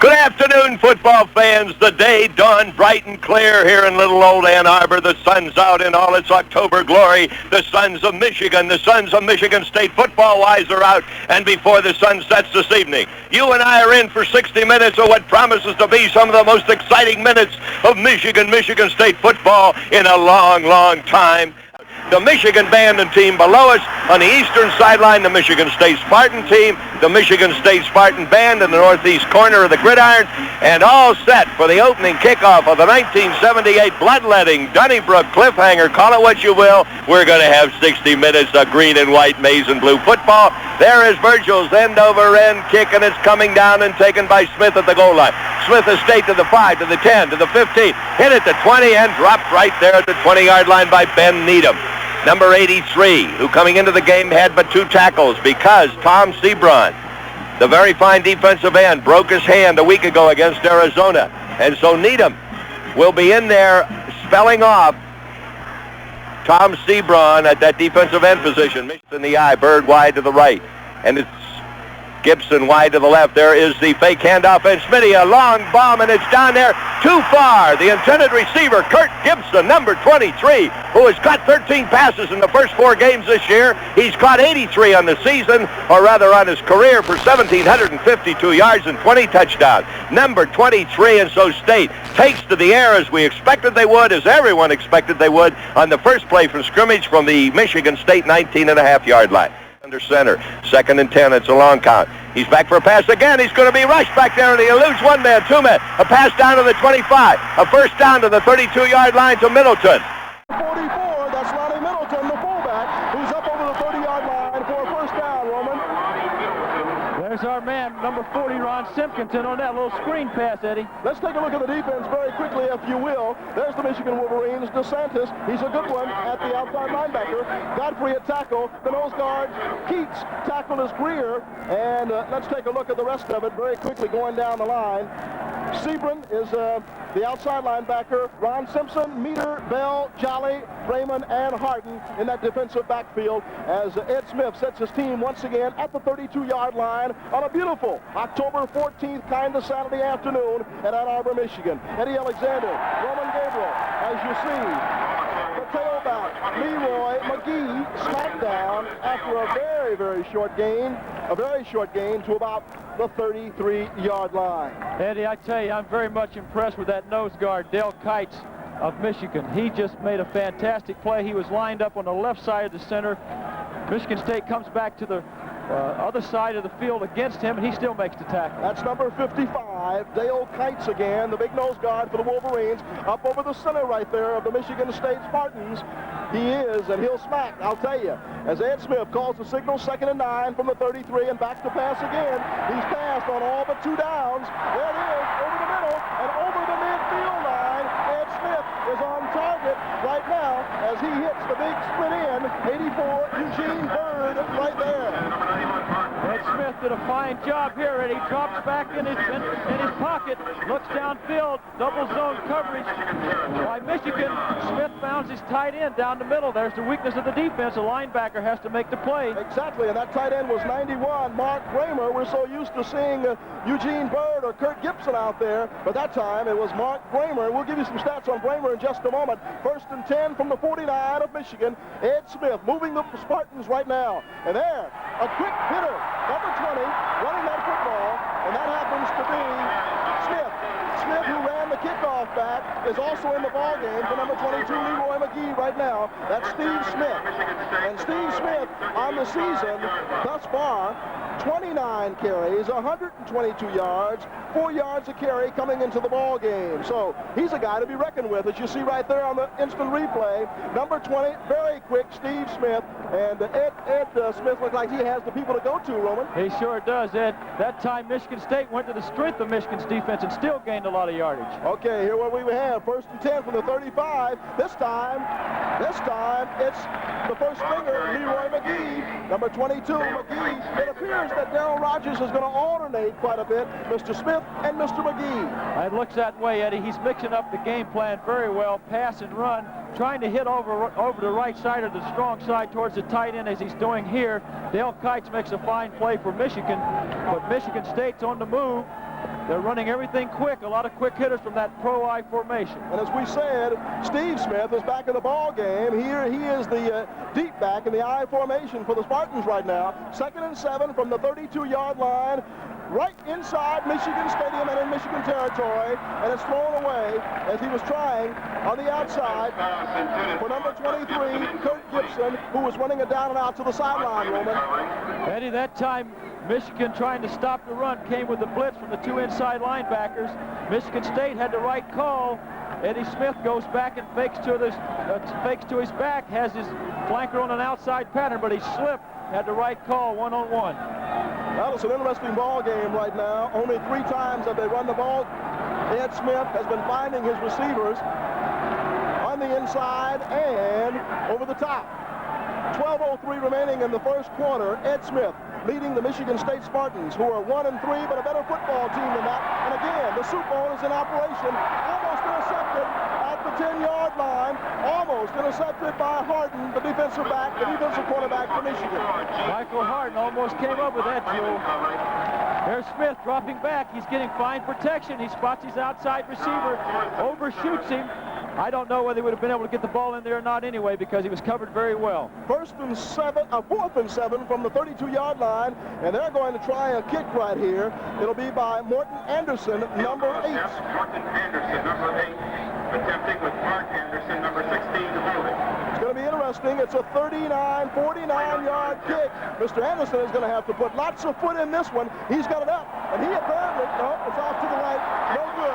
Good afternoon, football fans. The day dawned bright and clear here in little old Ann Arbor. The sun's out in all its October glory. The Sons of Michigan, the Sons of Michigan State football-wise are out. And before the sun sets this evening, you and I are in for 60 minutes of what promises to be some of the most exciting minutes of Michigan State football in a long, long time. The Michigan band and team below us. On the eastern sideline, the Michigan State Spartan team, the Michigan State Spartan band in the northeast corner of the gridiron, and all set for the opening kickoff of the 1978 bloodletting Donnybrook cliffhanger. Call it what you will. We're going to have 60 minutes of green and white maize and blue football. There is Virgil's end-over-end kick, and it's coming down and taken by Smith at the goal line. Smith is state to the 5, to the 10, to the 15, hit at the 20, and dropped right there at the 20-yard line by Ben Needham. Number 83, who coming into the game had but 2 tackles because Tom Sebron, the very fine defensive end, broke his hand a week ago against Arizona. And so Needham will be in there spelling off Tom Sebron at that defensive end position. In the eye, Bird wide to the right. And it's Gibson wide to the left. There is the fake handoff, and Smitty, a long bomb, and it's down there too far. The intended receiver, Kirk Gibson, number 23, who has caught 13 passes in the first 4 games this year. He's caught 83 on the season, or rather on his career, for 1,752 yards and 20 touchdowns. Number 23, and so State takes to the air as we expected they would, as everyone expected they would, on the first play from scrimmage from the Michigan State 19.5-yard line. Under center, 2nd and 10, it's a long count. He's back for a pass again. He's going to be rushed back there, and he eludes 1 man, 2 men. A pass down to the 25, a first down to the 32-yard line to Middleton. 44, that's Lonnie Middleton, the fullback, who's up over the 30-yard line for a first down, Roman. There's our man, number 40, Ron Simpkinson, on that little screen pass, Eddie. Let's take a look at the defense very quickly, if you will. There's the Michigan Wolverines. DeSantis, he's a good one at the outside linebacker. Godfrey at tackle. The nose guard, Keats, tackled as Greer. And let's take a look at the rest of it very quickly going down the line. Sebron is the outside linebacker. Ron Simpson, Meter, Bell, Jolly, Freeman, and Harden in that defensive backfield as Ed Smith sets his team once again at the 32-yard line on a beautiful October 14th kind of Saturday afternoon in Ann Arbor, Michigan. Eddie Alexander, Roman Gabriel, as you see, the tailback, Leroy McGee, smacked down after a very, very short gain, to about the 33-yard line. Eddie, I tell you, I'm very much impressed with that nose guard, Dale Kites of Michigan. He just made a fantastic play. He was lined up on the left side of the center. Michigan State comes back to the other side of the field against him, and he still makes the tackle. That's number 55, Dale Kites again, the big nose guard for the Wolverines, up over the center right there of the Michigan State Spartans. He is, and he'll smack, I'll tell you. As Ed Smith calls the signal, 2nd and 9 from the 33, and back to pass again. He's passed on all but 2 downs. There it is, over the middle, and over the midfield line. Ed Smith is on target right now as he hits the big split in. 84, Eugene Bird right there. Ed Smith did a fine job here, and he drops back in his pocket, looks downfield, double zone coverage by Michigan. Smith bounds his tight end down the middle. There's the weakness of the defense. The linebacker has to make the play. Exactly, and that tight end was 91, Mark Bramer. We're so used to seeing Eugene Bird or Kirk Gibson out there, but that time it was Mark Bramer. We'll give you some stats on Bramer in just a moment. 1st and 10 from the 49 of Michigan. Ed Smith moving the Spartans right now. And there, a quick hitter, number 20, running that football, and that happens to be Smith. Smith, who ran the kickoff back, is also in the ball game for number 22, Leroy McGee right now. That's Steve Smith. And Steve Smith on the season thus far, 29 carries, 122 yards, 4 yards a carry coming into the ball game. So he's a guy to be reckoned with, as you see right there on the instant replay. Number 20, very quick, Steve Smith. And Ed Smith looks like he has the people to go to, Roman. He sure does, Ed. That time Michigan State went to the strength of Michigan's defense and still gained a lot of yardage. Okay, here what we have. 1st and 10 from the 35. This time it's the first stringer, Leroy McGee. Number 22, McGee. It appears that Darrell Rogers is going to alternate quite a bit, Mr. Smith and Mr. McGee. It looks that way, Eddie. He's mixing up the game plan very well, pass and run, trying to hit over the right side or the strong side towards the tight end as he's doing here. Dale Kites makes a fine play for Michigan, but Michigan State's on the move. They're running everything quick, a lot of quick hitters from that pro I formation. And as we said, Steve Smith is back in the ball game. Here he is the deep back in the I formation for the Spartans right now. 2nd and 7 from the 32-yard line, right inside Michigan Stadium and in Michigan territory, and it's thrown away as he was trying on the outside for number 23, Kirk Gibson, who was running it down and out to the sideline, Roman. Eddie, that time Michigan trying to stop the run came with the blitz from the 2 inside linebackers. Michigan State had the right call. Eddie Smith goes back and fakes to his back, has his flanker on an outside pattern, but he slipped. Had the right call, one-on-one. Well, it's an interesting ball game right now. Only 3 times have they run the ball. Ed Smith has been finding his receivers on the inside and over the top. 12:03 remaining in the first quarter. Ed Smith leading the Michigan State Spartans, who are 1-3, but a better football team than that. And again, the Soup Bowl is in operation. Almost intercepted at the 10-yard line. Almost intercepted by Harden, the defensive back, the defensive quarterback for Michigan. Michael Harden almost came up with that, Joe. There's Smith dropping back. He's getting fine protection. He spots his outside receiver, overshoots him. I don't know whether he would have been able to get the ball in there or not anyway, because he was covered very well. 4th and 7 from the 32-yard line, and they're going to try a kick right here. It'll be by Morton Anderson, number 8. Morton Anderson, number 8, attempting with Mark Anderson, number 16, to move it. It's going to be interesting. It's a 49-yard kick. Mr. Anderson is going to have to put lots of foot in this one. He's got it up, and he apparently, it's off to the right. No good.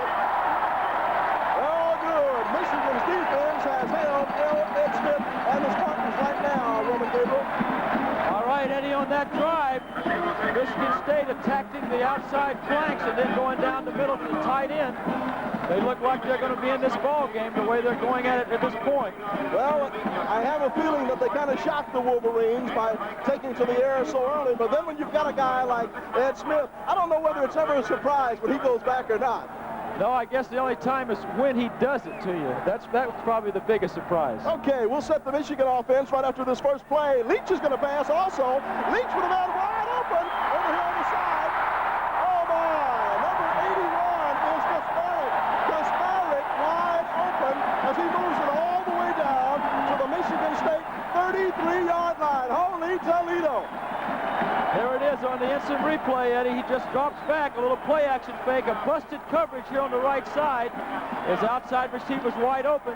Michigan's defense has held Ed Smith and the Spartans right now, Roman Gabriel. All right, Eddie, on that drive, Michigan State attacking the outside flanks and then going down the middle to the tight end. They look like they're going to be in this ball game the way they're going at it at this point. Well, I have a feeling that they kind of shocked the Wolverines by taking to the air so early, but then when you've got a guy like Ed Smith, I don't know whether it's ever a surprise when he goes back or not. No, I guess the only time is when he does it to you. That was probably the biggest surprise. Okay, we'll set the Michigan offense right after this first play. Leach is going to pass also. Leach with a man wide open over here on the side. Oh, my. Number 81 is Kasparek. Kasparek wide open as he moves it all the way down to the Michigan State 33-yard line. Holy Toledo. There it is on the instant replay, Eddie. He just drops back, a little play action fake, a busted coverage here on the right side. His outside receiver's wide open.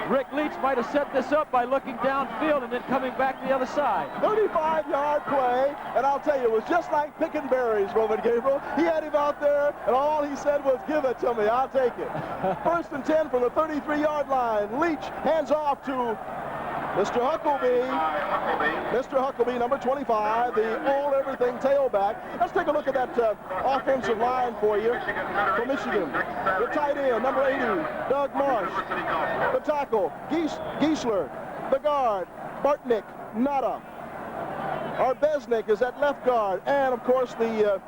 Rick Leach might have set this up by looking downfield and then coming back to the other side. 35-yard play, and I'll tell you, it was just like picking berries, Roman Gabriel. He had him out there, and all he said was, give it to me, I'll take it. 1st and 10 from the 33-yard line. Leach hands off to Mr. Huckleby. Mr. Huckleby, number 25, the all-everything tailback. Let's take a look at that offensive line for you for Michigan. The tight end, number 80, Doug Marsh. The tackle, Giesler. The guard, Bartnick, Nada. Arbesnik is at left guard. And, of course, the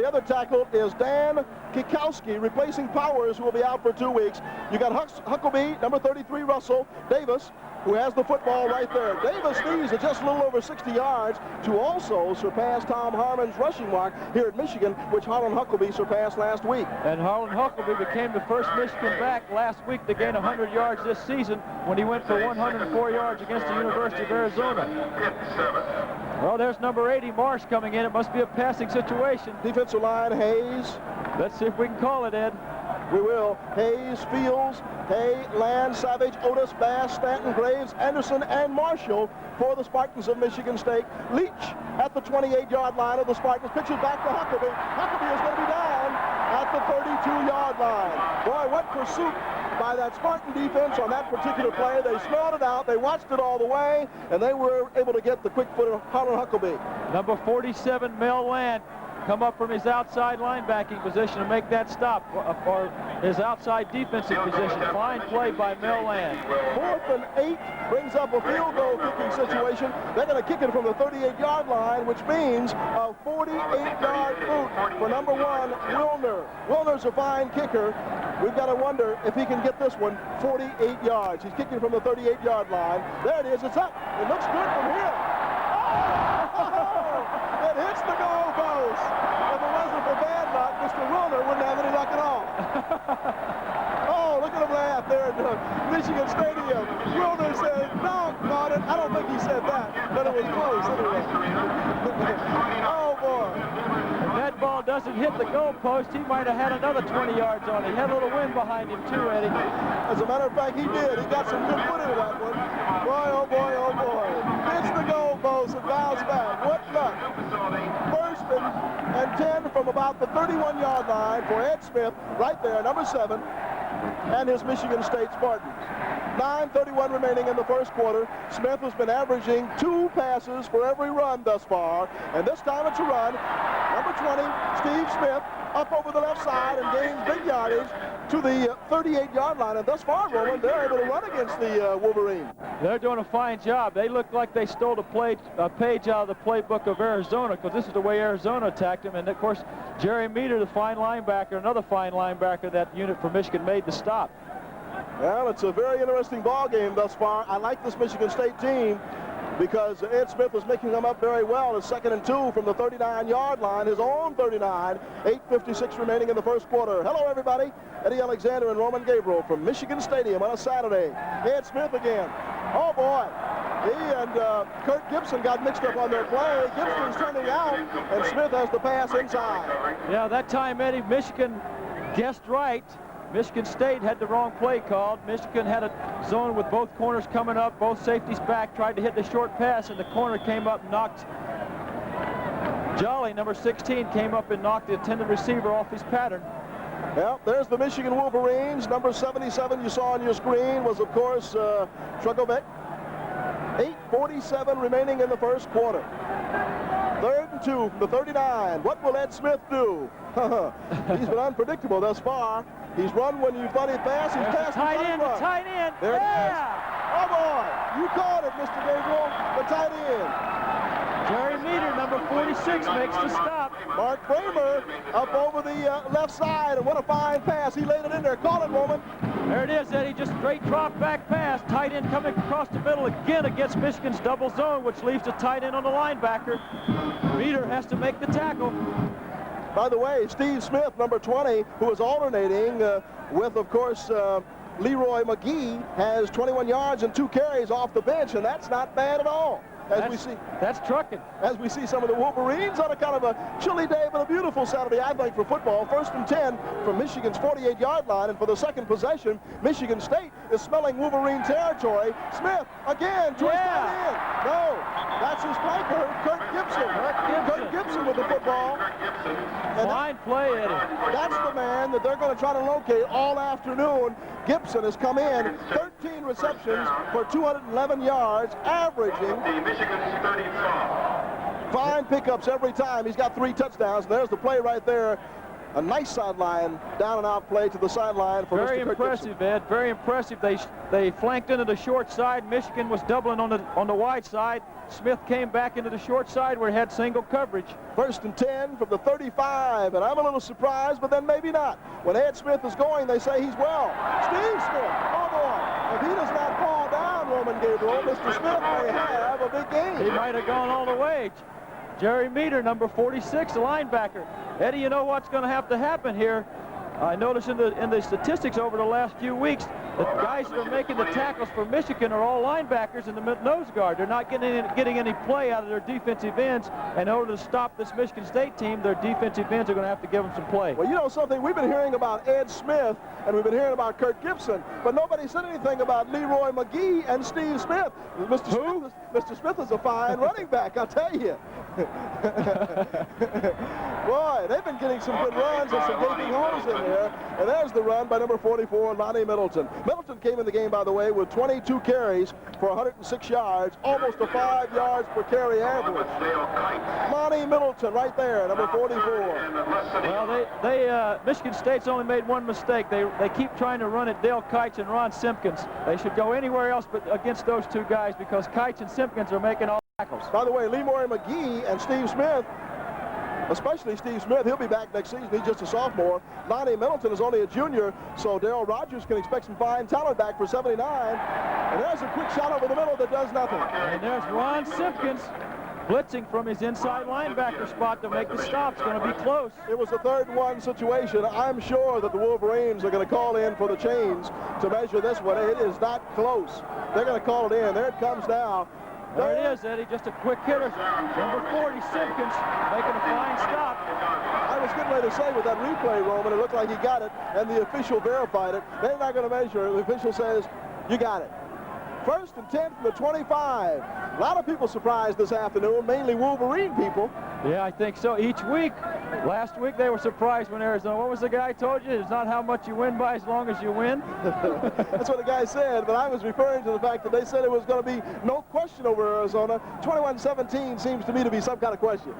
other tackle is Dan Kikowski, replacing Powers, who will be out for 2 weeks. You got Huckleby, number 33, Russell. Davis, who has the football right there. Davis needs just a little over 60 yards to also surpass Tom Harmon's rushing mark here at Michigan, which Harlan Huckleby surpassed last week. And Harlan Huckleby became the first Michigan back last week to gain 100 yards this season when he went for 104 yards against the University of Arizona. Well, there's number 80, Marsh, coming in. It must be a passing situation. Defensive line, Hayes. Let's see if we can call it, Ed. We will. Hayes, Fields, Hay, Land, Savage, Otis, Bass, Stanton, Graves, Anderson, and Marshall for the Spartans of Michigan State. Leach at the 28-yard line of the Spartans. Pitches back to Huckleby. Huckleby is going to be down at the 32-yard line. Boy, what pursuit by that Spartan defense on that particular play. They smelled it out. They watched it all the way, and they were able to get the quick foot of Harlan Huckleby. Number 47, Mel Land, come up from his outside linebacking position to make that stop for his outside defensive position. Fine play by Mel Land. 4th and 8 brings up a field goal kicking situation. They're going to kick it from the 38-yard line, which means a 48-yard boot for number 1, Wilner. Wilner's a fine kicker. We've got to wonder if he can get this one 48 yards. He's kicking from the 38-yard line. There it is. It's up. It looks good from here. Oh! It hit doesn't hit the goalpost, he might have had another 20 yards on it. He had a little wind behind him too, Eddie. As a matter of fact, he did. He got some good foot into that one. Boy, oh boy, oh boy. Hits the goalpost and bounce back. What luck. First and 10 from about the 31-yard line for Ed Smith, right there, number 7, and his Michigan State Spartans. 9:31 remaining in the first quarter. Smith has been averaging 2 passes for every run thus far, and this time it's a run. Number 20, Steve Smith, up over the left side and gains big yardage to the 38-yard line. And thus far, Roland, they're able to run against the Wolverines. They're doing a fine job. They look like they stole a page out of the playbook of Arizona, because this is the way Arizona attacked them. And, of course, Jerry Meter, the fine linebacker, another fine linebacker, that unit for Michigan, made the stop. Well, it's a very interesting ball game thus far. I like this Michigan State team because Ed Smith is making them up very well. It's 2nd and 2 from the 39-yard line, his own 39. 8:56 remaining in the first quarter. Hello, everybody. Eddie Alexander and Roman Gabriel from Michigan Stadium on a Saturday. Ed Smith again. Oh, boy. He and Kirk Gibson got mixed up on their play. Gibson's turning out, and Smith has the pass inside. Yeah, that time, Eddie, Michigan guessed right. Michigan State had the wrong play called. Michigan had a zone with both corners coming up, both safeties back, tried to hit the short pass, and the corner came up and knocked Jolly, number 16, came up and knocked the intended receiver off his pattern. Well, there's the Michigan Wolverines. Number 77 you saw on your screen was, of course, Trugovic. 8:47 remaining in the first quarter. 3rd and 2 from the 39. What will Ed Smith do? He's been unpredictable thus far. He's run when you thought he'd pass. He's passed. Tight end, tight end. There it is. Oh, boy. You caught it, Mr. Gabriel. The tight end. Jerry Meter, number 46, makes the stop. Mark Bramer up over the left side, and what a fine pass. He laid it in there. Call it, Roman. There it is, Eddie. Just straight drop back pass. Tight end coming across the middle again against Michigan's double zone, which leaves the tight end on the linebacker. Meter has to make the tackle. By the way, Steve Smith, number 20, who is alternating with, of course, Leroy McGee, has 21 yards and 2 carries off the bench, and that's not bad at all. That's trucking. As we see some of the Wolverines on a kind of a chilly day, but a beautiful Saturday, I think, for football. 1st and 10 from Michigan's 48-yard line, and for the second possession, Michigan State is smelling Wolverine territory. Smith again to his tight end. No, that's his flanker, Kirk Gibson. Kirk Gibson with the football. Fine play, Eddie. That's the man that they're going to try to locate all afternoon. Gibson has come in, 13 receptions for 211 yards, averaging. Fine pickups every time. He's got 3 touchdowns. There's the play right there. A nice sideline, down and out play to the sideline for very Mr. impressive, Ed. Very impressive. They flanked into the short side. Michigan was doubling on the wide side. Smith came back into the short side where he had single coverage. 1st and 10 from the 35, and I'm a little surprised, but then maybe not. When Ed Smith is going, they say he's well. Steve Smith, oh boy, if he does not fall down, Roman Gabriel, Mr. Smith may have a big game. He might have gone all the way. Jerry Meter, number 46, the linebacker. Eddie, you know what's going to have to happen here? I noticed in the statistics over the last few weeks, the guys that are making the tackles for Michigan are all linebackers in the nose guard. They're not getting any play out of their defensive ends. And in order to stop this Michigan State team, their defensive ends are going to have to give them some play. Well, you know something? We've been hearing about Ed Smith, and we've been hearing about Kirk Gibson, but nobody said anything about Leroy McGee and Steve Smith. Mr. Smith is a fine running back, I'll tell you. Boy, they've been getting some good runs and some gaping holes in there. And there's the run by number 44, Lonnie Middleton. Middleton came in the game, by the way, with 22 carries for 106 yards, almost a 5 yards per carry average. Lonnie Middleton right there, number 44. Well, Michigan State's only made one mistake. They keep trying to run at Dale Kites and Ron Simpkins. They should go anywhere else but against those 2 guys, because Kites and Simpkins are making all tackles. By the way, Leroy McGee and Steve Smith, especially Steve Smith, he'll be back next season. He's just a sophomore. Lonnie Middleton is only a junior, so Darrell Rogers can expect some fine talent back for 79. And there's a quick shot over the middle that does nothing. And there's Ron Simpkins blitzing from his inside linebacker spot to make the stop. It's going to be close. It was a 3rd and 1 situation. I'm sure that the Wolverines are going to call in for the chains to measure this one. It is not close. They're going to call it in. There it comes now. There it is, Eddie. Just a quick hitter. Number 40, Simpkins, making a fine stop. I was was getting ready to say with that replay, Roman, it looked like he got it, and the official verified it. They're not going to measure it. The official says, you got it. 1st and 10 from the 25. A lot of people surprised this afternoon, mainly Wolverine people. Yeah, I think so. Each week. Last week they were surprised when Arizona. What was the guy told you? It's not how much you win by as long as you win. That's what the guy said, but I was referring to the fact that they said it was going to be no question over Arizona. 21-17 seems to me to be some kind of question.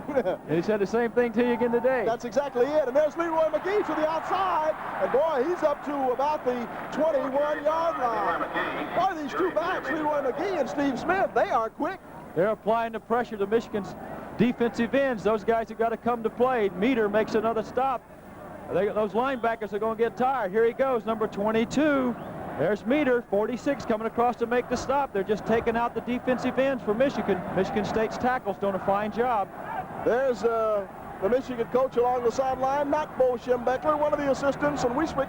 He said the same thing to you again today. That's exactly it. And there's Leroy McGee to the outside. And boy, he's up to about the 21-yard line. Boy, these two backs, Leroy McGee and Steve Smith, they are quick. They're applying the pressure to Michigan's defensive ends. Those guys have got to come to play. Meter makes another stop. Those linebackers are going to get tired. Here he goes, number 22. There's Meter, 46, coming across to make the stop. They're just taking out the defensive ends for Michigan. Michigan State's tackles doing a fine job. There's the Michigan coach along the sideline, not Bo Schembechler, one of the assistants, and we switch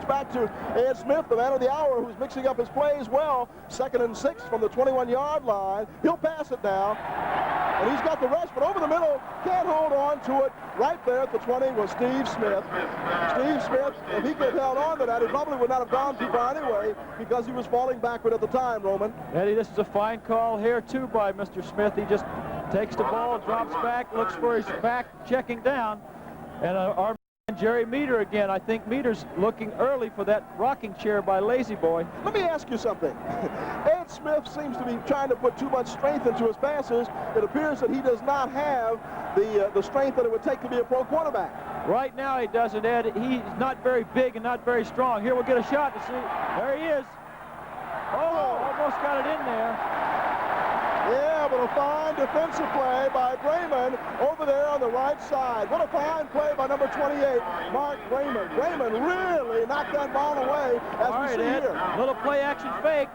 back to Ed Smith, the man of the hour, who's mixing up his plays well. 2nd and 6 from the 21-yard line. He'll pass it now, and he's got the rush, but over the middle, can't hold on to it. Right there at the 20 was Steve Smith. Steve Smith, if he could have held on to that, he probably would not have gone too far anyway, because he was falling backward at the time, Roman. Eddie, this is a fine call here, too, by Mr. Smith. He just takes the ball, drops back, looks for his back, checking down. And our man Jerry Meter again. I think Meter's looking early for that rocking chair by Lazy Boy. Let me ask you something. Ed Smith seems to be trying to put too much strength into his passes. It appears that he does not have the strength that it would take to be a pro quarterback. Right now he doesn't, Ed. He's not very big and not very strong. Here we'll get a shot to see. There he is. Oh, almost got it in there. Yeah, but a fine defensive play by Brayman over there on the right side. What a fine play by number 28, Mark Brayman. Brayman really knocked that ball away, as we see Ed, here. Little play action fake.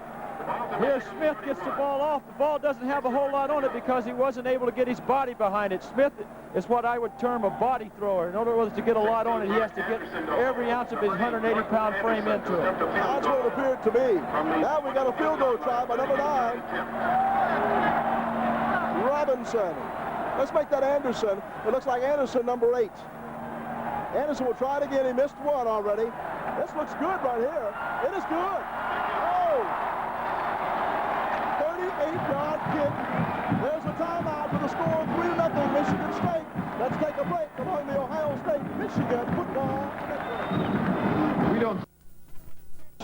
Here Smith gets the ball off. The ball doesn't have a whole lot on it because he wasn't able to get his body behind it. Smith is what I would term a body thrower. In order to get a lot on it, he has to get every ounce of his 180-pound frame into it. That's what it appeared to me. Now we got a field goal try by number 9. Robinson. Let's make that Anderson. It looks like Anderson, number 8. Anderson will try it again. He missed one already. This looks good right here. It is good. Oh! 38-yard kick. There's a timeout for the score of 3-0 Michigan State. Let's take a break among the Ohio State-Michigan football network. We don't.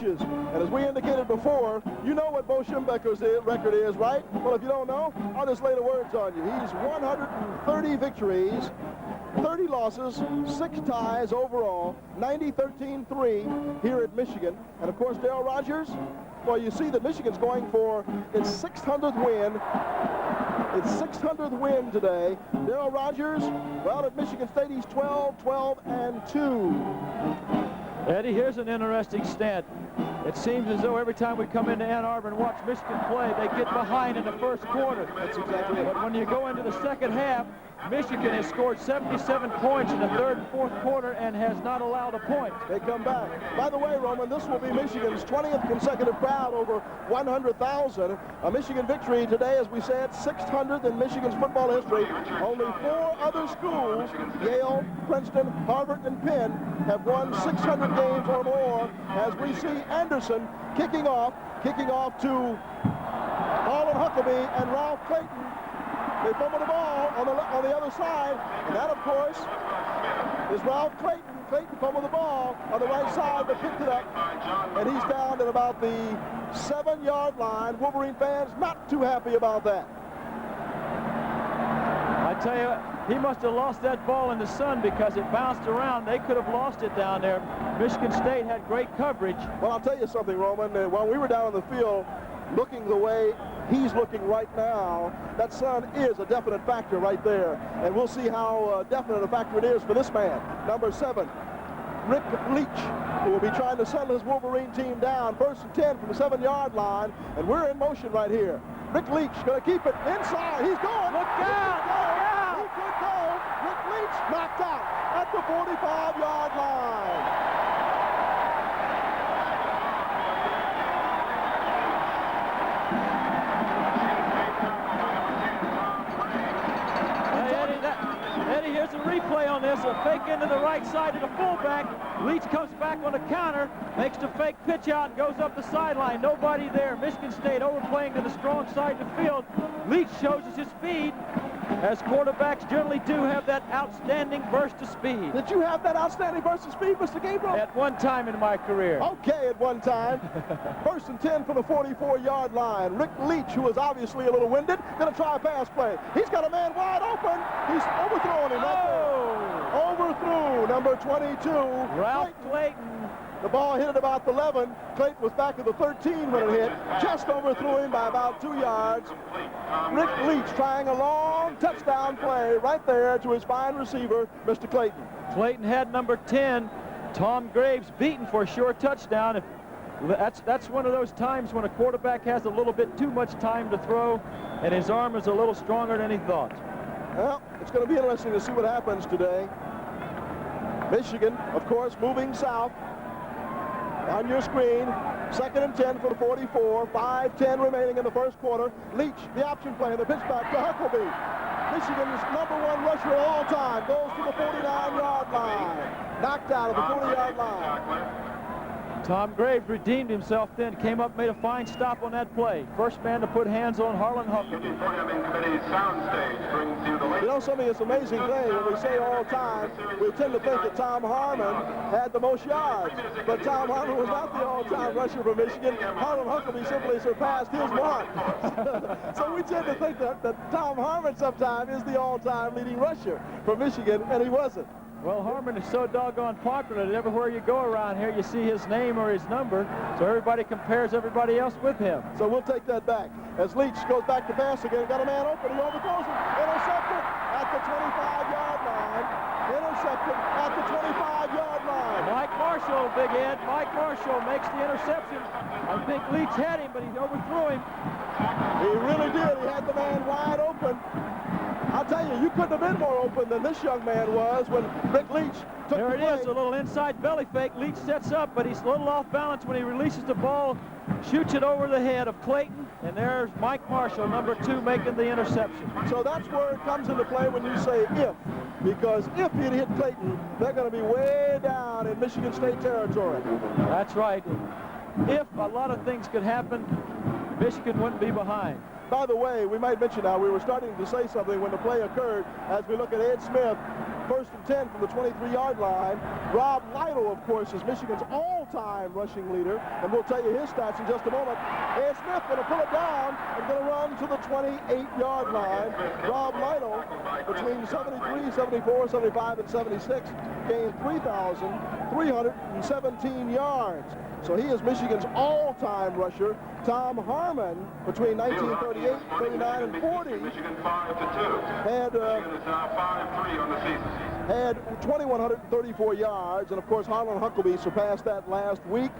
And as we indicated before, you know what Bo Schembechler's record is, right? Well, if you don't know, I'll just lay the words on you. He's 130 victories, 30 losses, 6 ties overall, 90-13-3 here at Michigan. And of course, Darrell Rogers, well, you see that Michigan's going for its 600th win. Its 600th win today. Darrell Rogers, well, at Michigan State, he's 12-12-2. Eddie, here's an interesting stat. It seems as though every time we come into Ann Arbor and watch Michigan play, they get behind in the first quarter. That's exactly it. But when you go into the second half, Michigan has scored 77 points in the third and fourth quarter and has not allowed a point. They come back. By the way, Roman, this will be Michigan's 20th consecutive crowd over 100,000. A Michigan victory today, as we said, 600th in Michigan's football history. Only 4 other schools, Yale, Princeton, Harvard, and Penn, have won 600 games or more. As we see Anderson kicking off to Harlan Huckabee and Ralph Clayton. They fumble the ball on the other side, and that, of course, is Ralph Clayton. Clayton fumbled the ball on the right side, but picked it up, and he's down at about the 7-yard line. Wolverine fans not too happy about that. I tell you, he must have lost that ball in the sun because it bounced around. They could have lost it down there. Michigan State had great coverage. Well, I'll tell you something, Roman. While we were down on the field, looking the way he's looking right now, that sun is a definite factor right there. And we'll see how definite a factor it is for this man, number 7, Rick Leach, who will be trying to settle his Wolverine team down. 1st and 10 from the 7-yard line, and we're in motion right here. Rick Leach going to keep it inside. He's going. Look out! He could go. Rick Leach knocked out at the 45-yard line. Eddie, here's a replay on this. A fake into the right side to the fullback. Leach comes back on the counter, makes the fake pitch out, and goes up the sideline. Nobody there. Michigan State overplaying to the strong side of the field. Leach shows us his speed, as quarterbacks generally do have that outstanding burst of speed. Did you have that outstanding burst of speed, Mr. Gabriel? At one time in my career. Okay, at one time. First and 10 from the 44-yard line. Rick Leach, who is obviously a little winded, going to try a pass play. He's got a man wide open. He's overthrowing him right there. Overthrew number 22. Ralph Clayton. The ball hit at about the 11. Clayton was back at the 13 when it hit. Just overthrew him by about 2 yards. Rick Leach trying a long touchdown play right there to his fine receiver, Mr. Clayton. Clayton had number 10, Tom Graves, beaten for a short touchdown. That's one of those times when a quarterback has a little bit too much time to throw, and his arm is a little stronger than he thought. Well, it's going to be interesting to see what happens today. Michigan, of course, moving south. On your screen, 2nd and 10 for the 44, 5:10 remaining in the first quarter. Leach, the option play, the pitch back to Huckabee. Michigan's #1 rusher of all time goes to the 49-yard line. Knocked out of the 40-yard line. Tom Graves redeemed himself then, came up, made a fine stop on that play. First man to put hands on Harlan Huckabee. You know something, it's an amazing thing. When we say all time, we tend to think that Tom Harmon had the most yards. But Tom Harmon was not the all-time rusher for Michigan. Harlan Huckabee simply surpassed his mark. So we tend to think that Tom Harmon sometimes is the all-time leading rusher for Michigan, and he wasn't. Well, Harmon is so doggone popular that everywhere you go around here, you see his name or his number, so everybody compares everybody else with him. So we'll take that back. As Leach goes back to pass again, got a man open, he overthrows him, intercepted at the 25-yard line, intercepted at the 25-yard line. Mike Marshall, Big Ed, Mike Marshall makes the interception. I think Leach had him, but he overthrew him. He really did. He had the man wide open. I'll tell you, you couldn't have been more open than this young man was when Rick Leach took there the play. There it is, a little inside belly fake. Leach sets up, but he's a little off balance when he releases the ball, shoots it over the head of Clayton, and there's Mike Marshall, number 2, making the interception. So that's where it comes into play when you say if, because if he'd hit Clayton, they're going to be way down in Michigan State territory. That's right. If a lot of things could happen, Michigan wouldn't be behind. By the way, we might mention now, we were starting to say something when the play occurred as we look at Ed Smith, 1st and 10 from the 23-yard line. Rob Lytle, of course, is Michigan's all-time rushing leader, and we'll tell you his stats in just a moment. Ed Smith going to pull it down and going to run to the 28-yard line. Rob Lytle, between 73, 74, 75, and 76, gained 3,317 yards. So he is Michigan's all-time rusher. Tom Harmon, between 1938, 39, and 40, Michigan 5-2. had Michigan is now 5-3 on the season. had 2,134 yards, and of course Harlan Huckabee surpassed that last week.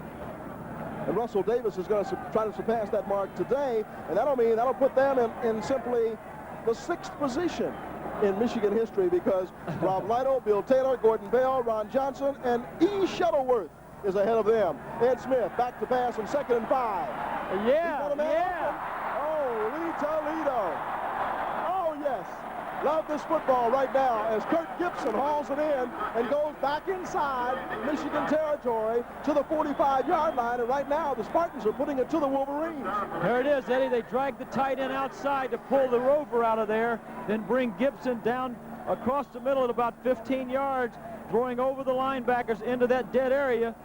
And Russell Davis is going to try to surpass that mark today, and that'll put them in simply the 6th position in Michigan history, because Rob Lytle, Bill Taylor, Gordon Bell, Ron Johnson, and E. Shuttleworth is ahead of them. Ed Smith back to pass on 2nd and 5. Yeah. Open. Oh, Lee Toledo. Oh, yes. Love this football right now as Kirk Gibson hauls it in and goes back inside Michigan territory to the 45-yard line. And right now, the Spartans are putting it to the Wolverines. There it is, Eddie. They drag the tight end outside to pull the rover out of there, then bring Gibson down across the middle at about 15 yards, throwing over the linebackers into that dead area.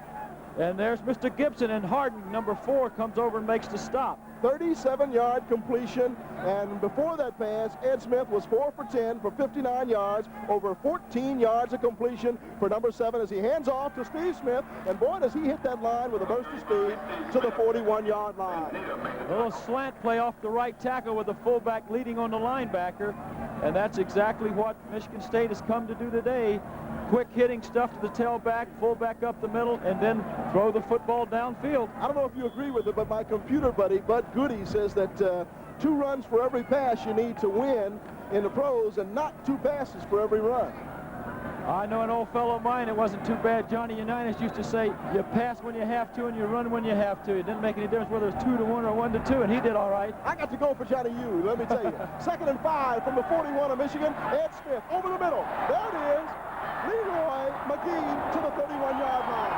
And there's Mr. Gibson, and Harden, number 4, comes over and makes the stop. 37-yard completion, and before that pass, Ed Smith was 4 for 10 for 59 yards, over 14 yards of completion for number 7 as he hands off to Steve Smith, and boy, does he hit that line with a burst of speed to the 41-yard line. A little slant play off the right tackle with the fullback leading on the linebacker, and that's exactly what Michigan State has come to do today. Quick hitting stuff to the tailback, fullback up the middle, and then throw the football downfield. I don't know if you agree with it, but my computer buddy, Bud Goody, says that 2 runs for every pass you need to win in the pros and not 2 passes for every run. I know an old fellow of mine, it wasn't too bad. Johnny Unitas used to say, you pass when you have to and you run when you have to. It didn't make any difference whether it was 2-1 or 1-2, and he did all right. I got to go for Johnny U, let me tell you. 2nd and 5 from the 41 of Michigan. Ed Smith over the middle. There it is. Leroy McGee to the 31-yard line.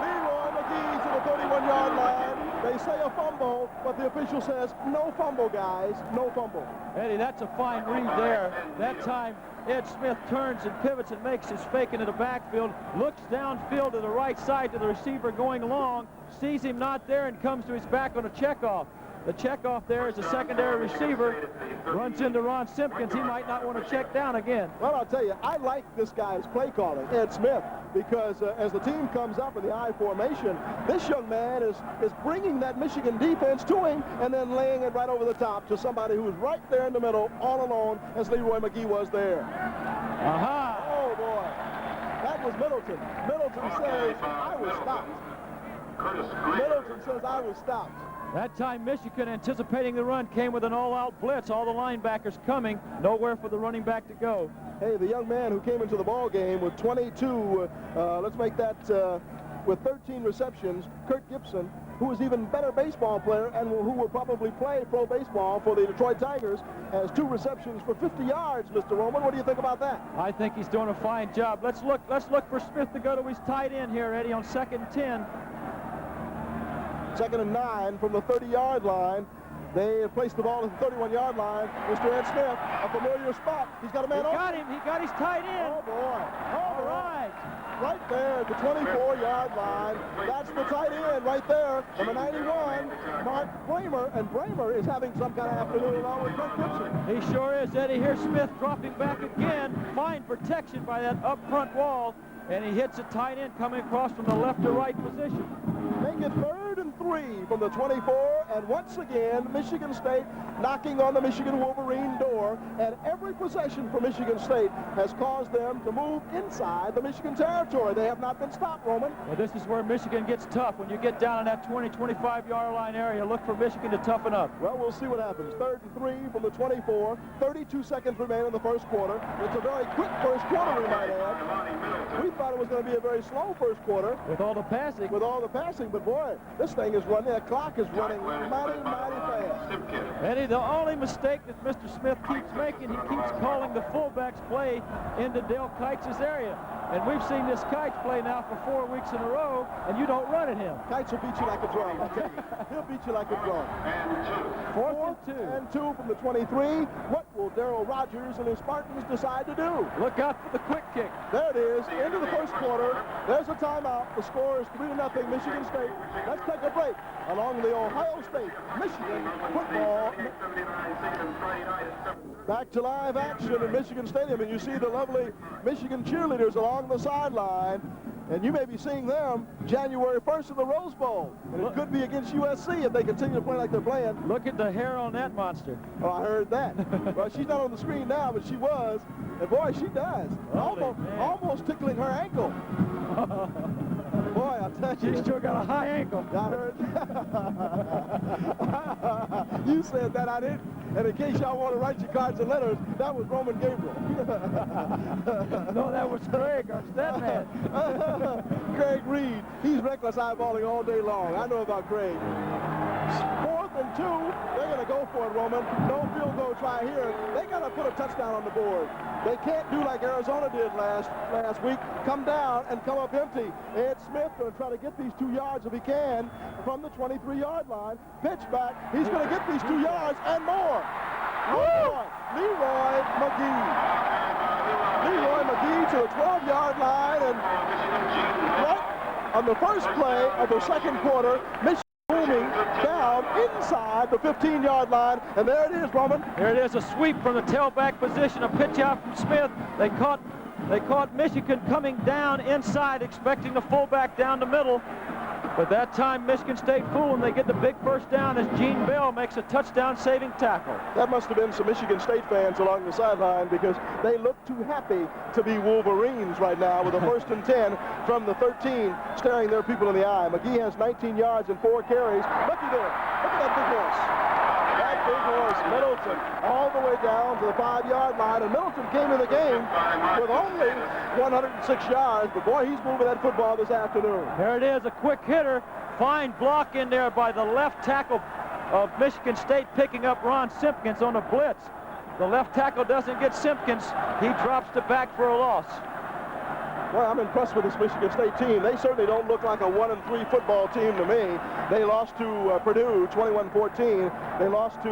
Leroy McGee to the 31-yard line. They say a fumble, but the official says no fumble, guys. No fumble. Eddie, that's a fine read there. That time, Ed Smith turns and pivots and makes his fake into the backfield, looks downfield to the right side to the receiver going long, sees him not there and comes to his back on a checkoff. The checkoff there is a secondary receiver, runs into Ron Simpkins. He might not want to check down again. Well, I'll tell you, I like this guy's play calling, Ed Smith, because as the team comes up in the I formation, this young man is bringing that Michigan defense to him and then laying it right over the top to somebody who's right there in the middle, all alone, as Leroy McGee was there. Aha! Oh, boy. That was Middleton. Middleton says, I was stopped. Middleton says, I was stopped. That time, Michigan, anticipating the run, came with an all-out blitz. All the linebackers coming, nowhere for the running back to go. Hey, the young man who came into the ball game with 22, let's make that with 13 receptions, Kirk Gibson, who is even better baseball player and who will probably play pro baseball for the Detroit Tigers, has 2 receptions for 50 yards, Mr. Roman. What do you think about that? I think he's doing a fine job. Let's look for Smith to go to his tight end here, Eddie, on 2nd and 10. 2nd and 9 from the 30-yard line. They have placed the ball at the 31-yard line. Mr. Ed Smith, a familiar spot. He's got a man on. He got him. He got his tight end. Oh, boy. All right. Right there at the 24-yard line. That's the tight end right there. Number 91, Mark Bramer. And Bramer is having some kind of afternoon along with Kirk Gibson. He sure is, Eddie. Here's Smith dropping back again. Fine protection by that up front wall. And he hits a tight end coming across from the left to right position. Make it 3rd and 3 from the 24, and once again, Michigan State knocking on the Michigan Wolverine door, and every possession for Michigan State has caused them to move inside the Michigan territory. They have not been stopped, Roman. Well, this is where Michigan gets tough. When you get down in that 20, 25-yard line area, look for Michigan to toughen up. Well, we'll see what happens. 3rd and 3 from the 24, 32 seconds remain in the first quarter. It's a very quick first quarter, we might add. We thought it was going to be a very slow first quarter. With all the passing. With all the passing, but boy, this thing is running, the clock is running mighty fast. Eddie, the only mistake that Mr. Smith keeps making, he keeps calling the fullbacks play into Dale Kites' area. And we've seen this Kites play now for 4 weeks in a row, and you don't run at him. Kites will beat you like a drum, I tell you. He'll beat you like a drum. 4th and 2 from the 23. What will Darrell Rogers and his Spartans decide to do? Look out for the quick kick. There it is, into the first quarter. There's a timeout. The score is 3-0, Michigan State. Let's take a break along the Ohio State-Michigan football. Back to live action in Michigan Stadium, and you see the lovely Michigan cheerleaders along the sideline. And you may be seeing them January 1st in the Rose Bowl. And it could be against USC if they continue to play like they're playing. Look at the hair on that monster. Oh, I heard that. Well, she's not on the screen now, but she was. And boy, she does. Almost tickling her ankle. Boy, I'll tell you. She's sure got a high ankle. I heard. You said that, I didn't. And in case y'all want to write your cards and letters, that was Roman Gabriel. No, that was Craig, our stat man. Craig Reed. He's reckless eyeballing all day long. I know about Craig. 4th and 2. They're going to go for it, Roman. No field goal try here. They got to put a touchdown on the board. They can't do like Arizona did last week. Come down and come up empty. Ed Smith going to try to get these 2 yards if he can from the 23-yard line. Pitch back. He's going to get these 2 yards and more. Oh, Leroy McGee. Leroy McGee to the 12-yard line, and right on the first play of the second quarter, Michigan moving down inside the 15-yard line, and there it is, Roman. There it is, a sweep from the tailback position, a pitch out from Smith. They caught Michigan coming down inside, expecting the fullback down the middle. But that time, Michigan State fooled them. They get the big first down as Gene Bell makes a touchdown-saving tackle. That must have been some Michigan State fans along the sideline, because they look too happy to be Wolverines right now with a 1st and 10 from the 13, staring their people in the eye. McGee has 19 yards and 4 carries. Looky there. Look at that big horse. That big horse, Middleton, all the way down to the 5-yard line. And Middleton came in the game with only 106 yards. But, boy, he's moving that football this afternoon. There it is, a quick hitter. Fine block in there by the left tackle of Michigan State, picking up Ron Simpkins on a blitz. The left tackle doesn't get Simpkins. He drops the back for a loss. Well, I'm impressed with this Michigan State team. They certainly don't look like a 1-3 football team to me. They lost to Purdue 21-14. They lost to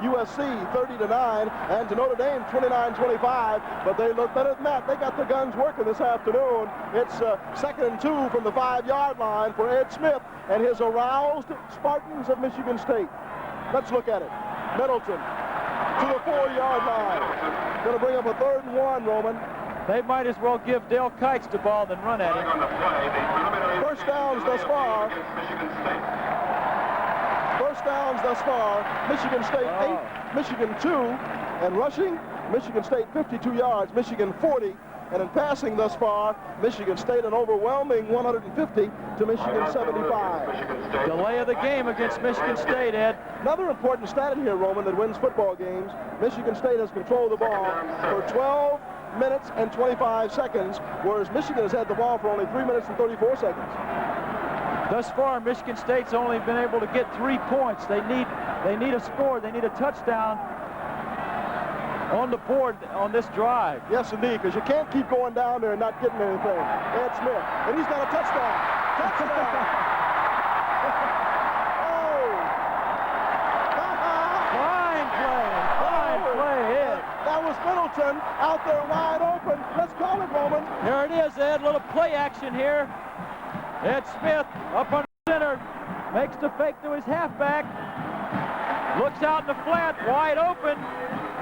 USC 30-9 and to Notre Dame 29-25. But they look better than that. They got the guns working this afternoon. It's 2nd and 2 from the 5-yard line for Ed Smith and his aroused Spartans of Michigan State. Let's look at it. Middleton to the 4-yard line. Going to bring up a 3rd and 1, Roman. They might as well give Dale Kites the ball than run at him. First downs thus far. First downs thus far. Michigan State 8, Michigan 2. And rushing, Michigan State 52 yards, Michigan 40. And in passing thus far, Michigan State an overwhelming 150 to Michigan 75. Delay of the game against Michigan State, Ed. Another important stat in here, Roman, that wins football games. Michigan State has controlled the ball for 12 minutes and 25 seconds, whereas Michigan has had the ball for only 3 minutes and 34 seconds. Thus far, Michigan State's only been able to get 3 points. They need a score. They need a touchdown on the board on this drive. Yes, indeed, because you can't keep going down there and not getting anything. Ed Smith, and he's got a touchdown. Touchdown! Fine play, Ed. That was Middleton out there wide open. Let's call it, Roman. Here it is, Ed. Little play action here. Ed Smith up on the center, makes the fake to his halfback. Looks out in the flat, wide open.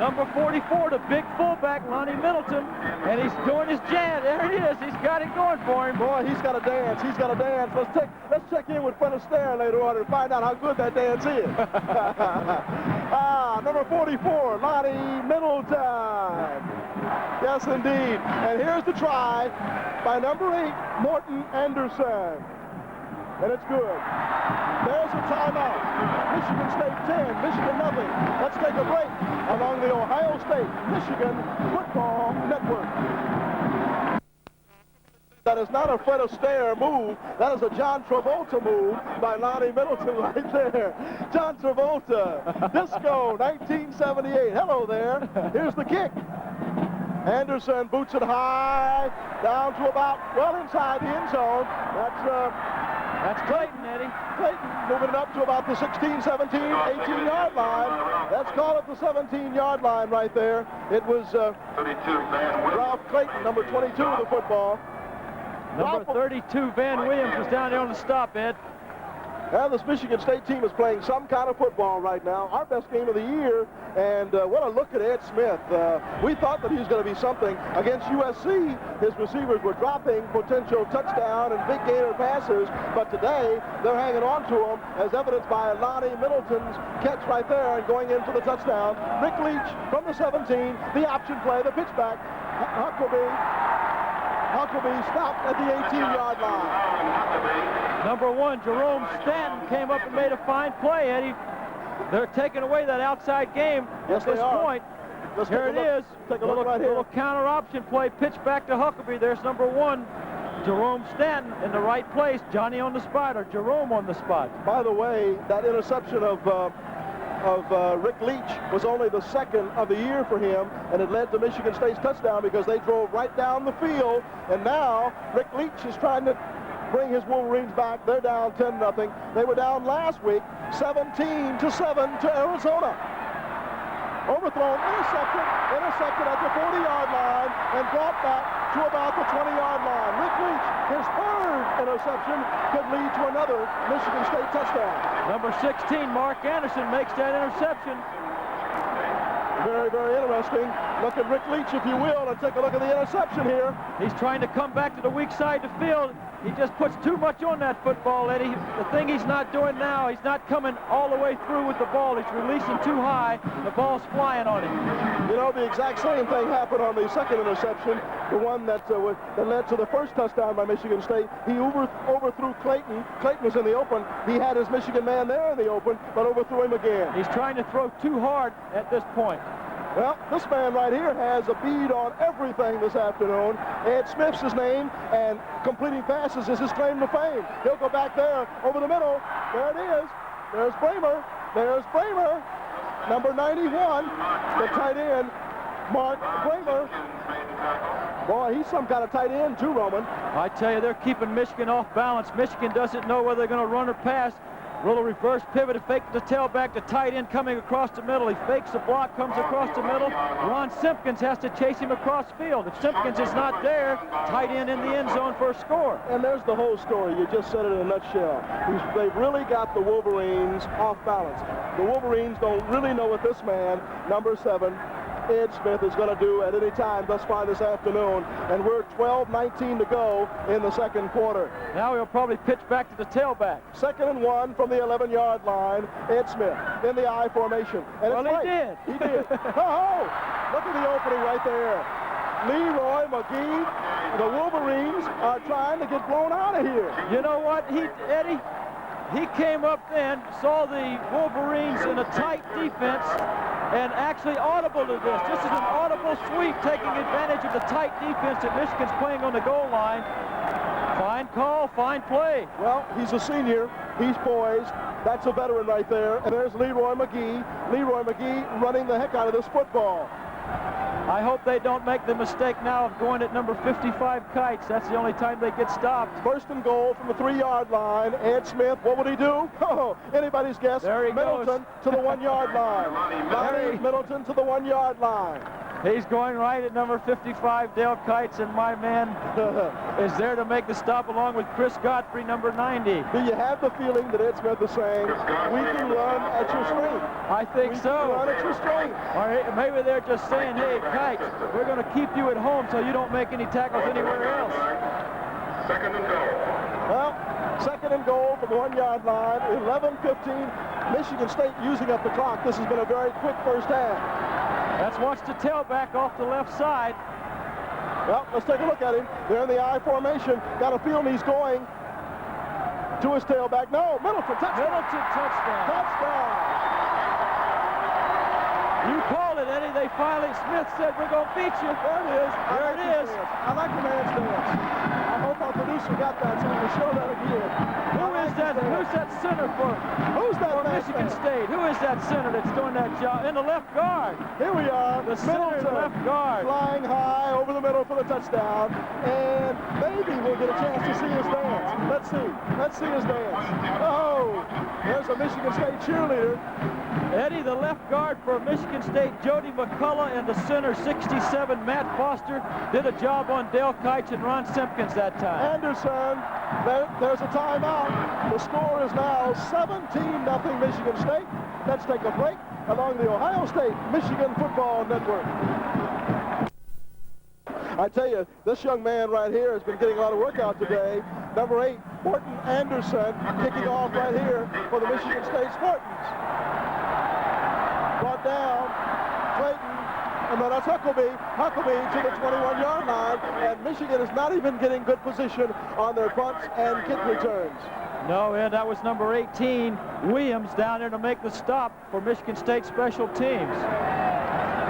Number 44, the big fullback, Lonnie Middleton, and he's doing his jam. There it is. He's got it going for him. Boy, he's got to dance. He's got to dance. Let's check in with Fred Astaire later on and find out how good that dance is. Number 44, Lonnie Middleton. Yes, indeed. And here's the try by number 8, Morton Anderson. And it's good. There's a timeout. Michigan State 10, Michigan nothing. Let's take a break along the Ohio State-Michigan Football Network. That is not a Fred Astaire move. That is a John Travolta move by Lonnie Middleton right there. John Travolta, Disco, 1978. Hello there. Here's the kick. Anderson boots it high, down to about, well, inside the end zone. That's Clayton, Eddie. Clayton moving it up to about the 16, 17, 18-yard line. Let's call it the 17-yard line right there. It was Ralph Clayton, number 22 of the football. Number 32, Van Williams, was down there on the stop, Ed. Well, this Michigan State team is playing some kind of football right now. Our best game of the year, and what a look at Ed Smith. We thought that he was going to be something. Against USC, his receivers were dropping potential touchdown and big gainer passes, but today they're hanging on to him, as evidenced by Lonnie Middleton's catch right there and going in for the touchdown. Rick Leach from the 17, the option play, the pitch back. Huckabee stopped at the 18-yard line. Number 1, Jerome Stanton came up and made a fine play, Eddie. They're taking away that outside game at this point. Here it is. Take a look right here. Little counter option play, pitch back to Huckabee. There's number 1, Jerome Stanton in the right place. Johnny on the spot, or Jerome on the spot. By the way, that interception of Rick Leach was only the 2nd of the year for him, and it led to Michigan State's touchdown because they drove right down the field, and now Rick Leach is trying to bring his Wolverines back. They're down 10-0. They were down last week 17-7 to Arizona. Overthrown, intercepted at the 40-yard line and brought back to about the 20-yard line. Rick Leach, his 3rd interception, could lead to another Michigan State touchdown. Number 16, Mark Anderson, makes that interception. Very, very interesting. Look at Rick Leach, if you will, and take a look at the interception here. He's trying to come back to the weak side of the field. He just puts too much on that football, Eddie. The thing he's not doing now, he's not coming all the way through with the ball. He's releasing too high. The ball's flying on him. You know, the exact same thing happened on the second interception, the one that led to the first touchdown by Michigan State. He overthrew Clayton. Clayton was in the open. He had his Michigan man there in the open, but overthrew him again. He's trying to throw too hard at this point. Well, this man right here has a bead on everything this afternoon. Ed Smith's his name, and completing passes is his claim to fame. He'll go back there over the middle. There it is. There's Bramer. There's Bramer. Number 91, the tight end, Mark Bramer. Boy, he's some kind of tight end too, Roman. I tell you, they're keeping Michigan off balance. Michigan doesn't know whether they're going to run or pass. Little reverse pivot, fake the tailback, the tight end coming across the middle. He fakes the block, comes across the middle. Ron Simpkins has to chase him across field. If Simpkins is not there, tight end in the end zone for a score. And there's the whole story. You just said it in a nutshell. They've really got the Wolverines off balance. The Wolverines don't really know what this man, number 7, Ed Smith, is going to do at any time thus far this afternoon. And we're 12:19 to go in the second quarter. Now he'll probably pitch back to the tailback. 2nd and 1 from the 11-yard line. Ed Smith in the I formation. And well, it's he did. He did. Oh, look at the opening right there. Leroy McGee, the Wolverines are trying to get blown out of here. You know what, Eddie? He came up then, saw the Wolverines in a tight defense, and actually audible to this. This is an audible sweep, taking advantage of the tight defense that Michigan's playing on the goal line. Fine call, fine play. Well, he's a senior. He's poised. That's a veteran right there. And there's Leroy McGee. Leroy McGee running the heck out of this football. I hope they don't make the mistake now of going at number 55 Kites. That's the only time they get stopped. 1st and goal from the 3-yard line. Ed Smith, what would he do? Oh, anybody's guess. There he Middleton goes. to the 1-yard line. Lonnie Middleton to the 1-yard line. He's going right at number 55, Dale Kites, and my man is there to make the stop along with Chris Godfrey, number 90. Do you have the feeling that Ed Smith is saying, we can run at your strength? I think so. We can run at your strength. Or maybe they're just saying, hey, Kites, we're going to keep you at home so you don't make any tackles anywhere else. 2nd and goal. Well, 2nd and goal from the 1-yard line, 11:15. Michigan State using up the clock. This has been a very quick first half. Let's watch the tailback off the left side. Well, let's take a look at him. They're in the I formation. Got a feeling he's going to his tailback. No, Middleton, touchdown. Middleton touchdown. Touchdown. You called it, Eddie. They finally, Smith said, we're going to beat you. There it is. There it is. I like the man's dance. I hope our producer got that so we can show that again. Who's that center for? Who's that for Michigan State? Who is that center that's doing that job? In the left guard. Here we are. The center in left guard. Flying high over the middle for the touchdown. And maybe we'll get a chance to see his dance. Let's see. Let's see his dance. Oh, there's a Michigan State cheerleader. Eddie, the left guard for Michigan State, Jody McCullough, and the center, 67, Matt Foster, did a job on Dale Kites and Ron Simpkins that time. Anderson, there's a timeout. The score is now 17-0 Michigan State. Let's take a break along the Ohio State-Michigan Football Network. I tell you, this young man right here has been getting a lot of work out today. Number 8, Morton Anderson, kicking off right here for the Michigan State Spartans. Brought down, Clayton, and then that's Huckabee to the 21-yard line, and Michigan is not even getting good position on their punts and kick returns. No, Ed, that was number 18, Williams, down there to make the stop for Michigan State special teams.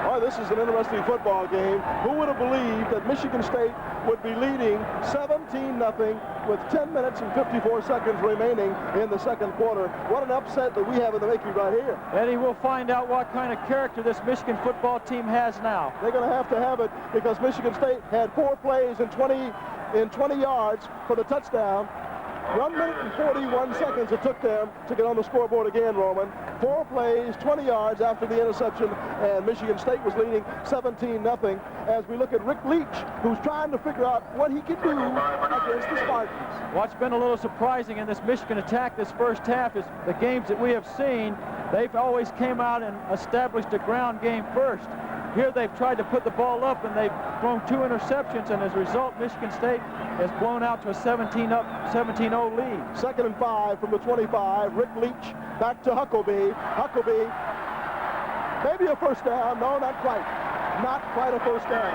Boy, this is an interesting football game. Who would have believed that Michigan State would be leading 17-0 with 10 minutes and 54 seconds remaining in the second quarter? What an upset that we have in the making right here. Eddie, we'll find out what kind of character this Michigan football team has now. They're going to have it because Michigan State had 4 plays in 20 yards for the touchdown. 1 minute and 41 seconds it took them to get on the scoreboard again, Roman. 4 plays, 20 yards after the interception, and Michigan State was leading 17-0 as we look at Rick Leach, who's trying to figure out what he can do against the Spartans. What's been a little surprising in this Michigan attack this first half is the games that we have seen, they've always came out and established a ground game first. Here they've tried to put the ball up, and they've thrown 2 interceptions, and as a result, Michigan State has blown out to a 17-0 lead. 2nd and 5 from the 25. Rick Leach back to Huckabee. Huckabee, maybe a first down. No, not quite. Not quite a first down.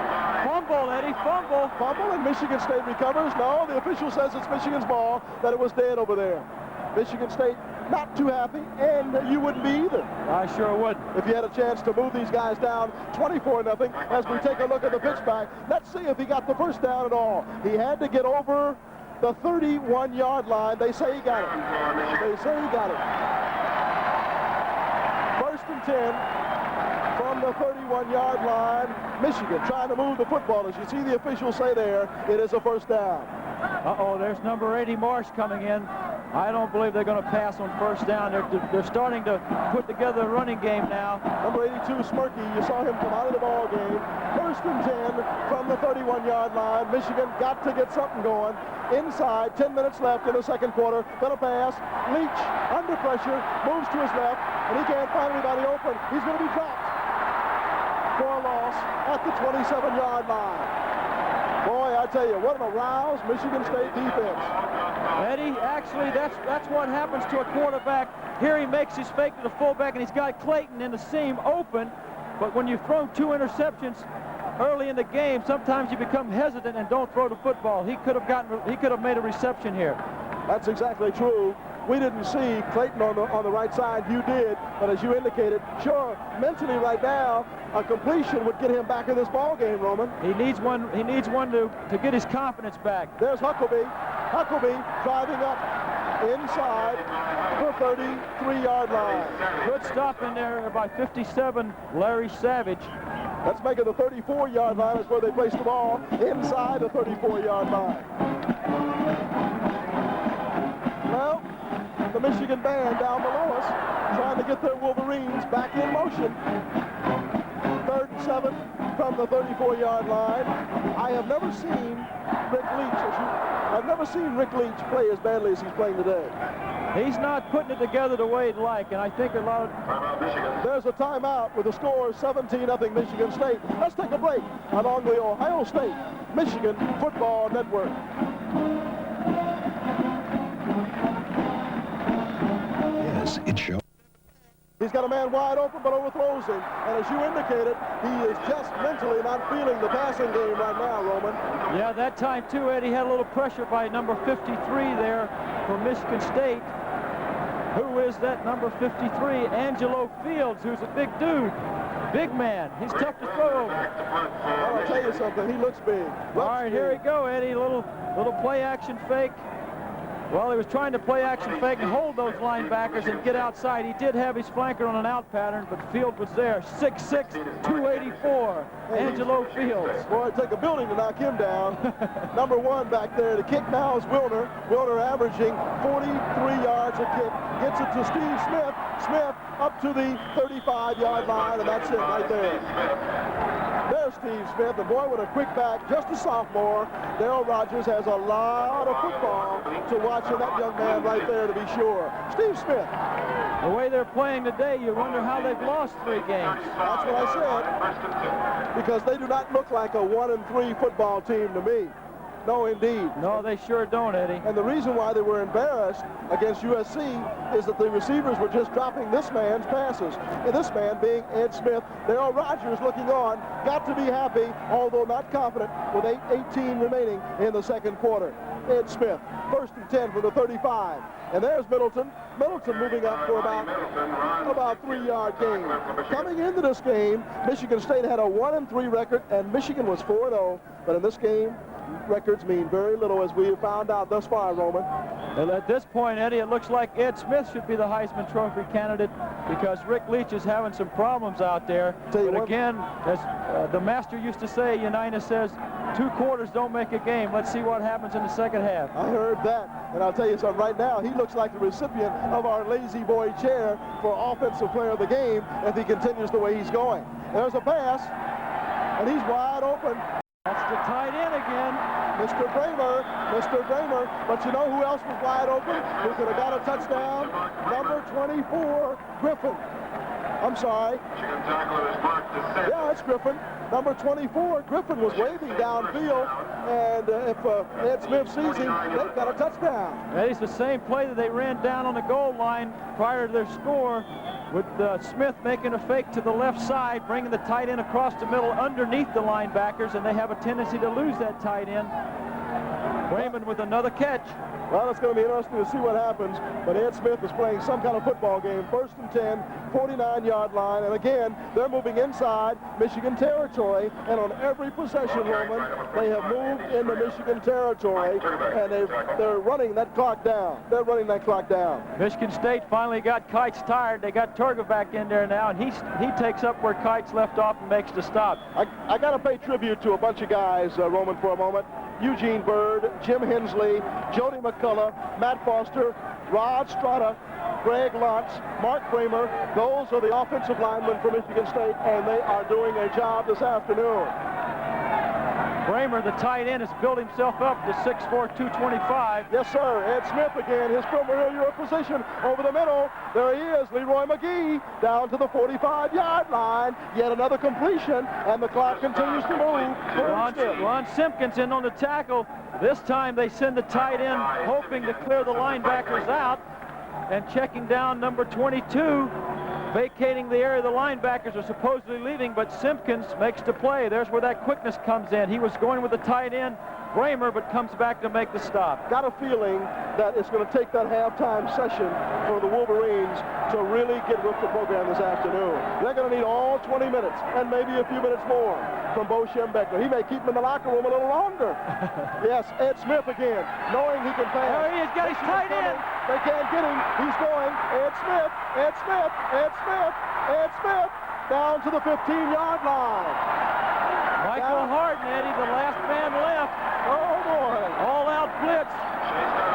Fumble, Eddie, fumble. Fumble, and Michigan State recovers. No, the official says it's Michigan's ball, that it was dead over there. Michigan State not too happy, and you wouldn't be either. I sure would. If you had a chance to move these guys down 24-0 as we take a look at the pitch back. Let's see if he got the first down at all. He had to get over the 31-yard line. They say he got it. They say he got it. 1st and 10 from the 31-yard line. Michigan trying to move the football. As you see the officials say there, it is a first down. Uh-oh, there's number 80 Marsh coming in. I don't believe they're going to pass on first down. They're starting to put together a running game now. Number 82, Smirky, you saw him come out of the ball game. 1st and 10 from the 31-yard line. Michigan got to get something going. Inside, 10 minutes left in the second quarter. Gonna pass. Leach, under pressure, moves to his left, and he can't find anybody open. He's going to be dropped for a loss at the 27-yard line. Boy, I tell you, what an aroused Michigan State defense. Eddie, actually, that's what happens to a quarterback. Here he makes his fake to the fullback, and he's got Clayton in the seam open. But when you've thrown 2 interceptions early in the game, sometimes you become hesitant and don't throw the football. He could have made a reception here. That's exactly true. We didn't see Clayton on the right side. You did, but as you indicated, sure, mentally right now, a completion would get him back in this ball game, Roman. He needs one. He needs one to get his confidence back. There's Huckabee. Huckabee driving up inside the 33-yard line. Good stop in there by 57, Larry Savage. Let's make it the 34-yard line. Is where they place the ball, inside the 34-yard line. Well, the Michigan band down below us trying to get their Wolverines back in motion. 3rd and 7 from the 34-yard line. I have never seen Rick Leach play as badly as he's playing today. He's not putting it together the way he'd like, and I think a lot of... There's a timeout with the score 17-0 Michigan State. Let's take a break along the Ohio State Michigan Football Network. Yes, it shows. He's got a man wide open, but overthrows him. And as you indicated, he is just mentally not feeling the passing game right now, Roman. Yeah, that time, too, Eddie had a little pressure by number 53 there for Michigan State. Who is that number 53? Angelo Fields, who's a big dude. Big man. He's tough to throw over. Well, I'll tell you something. He looks big. All right, here we go, Eddie. Little play-action fake. Well, he was trying to play action fake and hold those linebackers and get outside. He did have his flanker on an out pattern, but Field was there. 6'6", 284, Angelo Fields. Boy, it'd take a building to knock him down. Number 1 back there. The kick now is Wilner. Wilner averaging 43 yards a kick. Gets it to Steve Smith. Smith up to the 35-yard line, and that's it right there. There's Steve Smith, and boy, with a quick back, just a sophomore. Darrell Rogers has a lot of football to watch in that young man right there, to be sure. Steve Smith. The way they're playing today, you wonder how they've lost 3 games. That's what I said. Because they do not look like a 1-3 football team to me. No, indeed. No, they sure don't, Eddie. And the reason why they were embarrassed against USC is that the receivers were just dropping this man's passes. And this man being Ed Smith. Darrell Rogers looking on. Got to be happy, although not confident, with 8:18 remaining in the second quarter. Ed Smith, 1st and 10 from the 35. And there's Middleton. Middleton moving up for about 3-yard gain. Coming into this game, Michigan State had a 1-3 record, and Michigan was 4-0. But in this game, records mean very little, as we have found out thus far, Roman. And at this point, Eddie, it looks like Ed Smith should be the Heisman Trophy candidate because Rick Leach is having some problems out there. But again, as the master used to say, Unitas says, 2 quarters don't make a game. Let's see what happens in the second half. I heard that, and I'll tell you something right now. He looks like the recipient of our lazy boy chair for Offensive Player of the Game if he continues the way he's going. There's a pass, and he's wide open. That's the tight end again. Mr. Bramer. But you know who else was wide open? Who could have got a touchdown? Number 24, Griffin. I'm sorry. Michigan tackle is marked as set. Yeah, it's Griffin. Number 24, Griffin was waving downfield, and if Ed Smith sees him, they've got a touchdown. That is the same play that they ran down on the goal line prior to their score, with Smith making a fake to the left side, bringing the tight end across the middle underneath the linebackers, and they have a tendency to lose that tight end. Raymond with another catch. Well, it's going to be interesting to see what happens, but Ed Smith is playing some kind of football game. 1st and 10, 49-yard line, and again, they're moving inside Michigan territory, and on every possession, Roman, they have moved into Michigan territory, and they're running that clock down. They're running that clock down. Michigan State finally got Kites tired. They got Turga back in there now, and he takes up where Kites left off and makes the stop. I got to pay tribute to a bunch of guys, Roman, for a moment. Eugene Bird, Jim Hensley, Jody McCullough, Matt Foster, Rod Strata, Greg Lutz, Mark Kramer. Those are the offensive linemen for Michigan State, and they are doing a job this afternoon. Kramer, the tight end, has built himself up to 6'4", 225. Yes, sir. Ed Smith again, his familiar position over the middle. There he is, Leroy McGee, down to the 45-yard line. Yet another completion, and the clock continues to move. Ron Simpkins in on the tackle. This time they send the tight end, hoping to clear the linebackers out. And checking down number 22, vacating the area the linebackers are supposedly leaving, but Simpkins makes the play. There's where that quickness comes in. He was going with the tight end, Kramer, but comes back to make the stop. Got a feeling that it's going to take that halftime session for the Wolverines to really get with the program this afternoon. They're going to need all 20 minutes and maybe a few minutes more from Bo Schembechler. He may keep him in the locker room a little longer. Yes, Ed Smith again, knowing he can pass. There he is, got his tight end. They can't get him. He's going. Ed Smith, Ed Smith, Ed Smith, Ed Smith, down to the 15-yard line. Michael Harden, Eddie, the last man left. Oh, boy. All-out blitz.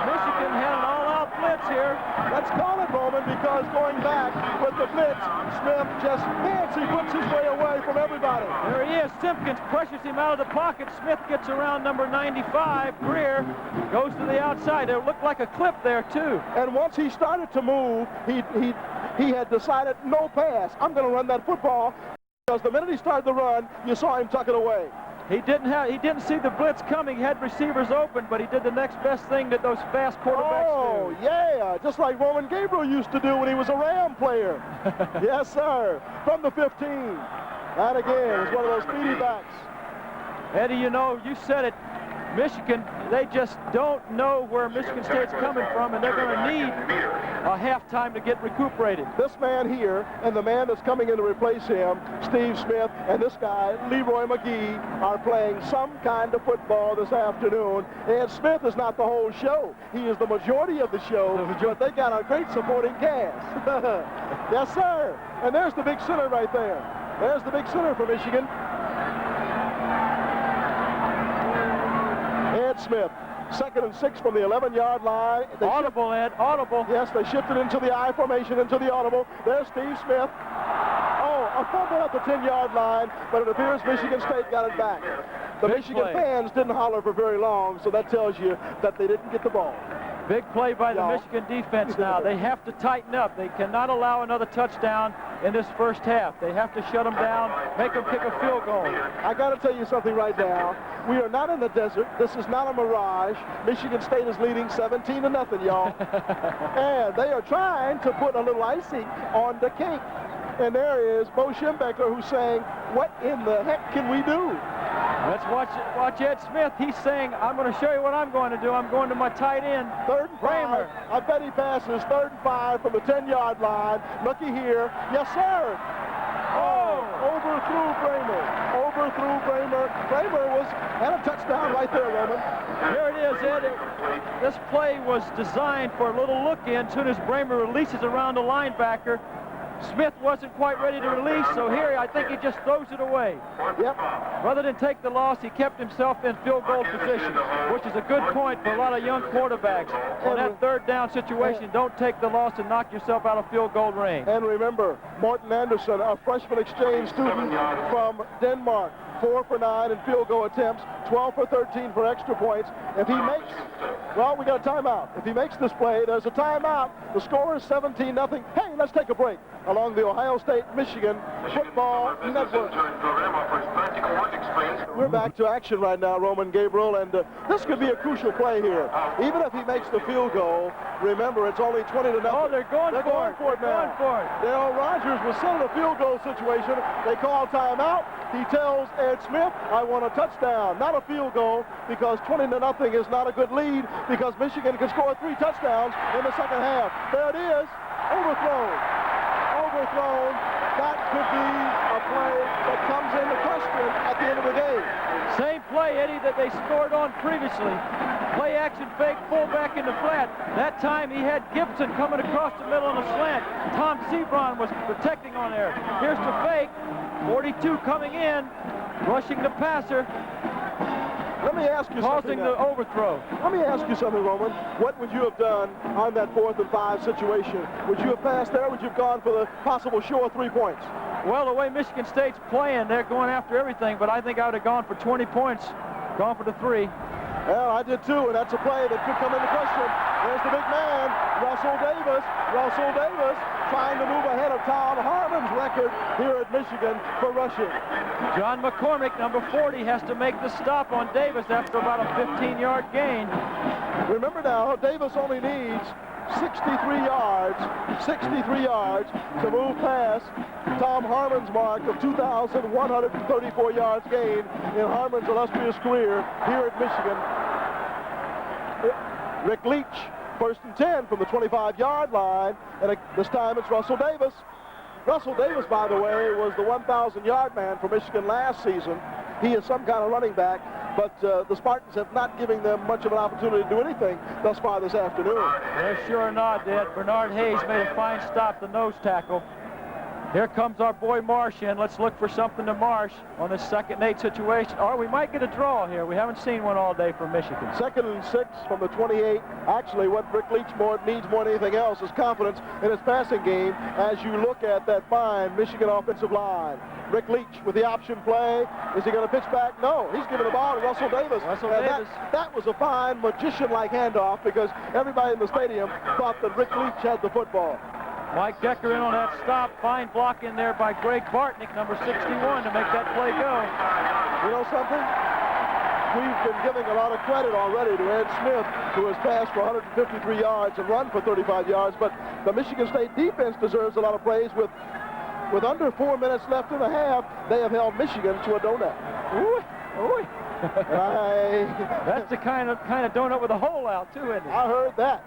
Michigan had an all-out blitz here. Let's call it, Roman, because going back with the blitz, Smith just fancy puts his way away from everybody. There he is. Simpkins pressures him out of the pocket. Smith gets around number 95. Greer goes to the outside. It looked like a clip there, too. And once he started to move, he had decided, no pass. I'm going to run that football. Because the minute he started to run, you saw him tuck it away. He didn't see the blitz coming. He had receivers open, but he did the next best thing that those fast quarterbacks do. Oh, yeah, just like Roman Gabriel used to do when he was a Ram player. Yes, sir, from the 15. That, again, is one of those speedy backs. Eddie, you know, you said it. Michigan, they just don't know where Michigan State's coming from, and they're going to need a halftime to get recuperated. This man here and the man that's coming in to replace him, Steve Smith, and this guy, Leroy McGee, are playing some kind of football this afternoon. And Smith is not the whole show. He is the majority of the show, but they got a great supporting cast. Yes, sir. And there's the big center right there. There's the big center for Michigan. Ed Smith, 2nd and 6 from the 11-yard line. Audible, Ed, audible. Yes, they shifted into the I formation, into the audible. There's Steve Smith. Oh, a fumble at the 10-yard line, but it appears Michigan State got it back. The Michigan fans didn't holler for very long, so that tells you that they didn't get the ball. Big play by the Michigan defense now. They have to tighten up. They cannot allow another touchdown in this first half. They have to shut them down, make them kick a field goal. I got to tell you something right now. We are not in the desert. This is not a mirage. Michigan State is leading 17-0, y'all. And they are trying to put a little icing on the cake. And there is Bo Schembechler, who's saying, what in the heck can we do? Let's watch Ed Smith. He's saying, I'm going to show you what I'm going to do. I'm going to my tight end. 3rd and 5. I bet he passes 3rd and 5 from the 10-yard line. Looky here. Yes, sir. Oh, overthrew Kramer. Overthrew Kramer. Kramer had a touchdown right there, Roman. Here it is, Ed. This play was designed for a little look-in. As soon as Bramer releases around the linebacker, Smith wasn't quite ready to release, so here I think he just throws it away. Yep. Rather than take the loss, he kept himself in field goal position, which is a good point for a lot of young quarterbacks. On that 3rd down situation, don't take the loss and knock yourself out of field goal range. And remember, Morten Andersen, a freshman exchange student from Denmark, 4 for 9 in field goal attempts, 12 for 13 for extra points. If he makes, well, we got a timeout. If he makes this play, there's a timeout. The score is 17-0. Hey, let's take a break along the Ohio State-Michigan Football Network. We're back to action right now, Roman Gabriel, and this could be a crucial play here. Even if he makes the field goal, remember, it's only 20-0. Oh, they're going for it now. Going for it. Dale Rogers was still in a field goal situation. They call timeout. He tells Ed Smith, I want a touchdown, not a field goal, because 20-0 is not a good lead, because Michigan can score 3 touchdowns in the second half. There it is. Overthrown. That could be a play that comes into question at the end of the game. Same play, Eddie, that they scored on previously. Play action fake, fullback in the flat. That time he had Gibson coming across the middle on a slant. Tom Sebron was protecting on there. Here's the fake. 42 coming in, rushing the passer. Let me ask you causing something. The overthrow. Let me ask you something, Roman. What would you have done on that 4th and 5 situation? Would you have passed there, or would you have gone for the possible sure 3 points? Well, the way Michigan State's playing, they're going after everything, but I think I would have gone for 20 points, gone for the 3. Well, I did too, and that's a play that could come into question. There's the big man, Russell Davis. Russell Davis trying to move ahead of Tom Harmon's record here at Michigan for rushing. John McCormick, number 40, has to make the stop on Davis after about a 15-yard gain. Remember now, Davis only needs 63 yards to move past Tom Harmon's mark of 2,134 yards gained in Harmon's illustrious career here at Michigan. Rick Leach, 1st and 10 from the 25-yard line, and this time it's Russell Davis. Russell Davis, by the way, was the 1,000-yard man for Michigan last season. He is some kind of running back, but the Spartans have not given them much of an opportunity to do anything thus far this afternoon. They're sure not, Dad. Bernard Hayes made a fine stop, the nose tackle. Here comes our boy Marsh in. Let's look for something to Marsh on this 2nd and 8 situation. Or we might get a draw here. We haven't seen one all day from Michigan. 2nd and 6 from the 28. Actually, what Rick Leach needs more than anything else is confidence in his passing game as you look at that fine Michigan offensive line. Rick Leach with the option play. Is he going to pitch back? No. He's giving the ball to Russell Davis. That was a fine magician-like handoff because everybody in the stadium thought that Rick Leach had the football. Mike Decker in on that stop. Fine block in there by Greg Bartnick, number 61, to make that play go. You know something? We've been giving a lot of credit already to Ed Smith, who has passed for 153 yards and run for 35 yards, but the Michigan State defense deserves a lot of praise. With under 4 minutes left in the half, they have held Michigan to a donut. Ooh. That's the kind of donut with a hole out, too, isn't it? I heard that.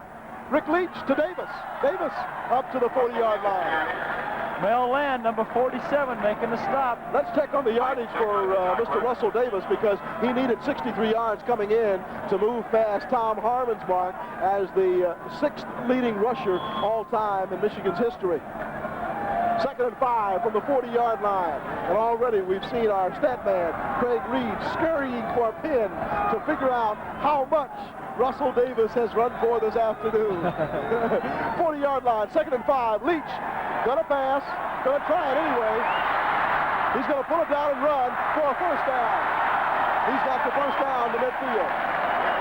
Rick Leach to Davis. Davis up to the 40-yard line. Mel Land, number 47, making the stop. Let's check on the yardage for Mr. Russell Davis because he needed 63 yards coming in to move past Tom Harmon's mark as the 6th leading rusher all time in Michigan's history. 2nd and 5 from the 40-yard line. And already we've seen our stat man, Craig Reed, scurrying for a pin to figure out how much Russell Davis has run for this afternoon. 40-yard line, 2nd and 5. Leach, gonna pass, gonna try it anyway. He's gonna pull it down and run for a 1st down. He's got the 1st down to midfield.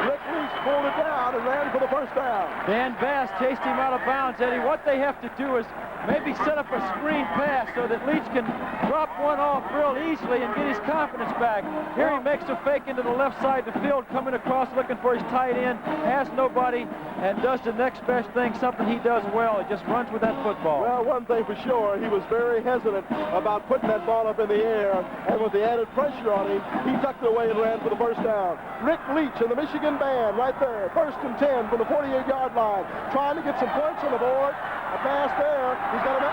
Rick Leach pulled it down and ran for the 1st down. Dan Bass chased him out of bounds, Eddie. What they have to do is maybe set up a screen pass so that Leach can drop one off real easily and get his confidence back. Here he makes a fake into the left side of the field, coming across looking for his tight end, has nobody, and does the next best thing, something he does well. He just runs with that football. Well, one thing for sure, he was very hesitant about putting that ball up in the air, and with the added pressure on him, he tucked it away and ran for the 1st down. Rick Leach and the Michigan band right there, 1st and 10 from the 48-yard line, trying to get some points on the board. A pass there. He's got a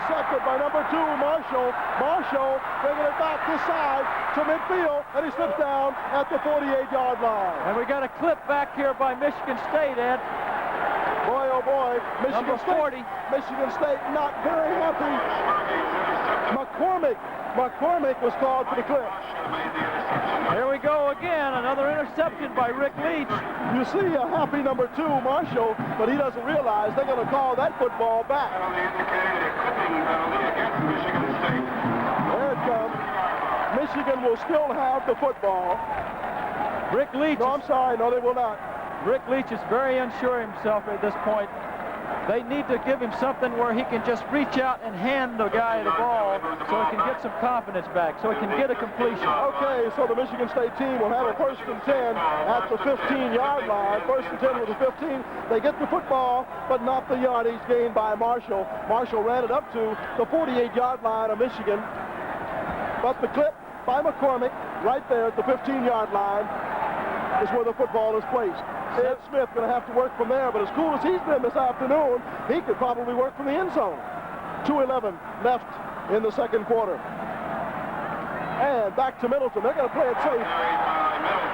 intercepted by number 2, Marshall. Marshall bringing it back this side to midfield, and he slips down at the 48-yard line. And we got a clip back here by Michigan State, Ed. Boy, oh boy, Michigan State not very happy. McCormick was called for the clip. Here we go again, another interception by Rick Leach. You see a happy number 2, Marshall, but he doesn't realize they're going to call that football back. There it comes. Michigan will still have the football. Rick Leach. No, I'm sorry. No, they will not. Rick Leach is very unsure himself at this point. They need to give him something where he can just reach out and hand the guy the ball so he can get some confidence back, so he can get a completion. Okay, so the Michigan State team will have a 1st and 10 at the 15-yard line. 1st and 10 with the 15. They get the football, but not the yardage gained by Marshall. Marshall ran it up to the 48-yard line of Michigan. But the clip by McCormick right there at the 15-yard line is where the football is placed. Ed Smith going to have to work from there, but as cool as he's been this afternoon, he could probably work from the end zone. 2:11 left in the second quarter. And back to Middleton. They're going to play it safe.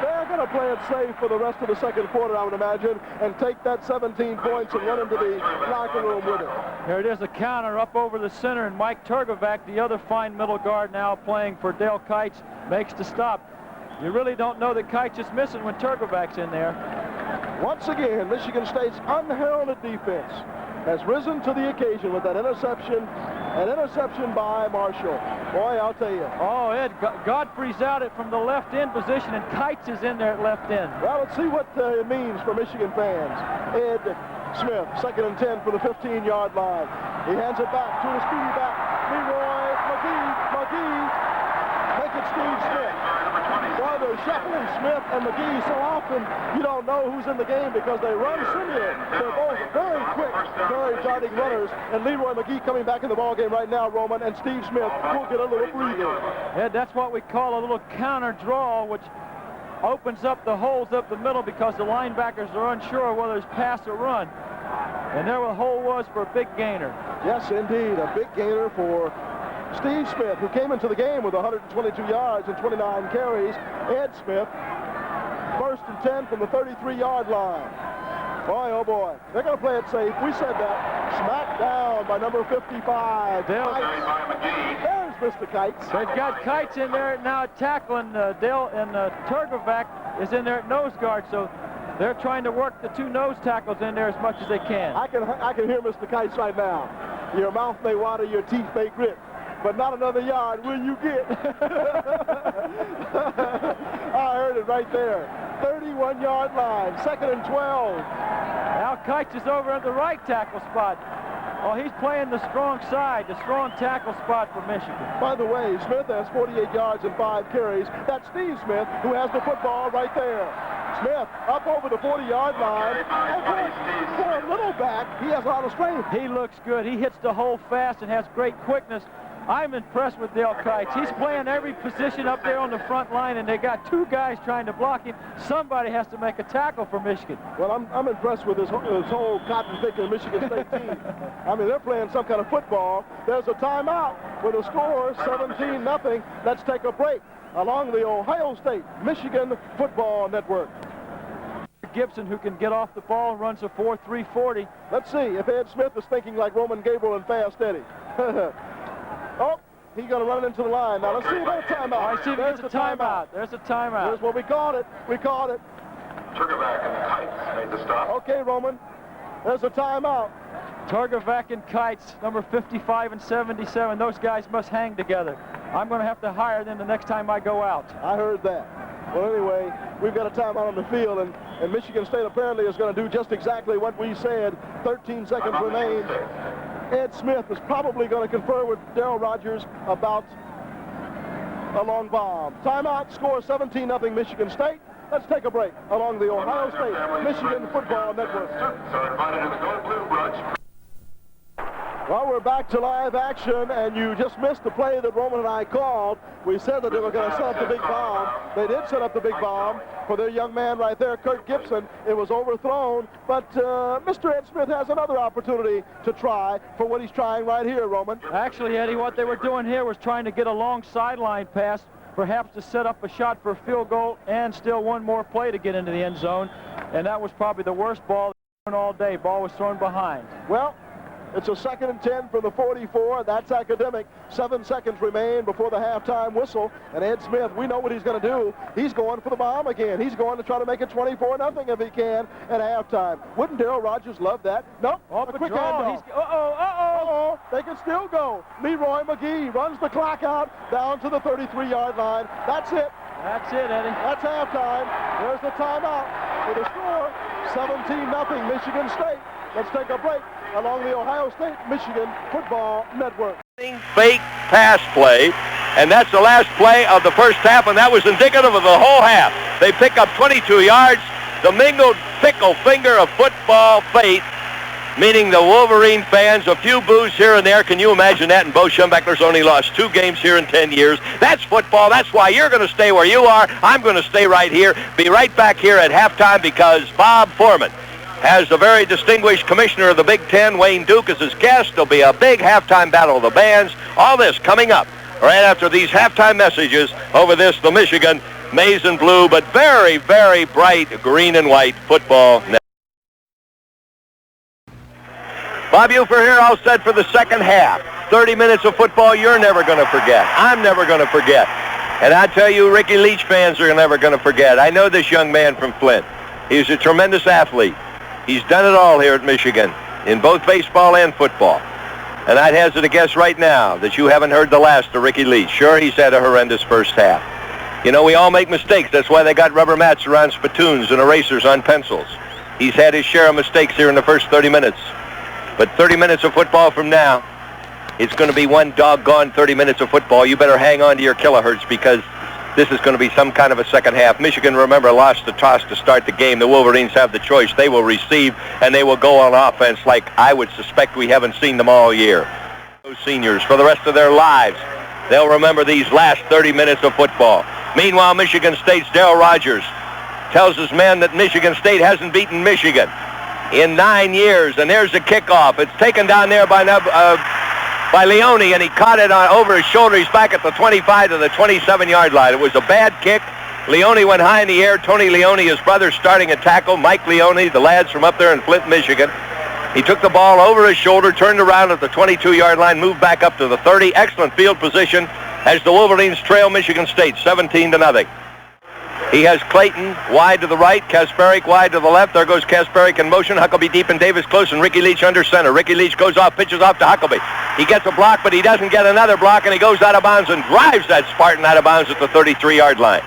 They're going to play it safe for the rest of the second quarter, I would imagine, and take that 17 points and run into the locker room with it. Here it is, a counter up over the center, and Mike Turgovac, the other fine middle guard now playing for Dale Kites, makes the stop. You really don't know that Kites is missing when Turgovac's in there. Once again, Michigan State's unheralded defense has risen to the occasion with that interception, an interception by Marshall. Boy, I'll tell you. Oh, Ed, Godfrey's out it from the left end position, and Kites is in there at left end. Well, let's see what it means for Michigan fans. Ed Smith, 2nd and 10 for the 15-yard line. He hands it back to the speedy back. Leroy McGee. Make it Steve Smith. Well, they're shuffling Smith and McGee so often you don't know who's in the game because they run similar. They're both very quick, very darting runners. And Leroy McGee coming back in the ballgame right now, Roman, and Steve Smith will get a little breather. Ed, that's what we call a little counter draw, which opens up the holes up the middle because the linebackers are unsure whether it's pass or run. And there the hole was for a big gainer. Yes, indeed, a big gainer for Steve Smith, who came into the game with 122 yards and 29 carries. Ed Smith, 1st and 10 from the 33-yard line. Boy, oh boy, they're going to play it safe. We said that. Smacked down by number 55. There's Mr. Kites. They've got Kites in there now tackling Dale, and Turgovac is in there at nose guard, so they're trying to work the two nose tackles in there as much as they can. I can hear Mr. Kites right now. Your mouth may water, your teeth may grit, but not another yard will you get. I heard it right there. 31-yard line, 2nd and 12. Now Kites is over at the right tackle spot. Oh, he's playing the strong side, the strong tackle spot for Michigan. By the way, Smith has 48 yards and 5 carries. That's Steve Smith, who has the football right there. Smith up over the 40-yard line. And for a little back, he has a lot of strength. He looks good. He hits the hole fast and has great quickness. I'm impressed with Dale Kites. He's playing every position up there on the front line, and they got two guys trying to block him. Somebody has to make a tackle for Michigan. Well, I'm impressed with this whole cotton-picking Michigan State team. I mean, they're playing some kind of football. There's a timeout with a score, 17-0. Let's take a break along the Ohio State-Michigan Football Network. Gibson, who can get off the ball, runs a 4.340. Let's see if Ed Smith is thinking like Roman Gabriel and Fast Eddie. Oh, he's going to run it into the line. Now, let's see that timeout. I see there's a timeout. There's a timeout. Here's what we called it. We called it. Turgovac and Kites made the stop. Okay, Roman. There's a timeout. Turgovac and Kites, number 55 and 77. Those guys must hang together. I'm going to have to hire them the next time I go out. I heard that. Well, anyway, we've got a timeout on the field, and Michigan State apparently is going to do just exactly what we said. 13 seconds remain. Ed Smith is probably going to confer with Darryl Rogers about a long bomb. Timeout, score 17-0 Michigan State. Let's take a break along the Ohio State-Michigan Football Network. So invited to the Go Blue brunch. Well, we're back to live action, and you just missed the play that Roman and I called. We said that they were going to set up the big bomb. They did set up the big bomb for their young man right there, Kirk Gibson. It was overthrown, but Mr. Ed Smith has another opportunity to try for what he's trying right here, Roman. Actually, Eddie, what they were doing here was trying to get a long sideline pass, perhaps to set up a shot for a field goal and still one more play to get into the end zone. And that was probably the worst ball they've thrown all day. Ball was thrown behind. Well, it's a 2nd and 10 from the 44. That's academic. 7 seconds remain before the halftime whistle. And Ed Smith, we know what he's going to do. He's going for the bomb again. He's going to try to make it 24-0 if he can at halftime. Wouldn't Darryl Rogers love that? Nope. Off a quick draw. handoff. Uh-oh. ball. They can still go. Leroy McGee runs the clock out down to the 33-yard line. That's it. That's it, Eddie. That's halftime. There's the timeout for the score. 17-0 Michigan State. Let's take a break along the Ohio State-Michigan Football Network. Fake pass play, and that's the last play of the first half, and that was indicative of the whole half. They pick up 22 yards. The mingled pickle finger of football fate, meaning the Wolverine fans, a few boos here and there. Can you imagine that? And Bo Schembechler's only lost 2 games here in 10 years. That's football. That's why you're going to stay where you are. I'm going to stay right here. Be right back here at halftime because Bob Foreman has a very distinguished commissioner of the Big Ten, Wayne Duke, as his guest. There'll be a big halftime battle of the bands. All this coming up right after these halftime messages over this, the Michigan maize and blue, but very, very bright green and white football net. Bob Ufer here, all set for the second half. 30 minutes of football you're never going to forget. I'm never going to forget. And I tell you, Ricky Leach fans are never going to forget. I know this young man from Flint. He's a tremendous athlete. He's done it all here at Michigan in both baseball and football. And I'd hazard a guess right now that you haven't heard the last of Ricky Leach. Sure, he's had a horrendous first half. You know, we all make mistakes. That's why they got rubber mats around spittoons and erasers on pencils. He's had his share of mistakes here in the first 30 minutes. But 30 minutes of football from now, it's going to be one doggone 30 minutes of football. You better hang on to your kilohertz because this is going to be some kind of a second half. Michigan, remember, lost the toss to start the game. The Wolverines have the choice. They will receive, and they will go on offense like I would suspect we haven't seen them all year. Those seniors, for the rest of their lives, they'll remember these last 30 minutes of football. Meanwhile, Michigan State's Darryl Rogers tells his men that Michigan State hasn't beaten Michigan in 9 years, and there's a kickoff. It's taken down there by Leone, and he caught it over his shoulder. He's back at the 25 to the 27-yard line. It was a bad kick. Leone went high in the air. Tony Leone, his brother, starting a tackle. Mike Leone, the lads from up there in Flint, Michigan. He took the ball over his shoulder, turned around at the 22-yard line, moved back up to the 30. Excellent field position as the Wolverines trail Michigan State 17-0. He has Clayton wide to the right, Kasparic wide to the left. There goes Kasparic in motion. Huckabee deep and Davis close, and Ricky Leach under center. Ricky Leach goes off, pitches off to Huckabee. He gets a block, but he doesn't get another block, and he goes out of bounds and drives that Spartan out of bounds at the 33-yard line.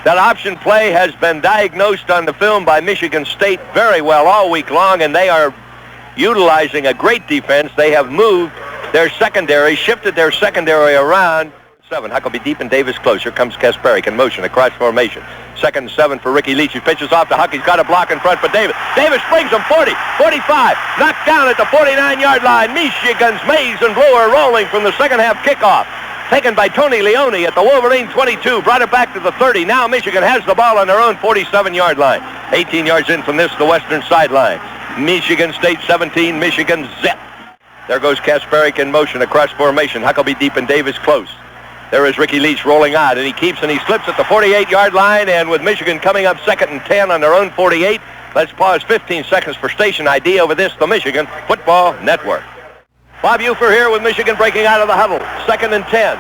That option play has been diagnosed on the film by Michigan State very well all week long, and they are utilizing a great defense. They have moved their secondary, shifted their secondary around. 7. Huckabee deep and Davis close. Here comes Kasparic in motion across formation. 2nd and 7 for Ricky Leach. He pitches off to Huck. He's got a block in front for Davis. Davis springs him 40, 45. Knocked down at the 49-yard line. Michigan's maize and blue are rolling from the second half kickoff. Taken by Tony Leone at the Wolverine 22. Brought it back to the 30. Now Michigan has the ball on their own 47-yard line. 18 yards in from this, the western sideline. Michigan State 17, Michigan zip. There goes Kasparic in motion across formation. Huckabee deep and Davis close. There is Ricky Leach rolling out, and he keeps and he slips at the 48-yard line, and with Michigan coming up 2nd and 10 on their own 48, let's pause 15 seconds for station ID over this, the Michigan Football Network. Bob Ufer here with Michigan breaking out of the huddle. 2nd and 10.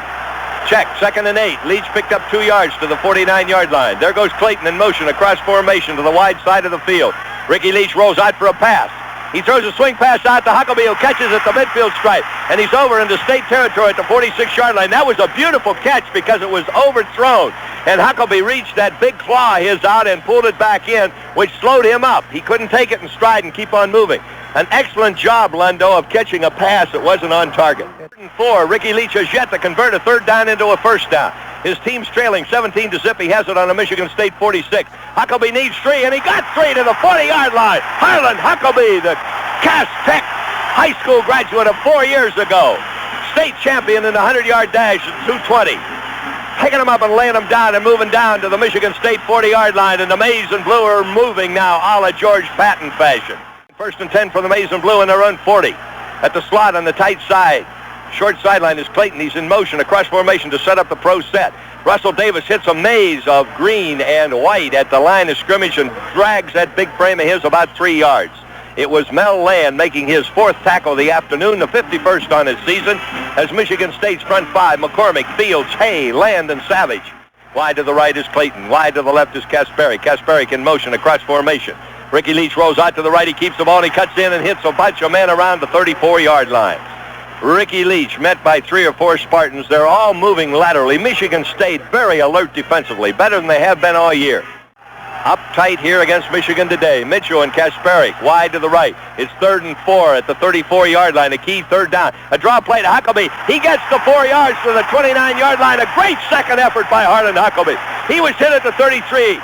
Check, 2nd and 8. Leach picked up 2 yards to the 49-yard line. There goes Clayton in motion across formation to the wide side of the field. Ricky Leach rolls out for a pass. He throws a swing pass out to Huckabee, who catches at the midfield stripe, and he's over into state territory at the 46-yard line. That was a beautiful catch because it was overthrown, and Huckabee reached that big claw of his out and pulled it back in, which slowed him up. He couldn't take it in stride and keep on moving. An excellent job, Lundo, of catching a pass that wasn't on target. 4. Ricky Leach has yet to convert a 3rd down into a 1st down. His team's trailing 17 to zip. He has it on the Michigan State 46. Huckabee needs 3, and he got 3 to the 40-yard line. Harlan Huckabee, the Cass Tech high school graduate of 4 years ago. State champion in the 100-yard dash at 2:20. Picking him up and laying him down and moving down to the Michigan State 40-yard line, and the maize and blue are moving now a la George Patton fashion. 1st and 10 for the maize and blue in their own 40. At the slot on the tight side. Short sideline is Clayton. He's in motion across formation to set up the pro set. Russell Davis hits a maze of green and white at the line of scrimmage and drags that big frame of his about 3 yards. It was Mel Land making his 4th tackle of the afternoon, the 51st on his season, as Michigan State's front 5, McCormick, Fields, Hay, Land, and Savage. Wide to the right is Clayton. Wide to the left is Kasparic. Kasparic in motion across formation. Ricky Leach rolls out to the right. He keeps the ball, and he cuts in and hits a bunch of men around the 34-yard line. Ricky Leach, met by 3 or 4 Spartans. They're all moving laterally. Michigan State very alert defensively, better than they have been all year. Uptight here against Michigan today. Mitchell and Kasparik wide to the right. It's 3rd and 4 at the 34-yard line. A key 3rd down. A draw play to Huckabee. He gets the 4 yards to the 29-yard line. A great second effort by Harlan Huckabee. He was hit at the 33,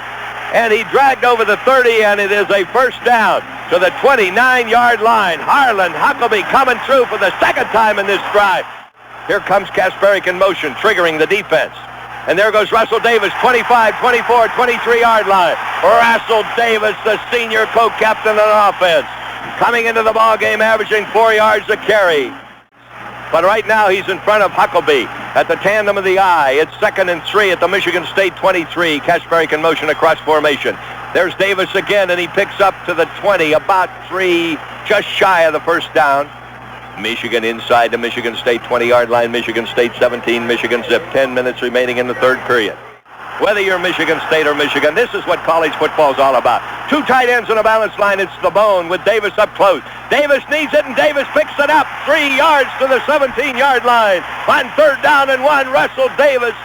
and he dragged over the 30, and it is a first down to the 29-yard line. Harlan Huckabee coming through for the second time in this drive. Here comes Kasparik in motion, triggering the defense. And there goes Russell Davis, 25, 24, 23-yard line. Russell Davis, the senior co-captain on offense, coming into the ball game, averaging 4 yards a carry. But right now he's in front of Huckabee at the tandem of the eye. It's 2nd and 3 at the Michigan State 23. Kasparik in motion across formation. There's Davis again, and he picks up to the 20, about 3, just shy of the first down. Michigan inside the Michigan State 20-yard line. Michigan State 17, Michigan zip. 10 minutes remaining in the 3rd period. Whether you're Michigan State or Michigan, this is what college football is all about. 2 tight ends on a balanced line. It's the bone with Davis up close. Davis needs it, and Davis picks it up. 3 yards to the 17-yard line. On 3rd down and 1, Russell Davis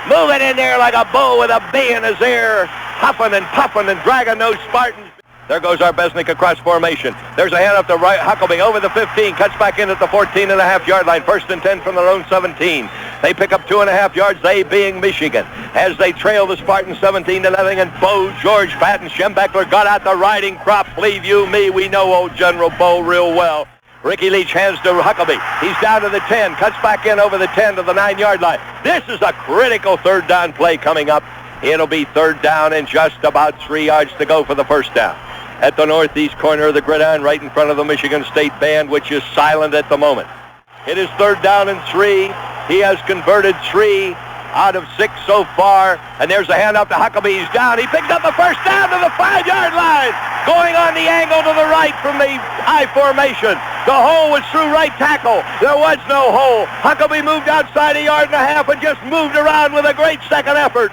moving in there like a bull with a bee in his ear, huffing and puffing and dragging those Spartans. There goes Arbesnik across formation. There's a handoff to right. Huckabee over the 15, cuts back in at the 14.5-yard line. 1st and 10 from their own 17. They pick up 2.5 yards, they being Michigan, as they trail the Spartans 17-0. And Bo George Patton Schembechler got out the riding crop. Believe you me, we know old General Bo real well. Ricky Leach hands to Huckabee. He's down to the 10, cuts back in over the 10 to the 9-yard line. This is a critical 3rd down play coming up. It'll be 3rd down and just about 3 yards to go for the first down. At the northeast corner of the gridiron, right in front of the Michigan State band, which is silent at the moment. It is 3rd down and 3. He has converted 3 out of 6 so far. And there's a handoff to Huckabee. He's down. He picks up the first down to the 5-yard line. Going on the angle to the right from the I formation. The hole was through right tackle. There was no hole. Huckabee moved outside 1.5 yards and just moved around with a great second effort.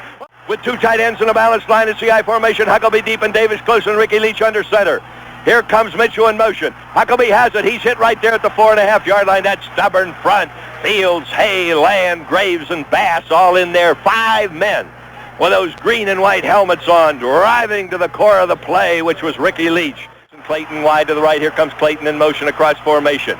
With 2 tight ends in a balanced line, it's the I formation. Huckabee deep and Davis close and Ricky Leach under center. Here comes Mitchell in motion. Huckabee has it. He's hit right there at the 4.5-yard line. That stubborn front. Fields, Hay, Land, Graves, and Bass all in there. 5 men with those green and white helmets on, driving to the core of the play, which was Ricky Leach. Clayton wide to the right. Here comes Clayton in motion across formation.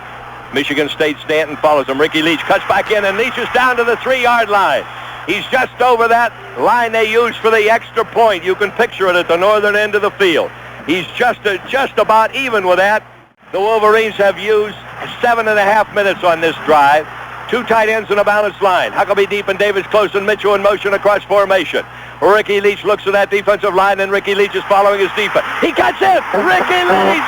Michigan State Stanton follows him. Ricky Leach cuts back in, and Leach is down to the 3-yard line. He's just over that line they use for the extra point. You can picture it at the northern end of the field. He's just about even with that. The Wolverines have used 7.5 minutes on this drive. 2 tight ends in a balanced line. Huckabee deep and Davis close and Mitchell in motion across formation. Ricky Leach looks at that defensive line, and Ricky Leach is following his defense. He cuts in. Ricky Leach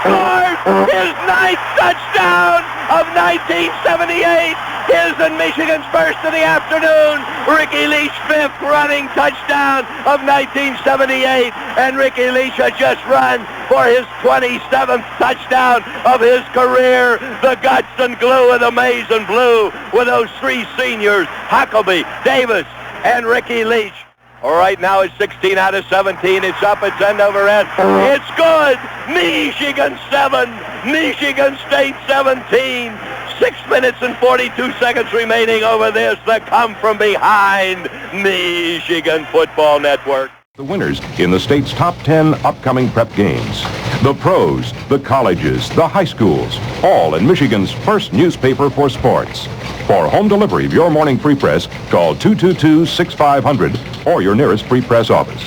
scores his 9th touchdown of 1978. His and Michigan's first of the afternoon. Ricky Leach 5th running touchdown of 1978. And Ricky Leach has just run for his 27th touchdown of his career. The guts and glue of the maize and blue with those 3 seniors, Huckabee, Davis, and Ricky Leach. Right now it's 16 out of 17. It's up, it's end over end. It's good. Michigan 7, Michigan State 17. 6 minutes and 42 seconds remaining over this. The come from behind Michigan Football Network. The winners in the state's top 10 upcoming prep games. The pros, the colleges, the high schools, all in Michigan's first newspaper for sports. For home delivery of your morning free press, call 222-6500 or your nearest free press office.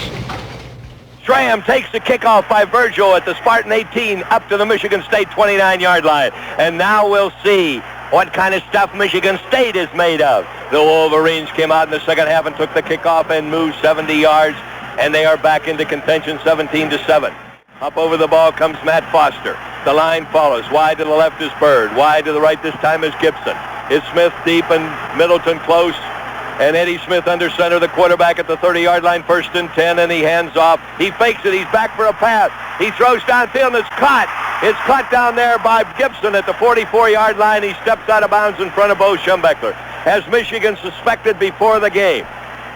Stram takes the kickoff by Virgil at the Spartan 18 up to the Michigan State 29-yard line. And now we'll see what kind of stuff Michigan State is made of. The Wolverines came out in the second half and took the kickoff and moved 70 yards. And they are back into contention 17-7. Up over the ball comes Matt Foster. The line follows. Wide to the left is Bird. Wide to the right this time is Gibson. It's Smith deep and Middleton close. And Eddie Smith under center, the quarterback at the 30-yard line, 1st and 10, and he hands off. He fakes it. He's back for a pass. He throws downfield, and it's caught. It's caught down there by Gibson at the 44-yard line. He steps out of bounds in front of Bo Schembechler. As Michigan suspected before the game,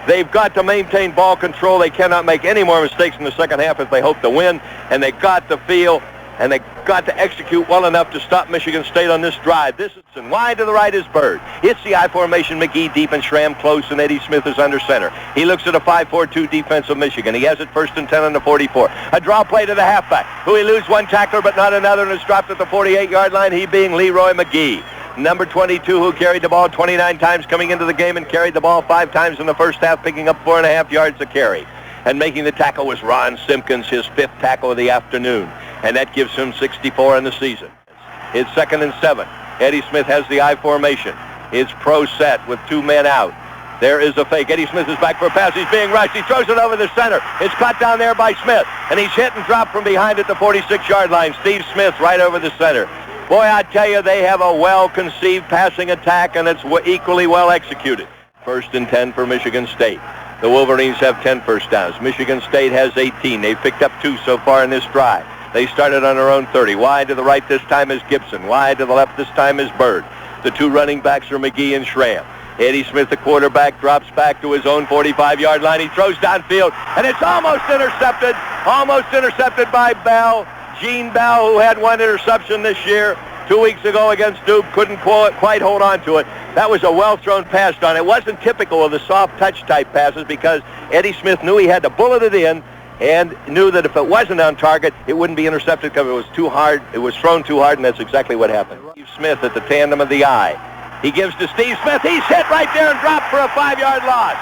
they've got to maintain ball control. They cannot make any more mistakes in the second half if they hope to win, and they got to feel and they got to execute well enough to stop Michigan State on this drive. This is, and wide to the right is Bird. It's the I formation, McGee deep and Schramm close, and Eddie Smith is under center. He looks at a 5-4-2 defense of Michigan. He has it 1st and 10 on the 44. A draw play to the halfback, who he loses one tackler but not another, and is dropped at the 48-yard line, he being Leroy McGee. Number 22, who carried the ball 29 times coming into the game and carried the ball 5 times in the first half, picking up 4.5 yards a carry. And making the tackle was Ron Simpkins, his 5th tackle of the afternoon. And that gives him 64 in the season. It's 2nd and 7. Eddie Smith has the I formation. It's pro set with 2 men out. There is a fake. Eddie Smith is back for a pass. He's being rushed. He throws it over the center. It's caught down there by Smith. And he's hit and dropped from behind at the 46-yard line. Steve Smith right over the center. Boy, I tell you, they have a well-conceived passing attack, and it's equally well executed. 1st and 10 for Michigan State. The Wolverines have 10 first downs. Michigan State has 18. They've picked up 2 so far in this drive. They started on their own 30. Wide to the right this time is Gibson. Wide to the left this time is Bird. The 2 running backs are McGee and Schramm. Eddie Smith, the quarterback, drops back to his own 45-yard line. He throws downfield, and it's almost intercepted. Almost intercepted by Bell. Gene Bell, who had 1 interception this year. 2 weeks ago against Duke, couldn't quite hold on to it. That was a well-thrown pass on. It wasn't typical of the soft touch type passes because Eddie Smith knew he had to bullet it in and knew that if it wasn't on target, it wouldn't be intercepted because it was too hard. It was thrown too hard, and that's exactly what happened. Steve Smith at the tandem of the eye. He gives to Steve Smith. He's hit right there and dropped for a 5-yard loss.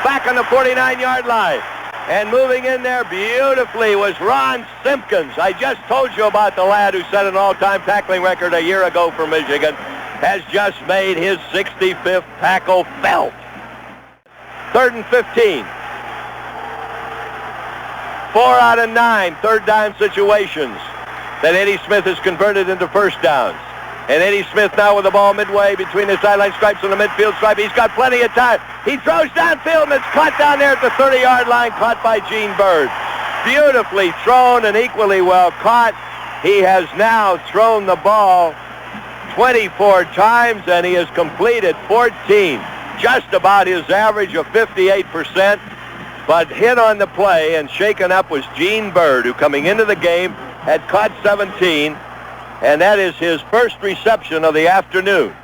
Back on the 49-yard line. And moving in there beautifully was Ron Simpkins. I just told you about the lad who set an all-time tackling record a year ago for Michigan. Has just made his 65th tackle felt. 3rd and 15. 4 out of 9 third down situations that Eddie Smith has converted into first downs. And Eddie Smith now with the ball midway between the sideline stripes and the midfield stripe. He's got plenty of time. He throws downfield, and it's caught down there at the 30-yard line, caught by Gene Bird. Beautifully thrown and equally well caught. He has now thrown the ball 24 times, and he has completed 14. Just about his average of 58%. But hit on the play and shaken up was Gene Bird, who coming into the game had caught 17. And that is his first reception of the afternoon.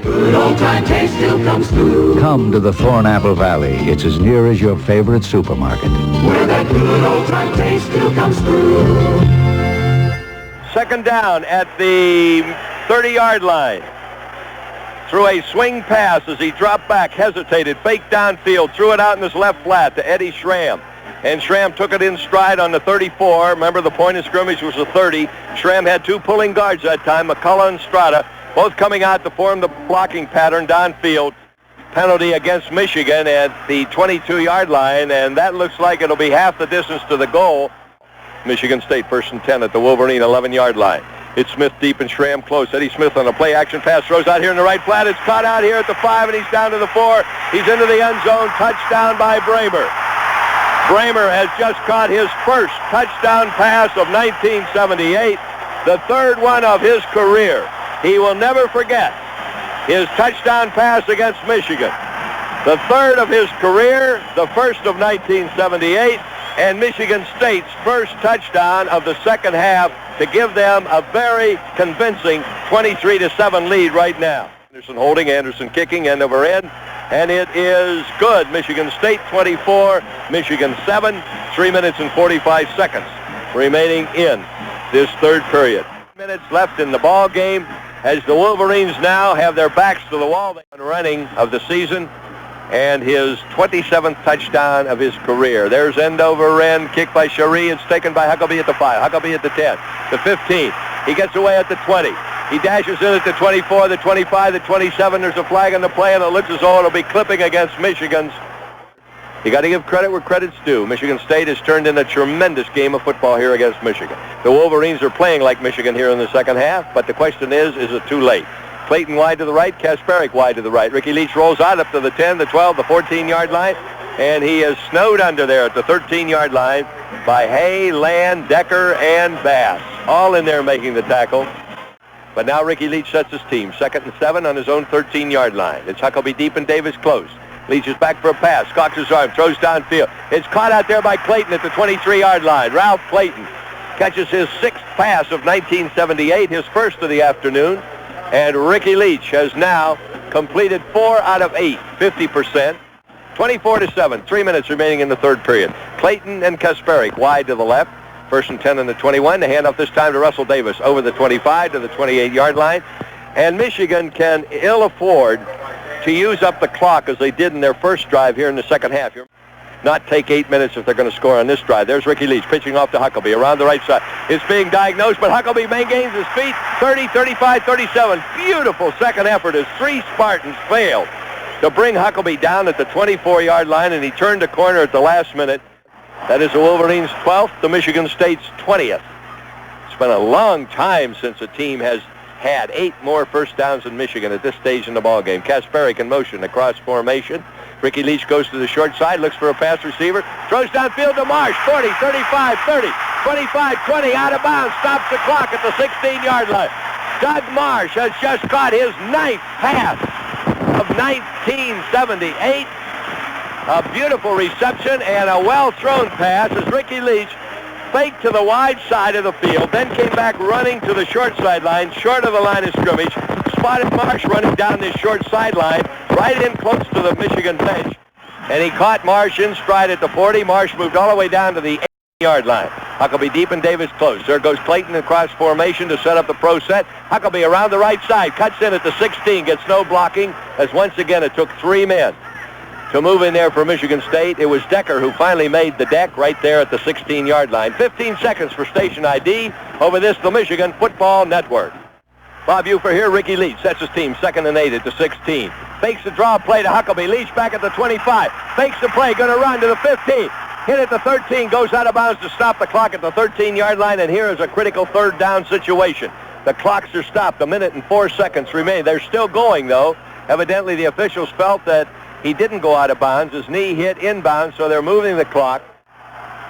Good old time taste still comes through. Come to the Thornapple Valley. It's as near as your favorite supermarket. Where that good old time taste still comes through. 2nd down at the 30-yard line. Threw a swing pass as he dropped back, hesitated, faked downfield, threw it out in his left flat to Eddie Schramm. And Schramm took it in stride on the 34. Remember, the point of scrimmage was the 30. Schramm had 2 pulling guards that time, McCullough and Strata, both coming out to form the blocking pattern downfield. Penalty against Michigan at the 22-yard line, and that looks like it'll be half the distance to the goal. Michigan State 1st and 10 at the Wolverine 11-yard line. It's Smith deep and Schramm close. Eddie Smith on a play-action pass, throws out here in the right flat. It's caught out here at the 5, and he's down to the 4. He's into the end zone. Touchdown by Bramer. Bramer has just caught his first touchdown pass of 1978, the 3rd one of his career. He will never forget his touchdown pass against Michigan. The 3rd of his career, the 1st of 1978, and Michigan State's first touchdown of the second half to give them a very convincing 23-7 lead right now. Anderson holding, Anderson kicking, end over end. And it is good. Michigan State 24, Michigan 7, 3 minutes and 45 seconds remaining in this 3rd period. Minutes left in the ball game as the Wolverines now have their backs to the wall. Running of the season and his 27th touchdown of his career. There's end over end, kick by Cherie. It's taken by Huckabee at the 5, Huckabee at the 10, the 15. He gets away at the 20. He dashes in at the 24, the 25, the 27. There's a flag on the play, and it looks as though it'll be clipping against Michigan's. You got to give credit where credit's due. Michigan State has turned in a tremendous game of football here against Michigan. The Wolverines are playing like Michigan here in the second half, but the question is it too late? Clayton wide to the right, Kasparik wide to the right. Ricky Leach rolls out up to the 10, the 12, the 14-yard line, and he is snowed under there at the 13-yard line by Hay, Land, Decker, and Bass. All in there making the tackle. But now Ricky Leach sets his team. 2nd and 7 on his own 13-yard line. It's Huckabee deep and Davis close. Leach is back for a pass. Cocks his arm. Throws downfield. It's caught out there by Clayton at the 23-yard line. Ralph Clayton catches his 6th pass of 1978, his first of the afternoon. And Ricky Leach has now completed 4 out of 8, 50%. 24-7, 3 minutes remaining in the third period. Clayton and Kasparik wide to the left. 1st and 10 in the 21. The handoff this time to Russell Davis over the 25 to the 28-yard line. And Michigan can ill afford to use up the clock as they did in their first drive here in the second half. Not take 8 minutes if they're going to score on this drive. There's Ricky Leach pitching off to Huckabee around the right side. It's being diagnosed, but Huckabee maintains his feet. 30, 35, 37. Beautiful second effort as 3 Spartans failed to bring Huckabee down at the 24-yard line, and he turned the corner at the last minute. That is the Wolverines' 12th, the Michigan State's 20th. It's been a long time since a team has had 8 more first downs than Michigan at this stage in the ballgame. Kasparik in motion across formation. Ricky Leach goes to the short side, looks for a pass receiver, throws downfield to Marsh. 40, 35, 30, 25, 20, out of bounds, stops the clock at the 16-yard line. Doug Marsh has just caught his 9th pass of 1978. A beautiful reception and a well-thrown pass as Ricky Leach faked to the wide side of the field, then came back running to the short sideline, short of the line of scrimmage, spotted Marsh running down this short sideline, right in close to the Michigan bench, and he caught Marsh in stride at the 40. Marsh moved all the way down to the 8-yard line. Huckabee deep and Davis close. There goes Clayton across formation to set up the pro set. Huckabee around the right side, cuts in at the 16, gets no blocking, as once again it took 3 men to move in there for Michigan State. It was Decker who finally made the deck right there at the 16-yard line. 15 seconds for station ID. Over this, the Michigan Football Network. Bob Ufer here. Ricky Leach sets his team 2nd and 8 at the 16. Fakes the draw play to Huckabee. Leach back at the 25. Fakes the play, going to run to the 15. Hit at the 13, goes out of bounds to stop the clock at the 13-yard line, and here is a critical 3rd down situation. The clocks are stopped. 1 minute and 4 seconds remain. They're still going, though. Evidently, the officials felt that he didn't go out of bounds. His knee hit inbounds, so they're moving the clock.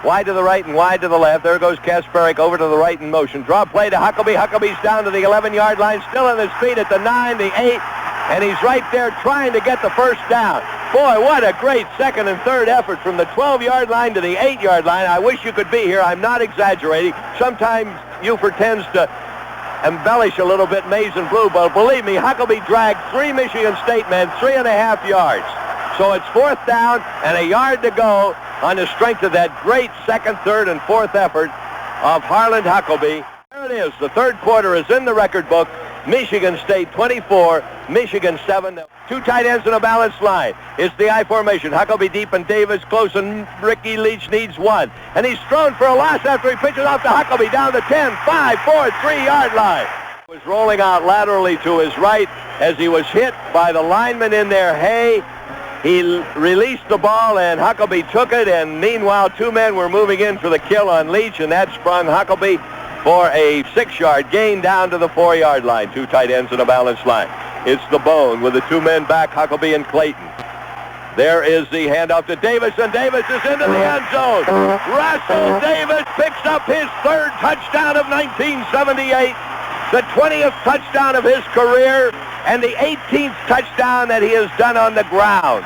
Wide to the right and wide to the left. There goes Kasparik over to the right in motion. Draw play to Huckabee. Huckabee's down to the 11-yard line, still on his feet at the 9, the 8, and he's right there trying to get the first down. Boy, what a great 2nd and 3rd effort from the 12-yard line to the 8-yard line. I wish you could be here. I'm not exaggerating. Sometimes Ufer tends to embellish a little bit maize and blue, but believe me, Huckabee dragged 3 Michigan State men 3.5 yards. So it's 4th down and a yard to go on the strength of that great 2nd, 3rd, and 4th effort of Harland Huckabee. There it is. The 3rd quarter is in the record book. Michigan State 24, Michigan 7. 2 tight ends in a balanced line. It's the I formation. Huckabee deep and Davis close, and Ricky Leach needs 1. And he's thrown for a loss after he pitches off to Huckabee down the 10, 5, 4, 3-yard line. He was rolling out laterally to his right as he was hit by the lineman in there, Hay. He released the ball, and Huckabee took it, and meanwhile 2 men were moving in for the kill on Leach, and that sprung Huckabee for a 6-yard gain down to the 4-yard line. 2 tight ends in a balanced line. It's the bone with the 2 men back, Huckabee and Clayton. There is the handoff to Davis, and Davis is into the end zone. Russell Davis picks up his 3rd touchdown of 1978, the 20th touchdown of his career, and the 18th touchdown that he has done on the ground.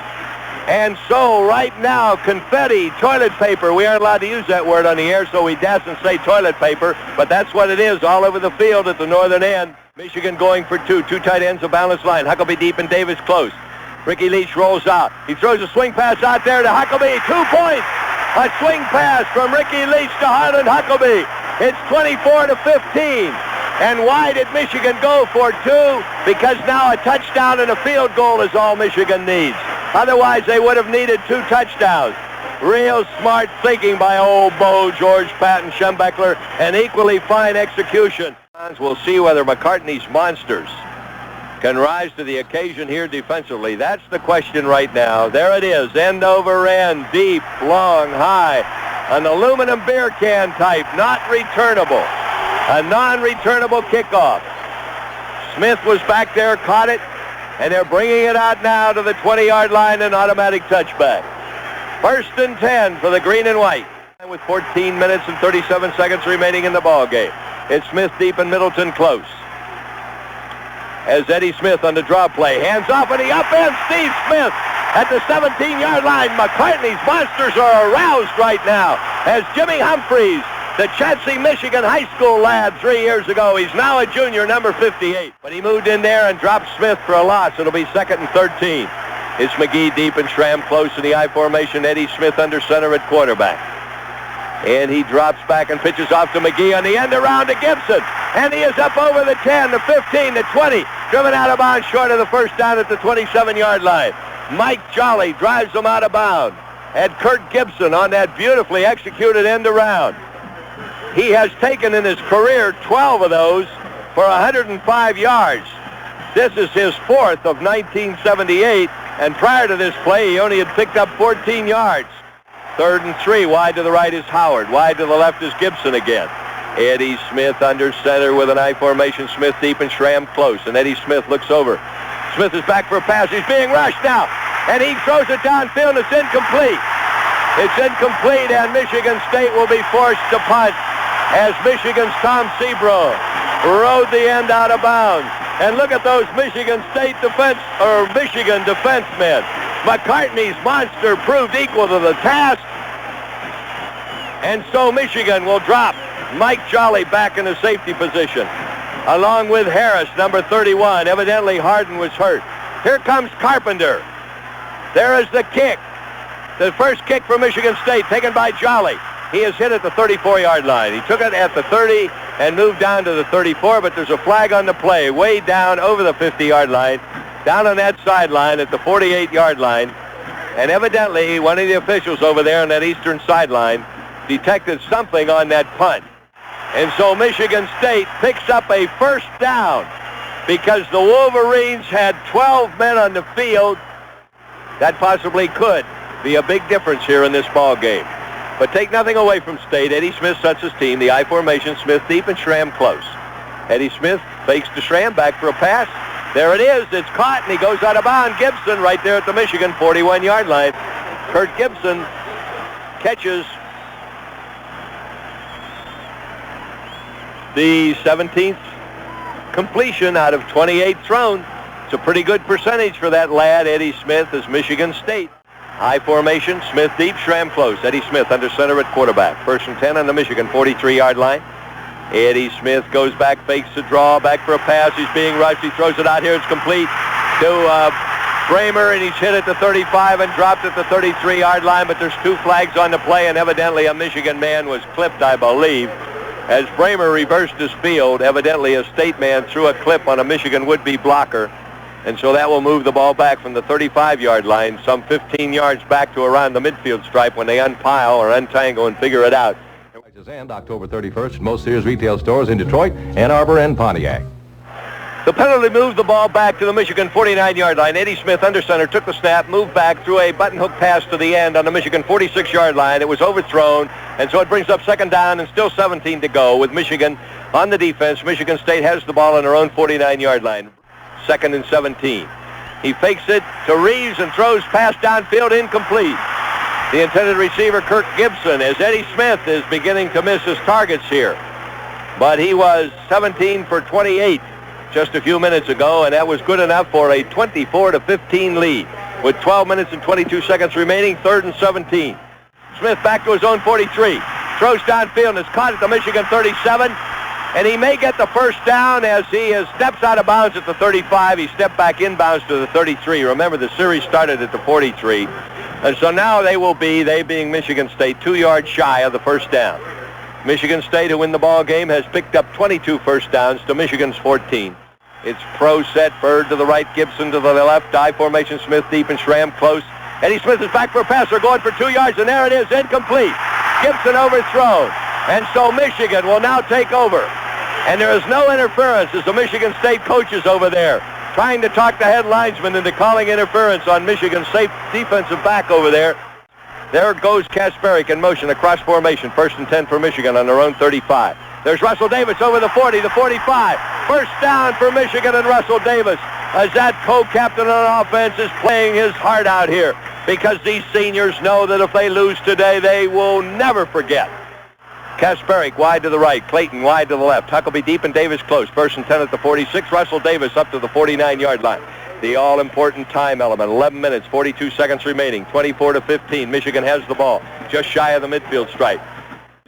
And so right now, confetti, toilet paper, we aren't allowed to use that word on the air, so we dasn't say toilet paper, but that's what it is all over the field at the northern end. Michigan going for 2 tight ends, a balanced line. Huckabee deep and Davis close. Ricky Leach rolls out. He throws a swing pass out there to Huckabee. 2 points. A swing pass from Ricky Leach to Harland Huckabee. It's 24-15. And why did Michigan go for 2? Because now a touchdown and a field goal is all Michigan needs. Otherwise, they would have needed 2 touchdowns. Real smart thinking by old Bo, George Patton, Schembechler, and equally fine execution. We'll see whether McCartney's monsters can rise to the occasion here defensively. That's the question right now. There it is, end over end, deep, long, high. An aluminum beer can type, not returnable. A non-returnable kickoff. Smith was back there, caught it, and they're bringing it out now to the 20-yard line, an automatic touchback. 1st and 10 for the green and white. With 14 minutes and 37 seconds remaining in the ball game. It's Smith deep and Middleton close. As Eddie Smith on the draw play. Hands off and he upends Steve Smith at the 17-yard line. McCartney's monsters are aroused right now as Jimmy Humphreys the Chelsea, Michigan high school lad 3 years ago. He's now a junior, number 58. But he moved in there and dropped Smith for a loss. It'll be 2nd and 13. It's McGee deep and Schramm close in the I formation. Eddie Smith under center at quarterback. And he drops back and pitches off to McGee on the end around to Gibson. And he is up over the 10, the 15, the 20. Driven out of bounds short of the first down at the 27-yard line. Mike Jolly drives him out of bounds. And Kirk Gibson on that beautifully executed end around. He has taken in his career 12 of those for 105 yards. This is his 4th of 1978. And prior to this play, he only had picked up 14 yards. 3rd and 3. Wide to the right is Howard. Wide to the left is Gibson again. Eddie Smith under center with an I formation. Smith deep and Schramm close. And Eddie Smith looks over. Smith is back for a pass. He's being rushed now. And he throws it downfield. It's incomplete. It's incomplete, and Michigan State will be forced to punt as Michigan's Tom Sebro rode the end out of bounds. And look at those Michigan defensemen. McCartney's monster proved equal to the task. And so Michigan will drop Mike Jolly back in the safety position, along with Harris, number 31. Evidently Harden was hurt. Here comes Carpenter. There is the kick. The first kick for Michigan State, taken by Jolly. He is hit at the 34-yard line. He took it at the 30 and moved down to the 34, but there's a flag on the play way down over the 50-yard line, down on that sideline at the 48-yard line. And evidently, one of the officials over there on that eastern sideline detected something on that punt. And so Michigan State picks up a first down because the Wolverines had 12 men on the field. That possibly could be a big difference here in this ball game. But take nothing away from State. Eddie Smith sets his team. The I formation, Smith deep and Schramm close. Eddie Smith fakes to Schramm, back for a pass. There it is. It's caught, and he goes out of bounds. Gibson right there at the Michigan 41-yard line. Kirk Gibson catches the 17th completion out of 28 thrown. It's a pretty good percentage for that lad, Eddie Smith, as Michigan State. High formation, Smith deep, Schramm close. Eddie Smith under center at quarterback. 1st and 10 on the Michigan 43-yard line. Eddie Smith goes back, fakes the draw, back for a pass. He's being rushed. He throws it out here. It's complete to Bramer, and he's hit at the 35 and dropped at the 33-yard line, but there's 2 flags on the play, and evidently a Michigan man was clipped, I believe. As Bramer reversed his field, evidently a State man threw a clip on a Michigan would-be blocker. And so that will move the ball back from the 35-yard line, some 15 yards back to around the midfield stripe when they unpile or untangle and figure it out. And October 31st at most Sears retail stores in Detroit, Ann Arbor, and Pontiac. The penalty moved the ball back to the Michigan 49-yard line. Eddie Smith under center took the snap, moved back, threw a button hook pass to the end on the Michigan 46-yard line. It was overthrown, and so it brings up 2nd down and still 17 to go with Michigan on the defense. Michigan State has the ball on their own 49-yard line. 2nd and 17. He fakes it to Reeves and throws pass downfield, incomplete. The intended receiver, Kirk Gibson, as Eddie Smith is beginning to miss his targets here. But he was 17 for 28 just a few minutes ago, and that was good enough for a 24-15 lead. With 12 minutes and 22 seconds remaining, 3rd and 17. Smith back to his own 43. Throws downfield and is caught at the Michigan 37. And he may get the first down as he steps out of bounds at the 35. He stepped back inbounds to the 33. Remember, the series started at the 43. And so now they being Michigan State, 2 yards shy of the first down. Michigan State, who win the ball game, has picked up 22 first downs to Michigan's 14. It's pro set, Bird to the right, Gibson to the left, I formation, Smith deep and Schramm close. Eddie Smith is back for a pass. They're going for 2 yards, and there it is, incomplete. Gibson overthrown. And so Michigan will now take over. And there is no interference as the Michigan State coaches over there trying to talk the head linesman into calling interference on Michigan's safe defensive back over there. There goes Kasperik in motion across formation. 1st and 10 for Michigan on their own 35. There's Russell Davis over the 40, the 45. First down for Michigan and Russell Davis as that co-captain on offense is playing his heart out here because these seniors know that if they lose today, they will never forget. Kasperik wide to the right, Clayton wide to the left, Huckabee deep and Davis close. 1st and 10 at the 46, Russell Davis up to the 49-yard line. The all-important time element, 11 minutes, 42 seconds remaining, 24-15. Michigan has the ball, just shy of the midfield stripe.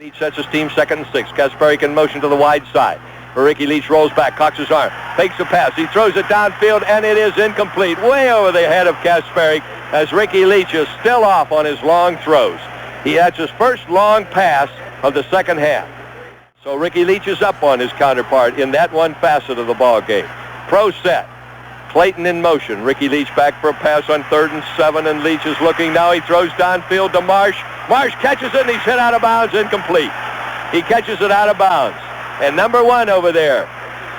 Leach sets his team 2nd and 6. Kasperiak in motion to the wide side. Ricky Leach rolls back, cocks his arm, fakes a pass. He throws it downfield, and it is incomplete. Way over the head of Kasperiak as Ricky Leach is still off on his long throws. That's his first long pass of the second half. So Ricky Leach is up on his counterpart in that one facet of the ball game. Pro set. Clayton in motion. Ricky Leach back for a pass on 3rd and 7, and Leach is looking now. He throws downfield to Marsh. Marsh catches it, and he's hit out of bounds, incomplete. He catches it out of bounds. And number 1 over there,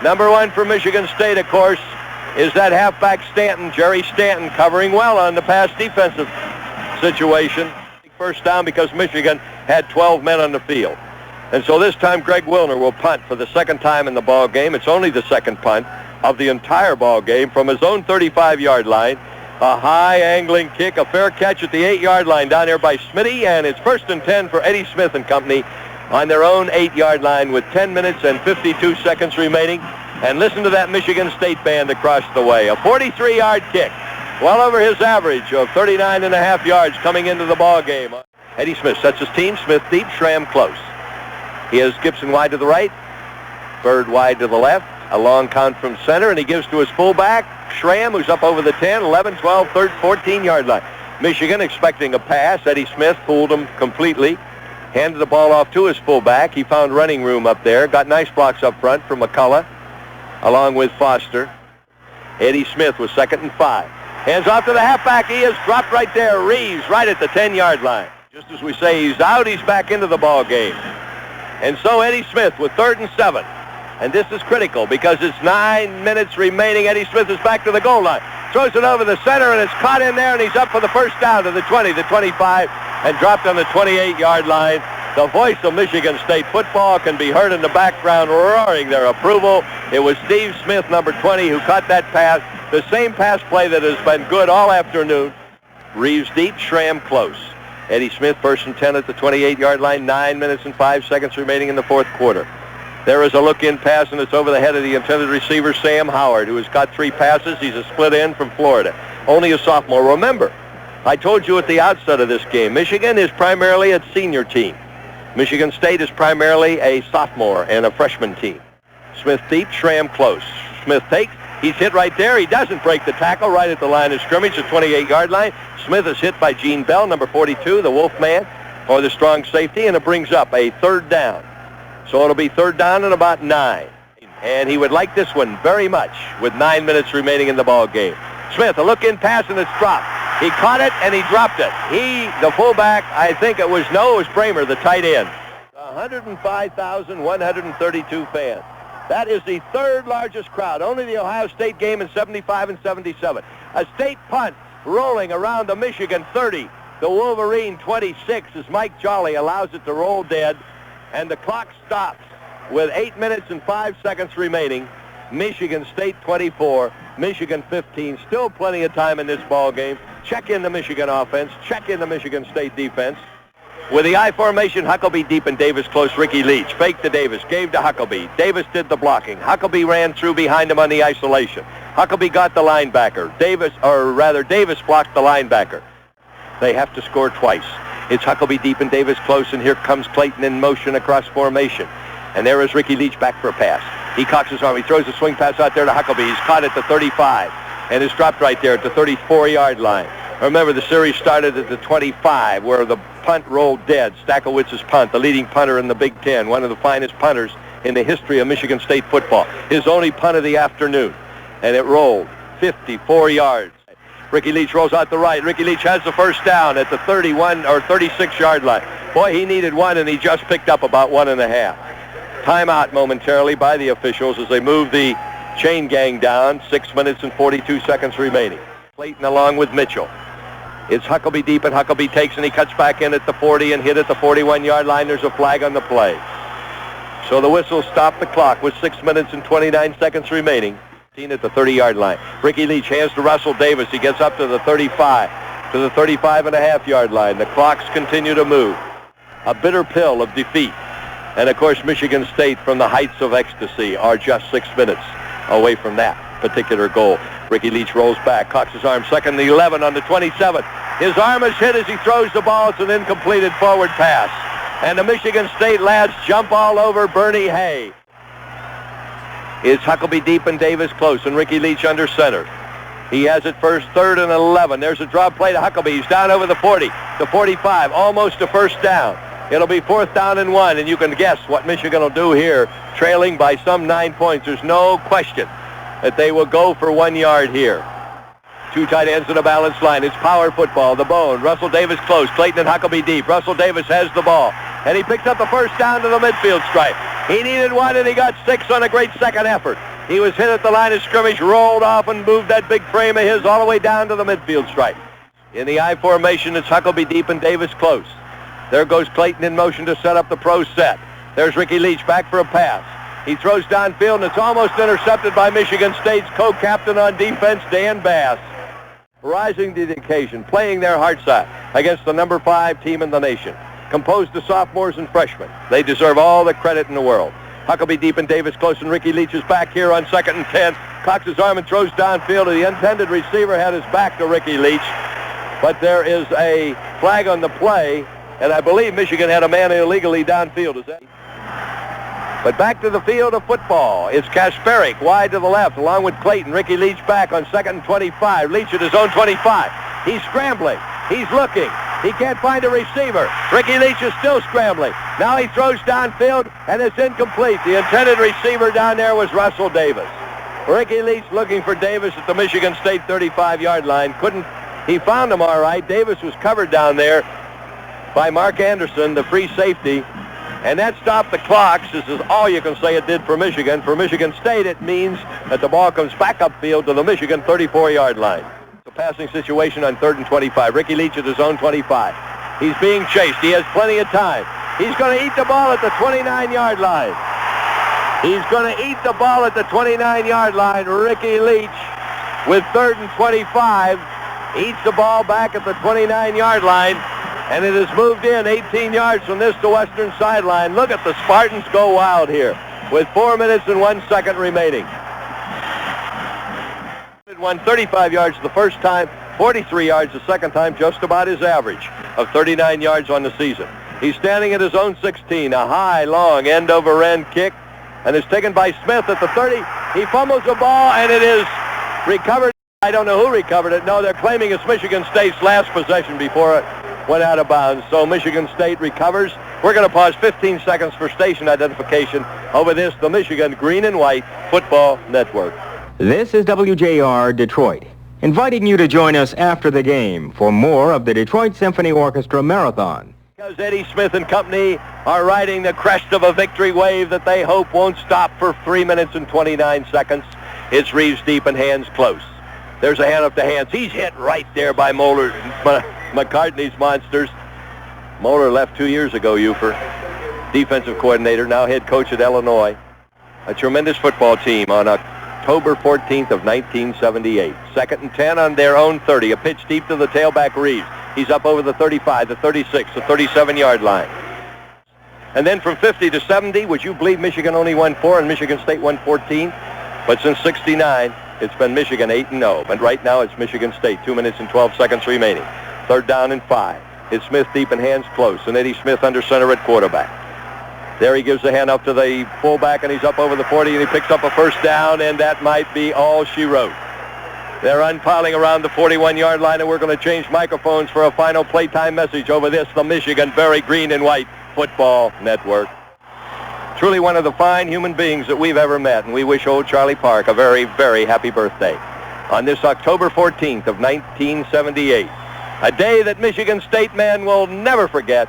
number 1 for Michigan State, of course, is that halfback Stanton, Jerry Stanton, covering well on the pass defensive situation. First down because Michigan had 12 men on the field. And so this time Greg Wilner will punt for the second time in the ball game. It's only the second punt of the entire ball game from his own 35-yard line. A high angling kick, a fair catch at the 8-yard line down there by Smitty, and it's 1st and 10 for Eddie Smith and company on their own 8-yard line with 10 minutes and 52 seconds remaining. And listen to that Michigan State band across the way. A 43-yard kick, well over his average of 39.5 yards coming into the ball game. Eddie Smith sets his team. Smith deep, Schramm close. He has Gibson wide to the right, Bird wide to the left, a long count from center, and he gives to his fullback, Schramm, who's up over the 10, 11, 12, 13, 14-yard line. Michigan expecting a pass. Eddie Smith fooled him completely. Handed the ball off to his fullback. He found running room up there. Got nice blocks up front from McCullough, along with Foster. Eddie Smith was 2nd and 5. Hands off to the halfback. He is dropped right there. Reeves right at the 10-yard line. Just as we say he's out, he's back into the ball game. And so Eddie Smith with 3rd and 7. And this is critical because it's 9 minutes remaining. Eddie Smith is back to the goal line. Throws it over the center, and it's caught in there, and he's up for the first down to the 20, the 25, and dropped on the 28-yard line. The voice of Michigan State football can be heard in the background roaring their approval. It was Steve Smith, number 20, who caught that pass, the same pass play that has been good all afternoon. Reeves deep, Schramm close. Eddie Smith 1st and 10 at the 28-yard line, 9 minutes and 5 seconds remaining in the 4th quarter. There is a look-in pass, and it's over the head of the intended receiver, Sam Howard, who has got 3 passes. He's a split end from Florida. Only a sophomore. Remember, I told you at the outset of this game, Michigan is primarily a senior team. Michigan State is primarily a sophomore and a freshman team. Smith deep, Schramm close. Smith takes. He's hit right there. He doesn't break the tackle right at the line of scrimmage, the 28-yard line. Smith is hit by Gene Bell, number 42, the Wolfman, or the strong safety, and it brings up a 3rd down. So it'll be 3rd down and about 9. And he would like this one very much with 9 minutes remaining in the ball game. Smith, a look-in pass, and it's dropped. He caught it, and he dropped it. The fullback, I think it was Bramer, the tight end. 105,132 fans. That is the 3rd largest crowd. Only the Ohio State game in 75 and 77. A state punt rolling around the Michigan 30. The Wolverine 26 as Mike Jolly allows it to roll dead. And the clock stops with 8 minutes and 5 seconds remaining. Michigan State 24, Michigan 15. Still plenty of time in this ball game. Check in the Michigan offense. Check in the Michigan State defense. With the I formation, Huckabee deep and Davis close. Ricky Leach fake to Davis, gave to Huckabee. Davis did the blocking. Huckabee ran through behind him on the isolation. Huckabee got the linebacker. Davis blocked the linebacker. They have to score twice. It's Huckabee deep and Davis close, and here comes Clayton in motion across formation. And there is Ricky Leach back for a pass. He cocks his arm. He throws a swing pass out there to Huckabee. He's caught at the 35 and is dropped right there at the 34-yard line. Remember, the series started at the 25 where the punt rolled dead. Stakowitz's punt, the leading punter in the Big Ten, one of the finest punters in the history of Michigan State football. His only punt of the afternoon. And it rolled 54 yards. Ricky Leach rolls out the right. Ricky Leach has the first down at the 31 or 36-yard line. Boy, he needed 1, and he just picked up about 1.5. Timeout momentarily by the officials as they move the chain gang down. 6 minutes and 42 seconds remaining. Clayton along with Mitchell. It's Huckabee deep, and Huckabee takes, and he cuts back in at the 40 and hit at the 41-yard line. There's a flag on the play. So the whistle stopped the clock with 6 minutes and 29 seconds remaining. At the 30-yard line. Ricky Leach hands to Russell Davis. He gets up to the 35, to the 35.5-yard line. The clocks continue to move. A bitter pill of defeat. And, of course, Michigan State from the heights of ecstasy are just 6 minutes away from that particular goal. Ricky Leach rolls back, cocks his arm, 2nd and 11 on the 27. His arm is hit as he throws the ball. It's an incompleted forward pass. and the Michigan State lads jump all over Bernie Hay. It's Huckabee deep and Davis close, and Ricky Leach under center. He has it first, 3rd and 11. There's a drop play to Huckabee. He's down over the 40, the 45, almost a first down. It'll be 4th down and 1, and you can guess what Michigan will do here, trailing by some 9 points. There's no question that they will go for 1 yard here. 2 tight ends in a balanced line. It's power football, the bone. Russell Davis close. Clayton and Huckabee deep. Russell Davis has the ball, and he picks up the first down to the midfield stripe. He needed 1, and he got 6 on a great second effort. He was hit at the line of scrimmage, rolled off, and moved that big frame of his all the way down to the midfield stripe. In the I formation, it's Huckabee deep and Davis close. There goes Clayton in motion to set up the pro set. There's Ricky Leach back for a pass. He throws downfield, and it's almost intercepted by Michigan State's co-captain on defense, Dan Bass. Rising to the occasion, playing their hearts out against the number 5 team in the nation, composed of sophomores and freshmen. They deserve all the credit in the world. Huckabee deep and Davis close, and Ricky Leach is back here on 2nd and 10. Cocks his arm and throws downfield. The intended receiver had his back to Ricky Leach, but there is a flag on the play, and I believe Michigan had a man illegally downfield. Is that? But back to the field of football. It's Kasparik wide to the left along with Clayton. Ricky Leach back on 2nd and 25. Leach at his own 25. He's scrambling. He's looking. He can't find a receiver. Ricky Leach is still scrambling. Now he throws downfield, and it's incomplete. The intended receiver down there was Russell Davis. Ricky Leach looking for Davis at the Michigan State 35-yard line. He found him all right. Davis was covered down there by Mark Anderson, the free safety. And that stopped the clocks. This is all you can say it did for Michigan. For Michigan State, it means that the ball comes back upfield to the Michigan 34-yard line. The passing situation on 3rd and 25. Ricky Leach at his own 25. He's being chased. He has plenty of time. He's going to eat the ball at the 29-yard line. He's going to eat the ball at the 29-yard line. Ricky Leach with 3rd and 25 eats the ball back at the 29-yard line. And it has moved in 18 yards from this to western sideline. Look at the Spartans go wild here with 4 minutes and 1 second remaining. 35 yards the first time, 43 yards the second time, just about his average of 39 yards on the season. He's standing at his own 16, a high, long, end-over-end kick, and it's taken by Smith at the 30. He fumbles the ball, and it is recovered. I don't know who recovered it. No, they're claiming it's Michigan State's last possession before it went out of bounds. So Michigan State recovers. We're going to pause 15 seconds for station identification over this, the Michigan Green and White Football Network. This is WJR Detroit, inviting you to join us after the game for more of the Detroit Symphony Orchestra Marathon. Because Eddie Smith and company are riding the crest of a victory wave that they hope won't stop for 3 minutes and 29 seconds. It's Reeves deep and Hands close. There's a hand up to Hands. He's hit right there by Moeller, McCartney's Monsters. Moeller left 2 years ago, Ufer. Defensive coordinator, now head coach at Illinois. A tremendous football team on October 14th of 1978. 2nd and 10 on their own 30. A pitch deep to the tailback Reeves. He's up over the 35, the 36, the 37-yard line. And then from 50 to 70, would you believe Michigan only won 4 and Michigan State won 14? But since 69, it's been Michigan 8-0. But right now it's Michigan State, 2 minutes and 12 seconds remaining. 3rd down and 5. It's Smith deep and Hands close, and Eddie Smith under center at quarterback. There he gives the hand up to the fullback, and he's up over the 40, and he picks up a first down, and that might be all she wrote. They're unpiling around the 41-yard line, and we're going to change microphones for a final playtime message over this, the Michigan Very Green and White Football Network. Truly one of the fine human beings that we've ever met, and we wish old Charlie Park a very, very happy birthday on this October 14th of 1978, a day that Michigan State men will never forget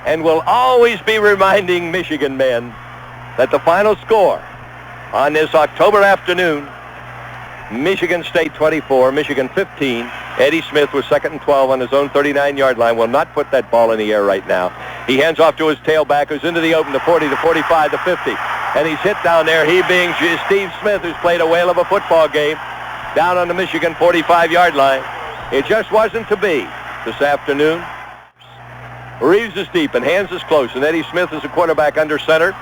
and will always be reminding Michigan men that the final score on this October afternoon, Michigan State 24, Michigan 15. Eddie Smith was 2nd and 12 on his own 39-yard line. Will not put that ball in the air right now. He hands off to his tailback, who's into the open, the 40, the 45, the 50. And he's hit down there, he being Steve Smith, who's played a whale of a football game, down on the Michigan 45-yard line. It just wasn't to be this afternoon. Reeves is deep and Hands is close, and Eddie Smith is a quarterback under center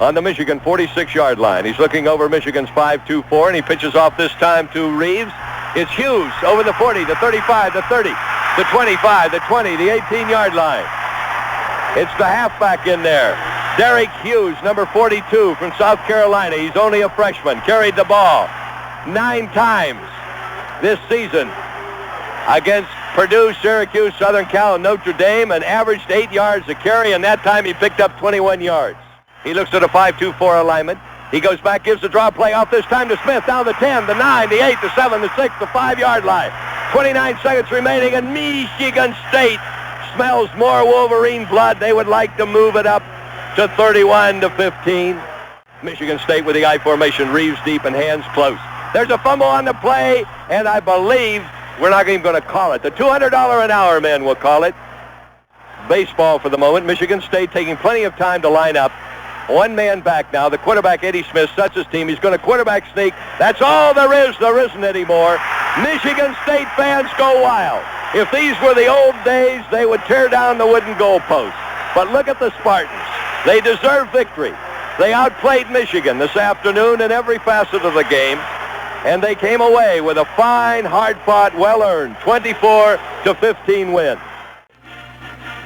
on the Michigan 46-yard line. He's looking over Michigan's 5-2-4, and he pitches off this time to Reeves. It's Hughes over the 40, the 35, the 30, the 25, the 20, the 18-yard line. It's the halfback in there. Derek Hughes, number 42 from South Carolina. He's only a freshman. Carried the ball 9 times this season against Purdue, Syracuse, Southern Cal, and Notre Dame, and averaged 8 yards a carry, and that time he picked up 21 yards. He looks at a 5-2-4 alignment. He goes back, gives the draw play off this time to Smith, down the 10, the 9, the 8, the 7, the 6, the 5-yard line. 29 seconds remaining, and Michigan State smells more Wolverine blood. They would like to move it up to 31-15. Michigan State with the I formation, Reeves deep and hands close. There's a fumble on the play, and I believe we're not even going to call it. The $200 an hour men will call it. Baseball for the moment. Michigan State taking plenty of time to line up. One man back now. The quarterback, Eddie Smith, sets his team. He's going to quarterback sneak. That's all there is. There isn't anymore. Michigan State fans go wild. If these were the old days, they would tear down the wooden goalpost. But look at the Spartans. They deserve victory. They outplayed Michigan this afternoon in every facet of the game. And they came away with a fine, hard-fought, well-earned 24-15 win.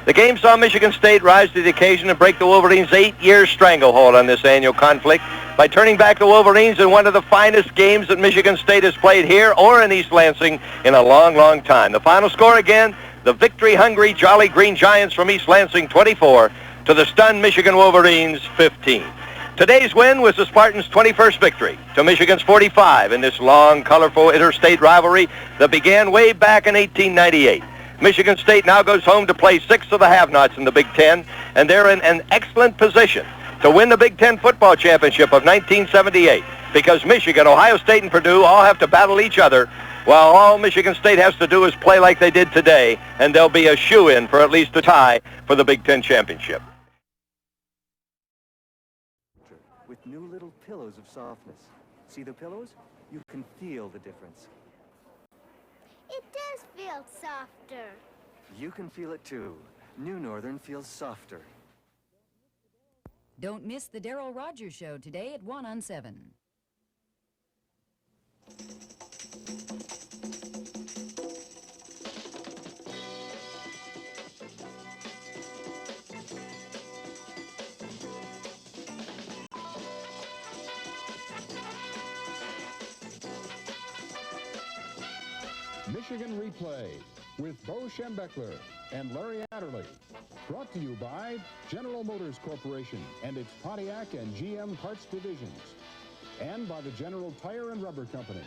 The game saw Michigan State rise to the occasion and break the Wolverines' 8-year stranglehold on this annual conflict by turning back the Wolverines in one of the finest games that Michigan State has played here or in East Lansing in a long, long time. The final score again, the victory-hungry Jolly Green Giants from East Lansing 24 to the stunned Michigan Wolverines 15. Today's win was the Spartans' 21st victory to Michigan's 45 in this long, colorful interstate rivalry that began way back in 1898. Michigan State now goes home to play 6 of the have-nots in the Big Ten, and they're in an excellent position to win the Big Ten football championship of 1978 because Michigan, Ohio State, and Purdue all have to battle each other, while all Michigan State has to do is play like they did today, and they'll be a shoo-in for at least a tie for the Big Ten championship. With new little pillows of softness. See the pillows? You can feel the difference. It does feel softer. You can feel it too. New Northern feels softer. Don't miss the Darryl Rogers Show today at 1 on 7. Michigan Replay with Bo Schembechler and Larry Adderley. Brought to you by General Motors Corporation and its Pontiac and GM parts divisions. And by the General Tire and Rubber Company.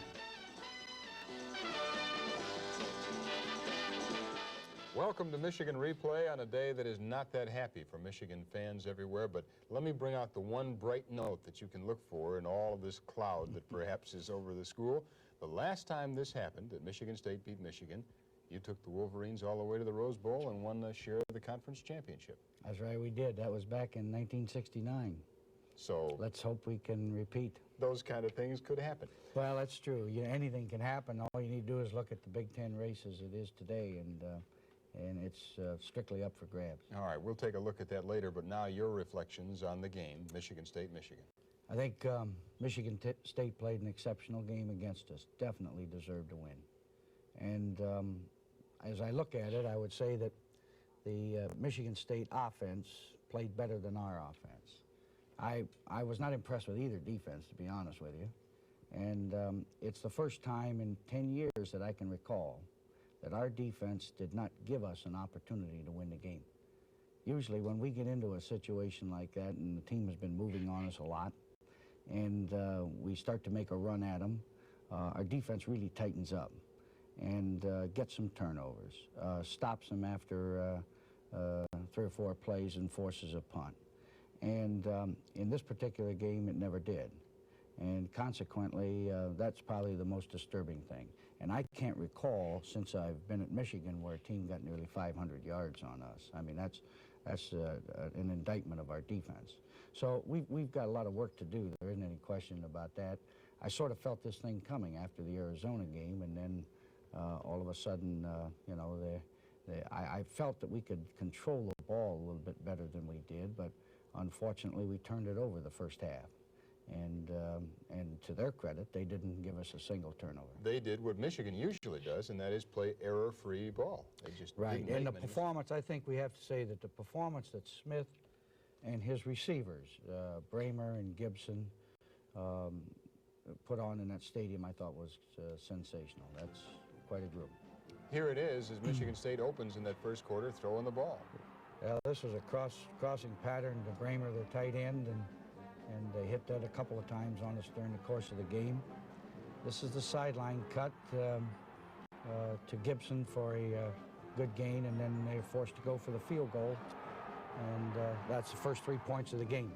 Welcome to Michigan Replay on a day that is not that happy for Michigan fans everywhere, but let me bring out the one bright note that you can look for in all of this cloud that perhaps is over the school. The last time this happened, that Michigan State beat Michigan, you took the Wolverines all the way to the Rose Bowl and won a share of the conference championship. That's right, we did. That was back in 1969. So let's hope we can repeat. Those kind of things could happen. Well, that's true. Anything can happen. All you need to do is look at the Big Ten race as it is today, and it's strictly up for grabs. All right, we'll take a look at that later, but now your reflections on the game, Michigan State, Michigan. I think Michigan State played an exceptional game against us, definitely deserved to win. And as I look at it, I would say that the Michigan State offense played better than our offense. I was not impressed with either defense, to be honest with you. And it's the first time in 10 years that I can recall that our defense did not give us an opportunity to win the game. Usually when we get into a situation like that and the team has been moving on us a lot, and we start to make a run at them, our defense really tightens up and gets some turnovers, stops them after 3 or 4 plays and forces a punt. And in this particular game, it never did. And consequently, that's probably the most disturbing thing. And I can't recall since I've been at Michigan where a team got nearly 500 yards on us. I mean, that's an indictment of our defense. So we've got a lot of work to do. There isn't any question about that. I sort of felt this thing coming after the Arizona game, and then all of a sudden, you know, I felt that we could control the ball a little bit better than we did, but unfortunately we turned it over the first half. And to their credit, they didn't give us a single turnover. They did what Michigan usually does, and that is play error-free ball. They just right. didn't And the make many performance, I think we have to say that the performance that Smith and his receivers, Bramer and Gibson, put on in that stadium, I thought was sensational. That's quite a group. Here it is as Michigan State opens in that first quarter, throwing the ball. This was a crossing pattern to Bramer, their tight end, and they hit that a couple of times on us during the course of the game. This is the sideline cut to Gibson for a good gain, and then they're forced to go for the field goal, and that's the first 3 points of the game.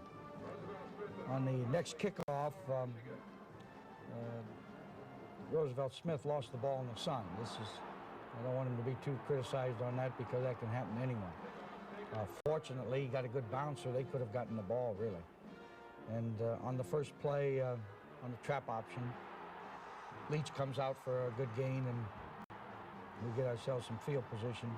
On the next kickoff, Roosevelt Smith lost the ball in the sun. I don't want him to be too criticized on that because that can happen to anyone. Fortunately, he got a good bouncer. They could have gotten the ball, really. And on the first play, on the trap option, Leach comes out for a good gain, and we get ourselves some field position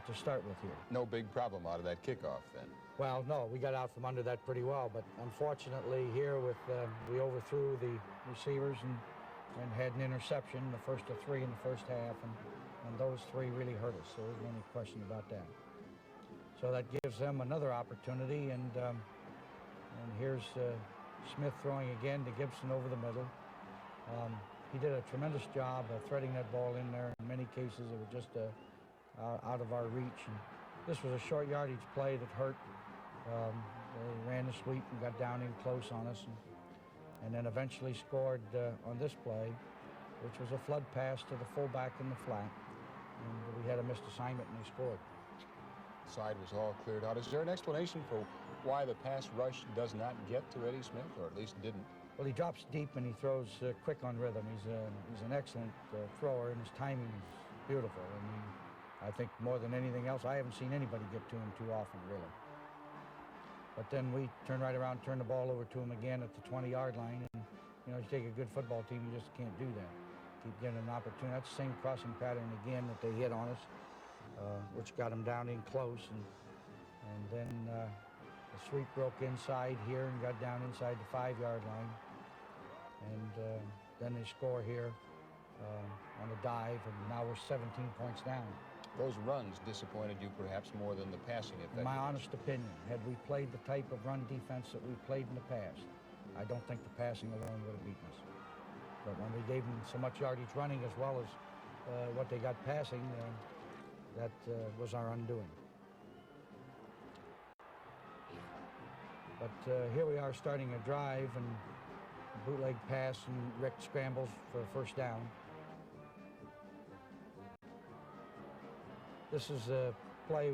to start with here. No big problem out of that kickoff, then. Well, no, we got out from under that pretty well, but unfortunately here we overthrew the receivers and had an interception, the first of 3 in the first half, and those 3 really hurt us, so there's no question about that. So that gives them another opportunity, and here's Smith throwing again to Gibson over the middle. He did a tremendous job of threading that ball in there. In many cases, it was just out of our reach. And this was a short yardage play that hurt. They ran the sweep and got down in close on us, and then eventually scored on this play, which was a flood pass to the fullback in the flat. And we had a missed assignment, and they scored. Side was all cleared out. Is there an explanation for why the pass rush does not get to Eddie Smith, or at least didn't? Well, he drops deep and he throws quick on rhythm. He's an excellent thrower, and his timing is beautiful. And I think more than anything else, I haven't seen anybody get to him too often, really. But then we turn right around, turn the ball over to him again at the 20-yard line, and you know, you take a good football team, you just can't do that. Keep getting an opportunity. That's the same crossing pattern again that they hit on us, which got them down in close, and then the sweep broke inside here and got down inside the 5-yard line, and then they score here on a dive, and now we're 17 points down. Those runs disappointed you perhaps more than the passing effect. In my honest opinion, had we played the type of run defense that we played in the past, I don't think the passing alone would have beaten us. But when we gave them so much yardage running as well as what they got passing, that was our undoing. But here we are starting a drive, and bootleg pass, and Rick scrambles for a first down. This is a play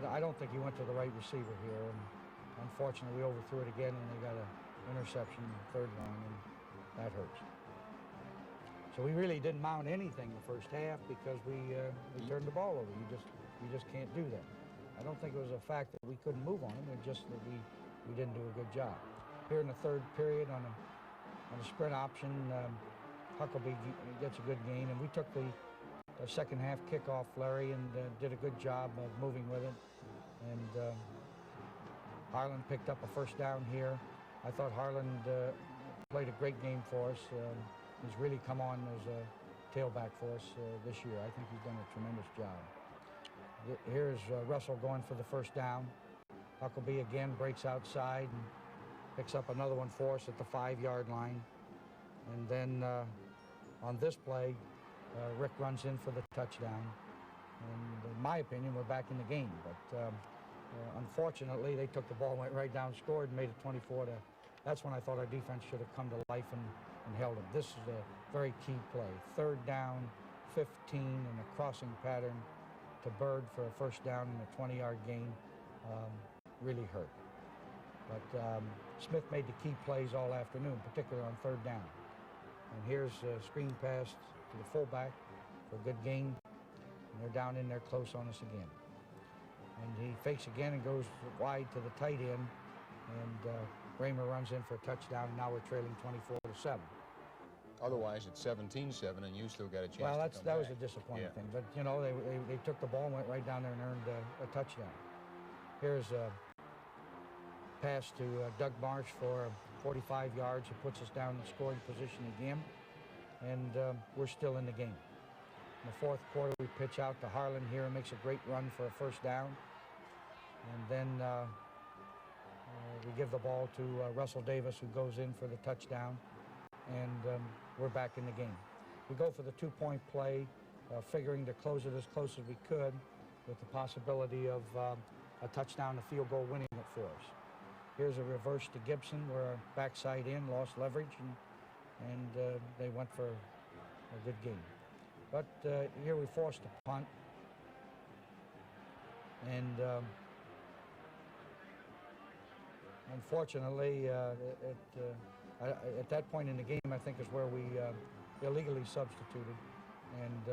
I don't think he went to the right receiver here, and unfortunately we overthrew it again, and they got an interception third down, and that hurts. So we really didn't mount anything the first half because we turned the ball over. You just can't do that. I don't think it was a fact that we couldn't move on them, it was just that we didn't do a good job. Here in the third period on a sprint option, Huckabee gets a good gain, and we took the second half kickoff, Larry, and did a good job of moving with it. And Harlan picked up a first down here. I thought Harlan played a great game for us. He's really come on as a tailback for us this year. I think he's done a tremendous job. Here's Russell going for the first down. Huckabee again breaks outside and picks up another one for us at the 5-yard line. And then on this play, Rick runs in for the touchdown. And in my opinion, we're back in the game. But unfortunately, they took the ball, went right down, scored, and made it 24 to. That's when I thought our defense should have come to life and held them. This is a very key play. Third down, 15, and a crossing pattern to Bird for a first down and a 20-yard gain really hurt. But Smith made the key plays all afternoon, particularly on third down. And here's a screen pass to the fullback for a good gain. And they're down in there close on us again. And he fakes again and goes wide to the tight end. And Bramer runs in for a touchdown, and now we're trailing 24-7. Otherwise, it's 17-7, and you still got a chance to come back. That was a disappointing thing. But, you know, they took the ball and went right down there and earned a touchdown. Here's a pass to Doug Marsh for 45 yards. It puts us down in scoring position again, and we're still in the game. In the fourth quarter, we pitch out to Harlan here, makes a great run for a first down, and then we give the ball to Russell Davis, who goes in for the touchdown, and we're back in the game. We go for the two-point play, figuring to close it as close as we could, with the possibility of a touchdown, a field goal winning it for us. Here's a reverse to Gibson. We're backside in, lost leverage, and they went for a good game. But here we forced a punt, and unfortunately, at that point in the game, I think is where we illegally substituted, and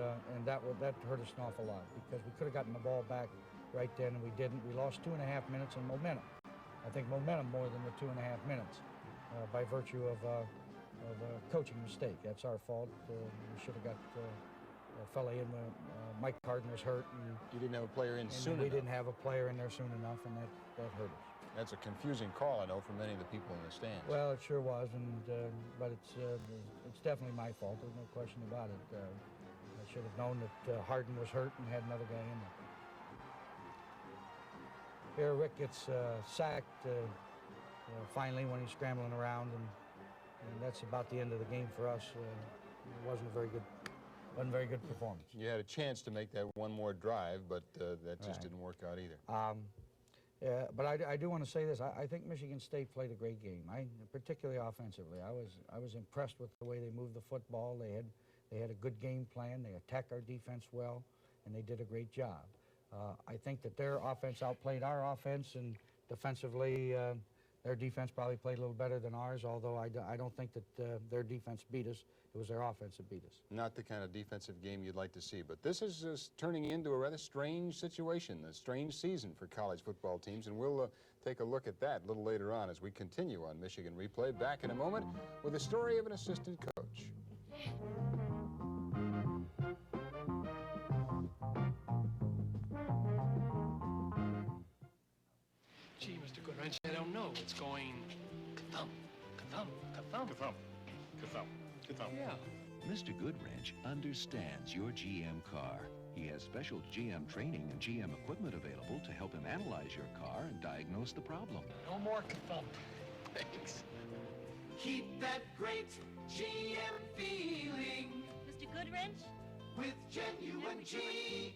that hurt us an awful lot, because we could have gotten the ball back right then, and we didn't. We lost 2.5 minutes in momentum. I think momentum more than the 2.5 minutes, by virtue of a coaching mistake. That's our fault. We should have got a fella in when Mike Harden was hurt. And you didn't have a player in soon enough. We didn't have a player in there soon enough, and that hurt us. That's a confusing call, I know, for many of the people in the stands. Well, it sure was, but it's definitely my fault. There's no question about it. I should have known that Harden was hurt and had another guy in there. Here, Rick gets sacked finally when he's scrambling around, and that's about the end of the game for us. It wasn't a very good performance. You had a chance to make that one more drive, but that just didn't work out either. But I do want to say this. I think Michigan State played a great game. Particularly offensively. I was impressed with the way they moved the football. They had a good game plan. They attacked our defense well, and they did a great job. I think that their offense outplayed our offense, and defensively, their defense probably played a little better than ours, although I don't think that their defense beat us. It was their offense that beat us. Not the kind of defensive game you'd like to see, but this is turning into a rather strange situation, a strange season for college football teams, and we'll take a look at that a little later on as we continue on Michigan Replay. Back in a moment with the story of an assistant coach. Gee, Mr. Goodwrench, I don't know. It's going ka-thump, ka-thump, ka-thump. Ka-thump, ka-thump, ka-thump. Yeah. Mr. Goodwrench understands your GM car. He has special GM training and GM equipment available to help him analyze your car and diagnose the problem. No more ka-thump. Thanks. Keep that great GM feeling. Mr. Goodwrench? With genuine GM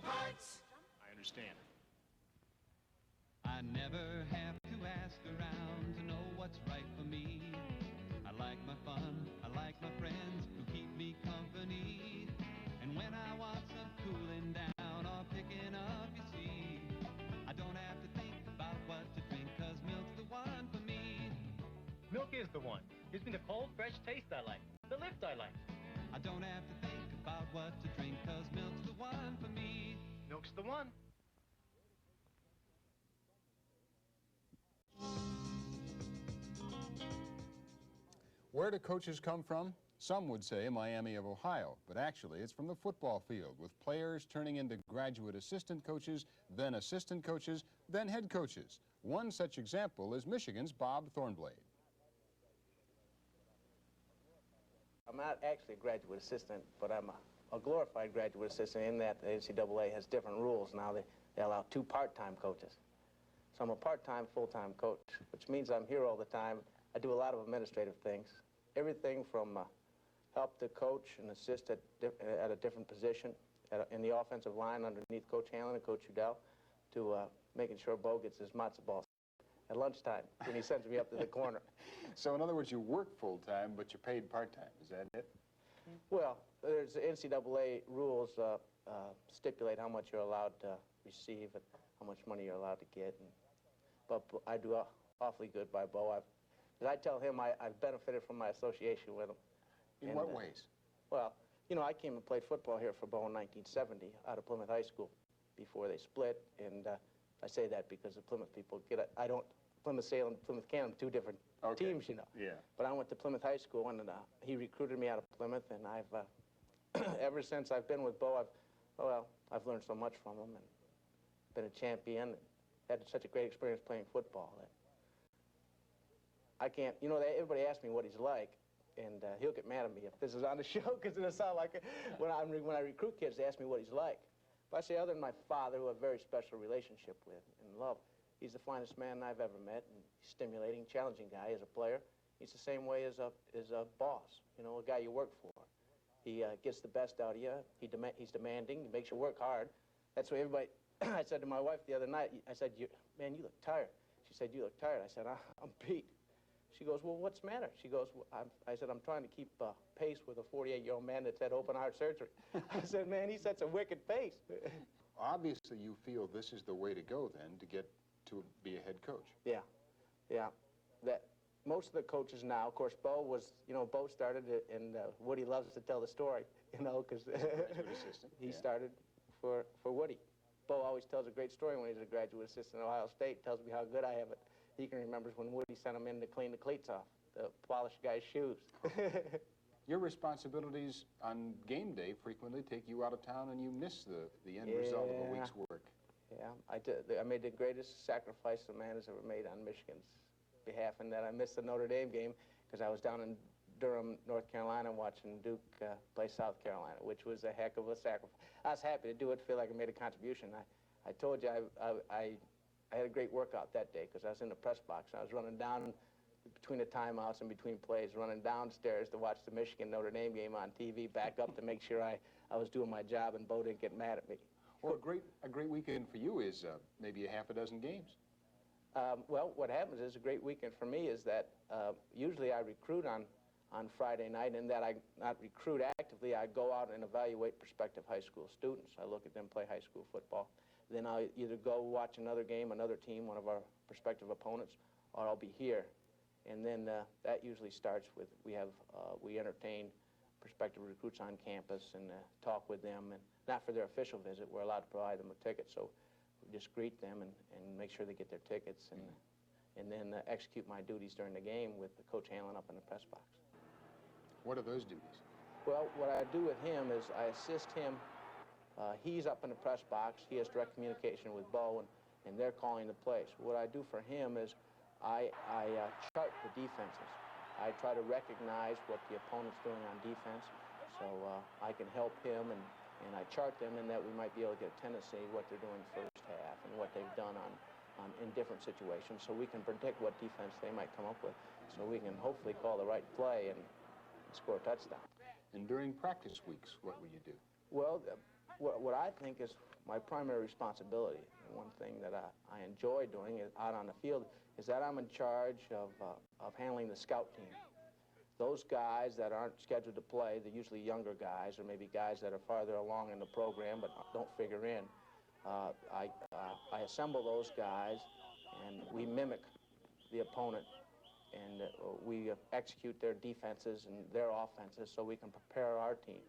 parts. I understand. I never have to ask around to know what's right for me. I like my fun, I like my friends who keep me company. And when I want some cooling down or picking up, you see, I don't have to think about what to drink, 'cause milk's the one for me. Milk is the one. Gives me the cold, fresh taste I like. The lift I like. I don't have to think about what to drink, 'cause milk's the one for me. Milk's the one. Where do coaches come from? Some would say Miami of Ohio, but actually it's from the football field, with players turning into graduate assistant coaches, then head coaches. One such example is Michigan's Bob Thornblade. I'm not actually a graduate assistant, but I'm a glorified graduate assistant in that the NCAA has different rules now. They allow 2 part-time coaches. So I'm a part-time, full-time coach, which means I'm here all the time. I do a lot of administrative things, everything from help the coach and assist at a different position in the offensive line underneath Coach Hanlon and Coach Udell, to making sure Bo gets his matzo ball at lunchtime when he sends me up to the corner. So in other words, you work full-time, but you're paid part-time. Is that it? Well, there's the NCAA rules stipulate how much you're allowed to receive and how much money you're allowed to get. But I do awfully good by Bo. As I tell him, I've benefited from my association with him. In what ways? Well, you know, I came and played football here for Bo in 1970 out of Plymouth High School before they split. And I say that because the Plymouth people Plymouth Salem, Plymouth Canton, 2 different teams, you know. Yeah. But I went to Plymouth High School, and he recruited me out of Plymouth, and I've, ever since I've been with Bo, I've learned so much from him and been a champion, and had such a great experience playing football. I can't, you know, everybody asks me what he's like, and he'll get mad at me if this is on the show, because it'll sound like when I recruit kids, they ask me what he's like. But I say, other than my father, who I have a very special relationship with and love, he's the finest man I've ever met, and stimulating, challenging guy as a player. He's the same way as a boss, you know, a guy you work for. He gets the best out of you. He's demanding. He makes you work hard. That's why everybody, I said to my wife the other night, I said, man, you look tired. She said, you look tired. I said, I'm beat. She goes, well, what's the matter? She goes, well, I said, I'm trying to keep pace with a 48-year-old man that's had open heart surgery. I said, man, he sets a wicked pace. Obviously, you feel this is the way to go, then, to get to be a head coach. Yeah, yeah. Most of the coaches now, of course, Bo was, you know, Bo started it, and Woody loves to tell the story, you know, because he started for Woody. Bo always tells a great story when he's a graduate assistant at Ohio State, tells me how good I have it. He can remember when Woody sent him in to clean the cleats off, to polish guys' shoes. Your responsibilities on game day frequently take you out of town, and you miss the end result of a week's work. Yeah, I made the greatest sacrifice a man has ever made on Michigan's behalf, and that I missed the Notre Dame game because I was down in Durham, North Carolina, watching Duke play South Carolina, which was a heck of a sacrifice. I was happy to do it, feel like I made a contribution. I told you I had a great workout that day because I was in the press box. I was running down between the timeouts and between plays, running downstairs to watch the Michigan-Notre Dame game on TV, back up to make sure I was doing my job and Bo didn't get mad at me. Well, a great weekend for you is maybe a half a dozen games. Well, what happens is a great weekend for me is that usually I recruit on Friday night, and that I not recruit actively. I go out and evaluate prospective high school students. I look at them play high school football. Then I'll either go watch another game, another team, one of our prospective opponents, or I'll be here. And then that usually starts with we entertain prospective recruits on campus and talk with them, and not for their official visit. We're allowed to provide them a ticket, so we just greet them and make sure they get their tickets, and then execute my duties during the game with the coach handling up in the press box. What are those duties? Well, what I do with him is I assist him. He's up in the press box. He has direct communication with Bo, and they're calling the plays. What I do for him is I chart the defenses. I try to recognize what the opponent's doing on defense, so I can help him, and I chart them in that we might be able to get a tendency what they're doing first half and what they've done in different situations, so we can predict what defense they might come up with, so we can hopefully call the right play and score a touchdown. And during practice weeks, what will you do? Well, what I think is my primary responsibility, and one thing that I enjoy doing out on the field, is that I'm in charge of handling the scout team. Those guys that aren't scheduled to play, they're usually younger guys, or maybe guys that are farther along in the program but don't figure in. I assemble those guys, and we mimic the opponent, and we execute their defenses and their offenses so we can prepare our team,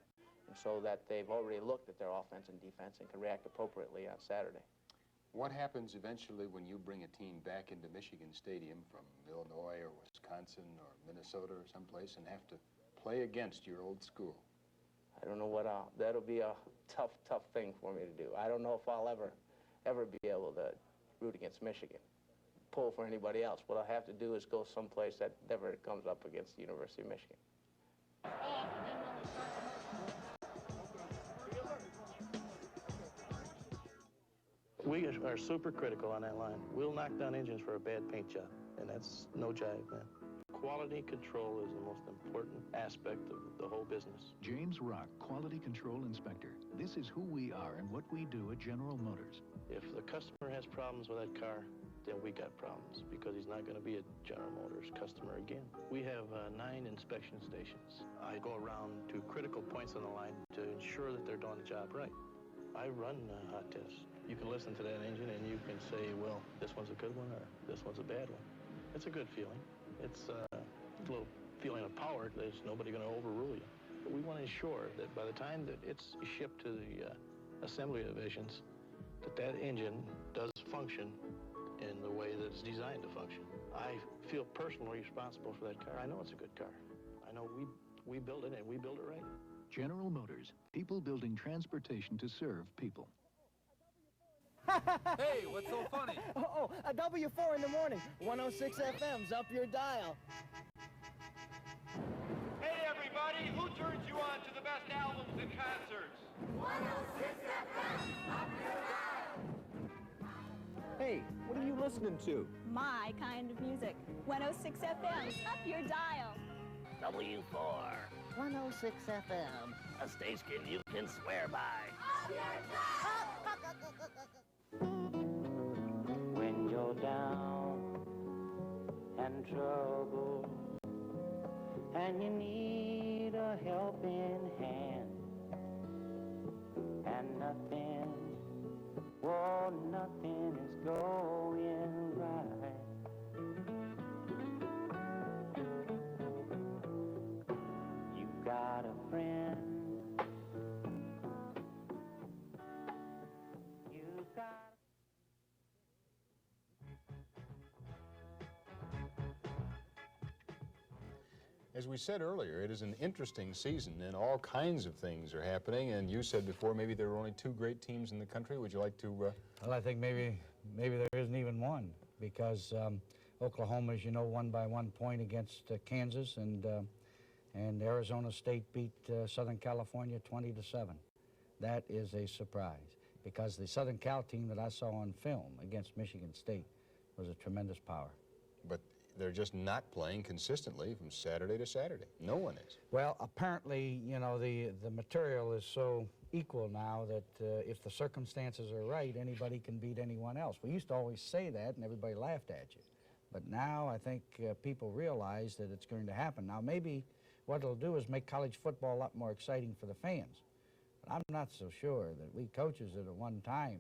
and so that they've already looked at their offense and defense and can react appropriately on Saturday. What happens eventually when you bring a team back into Michigan Stadium from Illinois or Wisconsin or Minnesota or someplace and have to play against your old school? I don't know what that'll be a tough thing for me to do. I don't know if I'll ever be able to root against Michigan, pull for anybody else. What I'll have to do is go someplace that never comes up against the University of Michigan. We are super critical on that line. We'll knock down engines for a bad paint job, and that's no jive, man. Quality control is the most important aspect of the whole business. James Rock, Quality Control Inspector. This is who we are and what we do at General Motors. If the customer has problems with that car, then we got problems, because he's not going to be a General Motors customer again. We have 9 inspection stations. I go around to critical points on the line to ensure that they're doing the job right. I run hot tests. You can listen to that engine and you can say, well, this one's a good one or this one's a bad one. It's a good feeling. It's a little feeling of power. There's nobody going to overrule you. But we want to ensure that by the time that it's shipped to the assembly divisions, that engine does function in the way that it's designed to function. I feel personally responsible for that car. I know it's a good car. I know we build it and we build it right. General Motors, people building transportation to serve people. Hey, what's so funny? Oh, a W4 in the morning. 106 FM's up your dial. Hey, everybody, who turns you on to the best albums and concerts? 106 FM, up your dial. Hey, what are you listening to? My kind of music. 106 FM, up your dial. W4. 106 FM, a station you can swear by. When you're down and troubled and you need a helping hand and nothing, oh, nothing is going right. You got a friend. You got As we said earlier, it is an interesting season, and all kinds of things are happening. And you said before maybe there are only 2 great teams in the country. Would you like to? Well, I think maybe there isn't even one, because Oklahoma, as you know, won by 1 point against Kansas, and Arizona State beat Southern California 20-7. That is a surprise, because the Southern Cal team that I saw on film against Michigan State was a tremendous power. But they're just not playing consistently from Saturday to Saturday. No one is. Well, apparently, you know, the material is so equal now that if the circumstances are right, anybody can beat anyone else. We used to always say that, and everybody laughed at you. But now I think people realize that it's going to happen. Now, maybe what it'll do is make college football a lot more exciting for the fans. But I'm not so sure that we coaches that at one time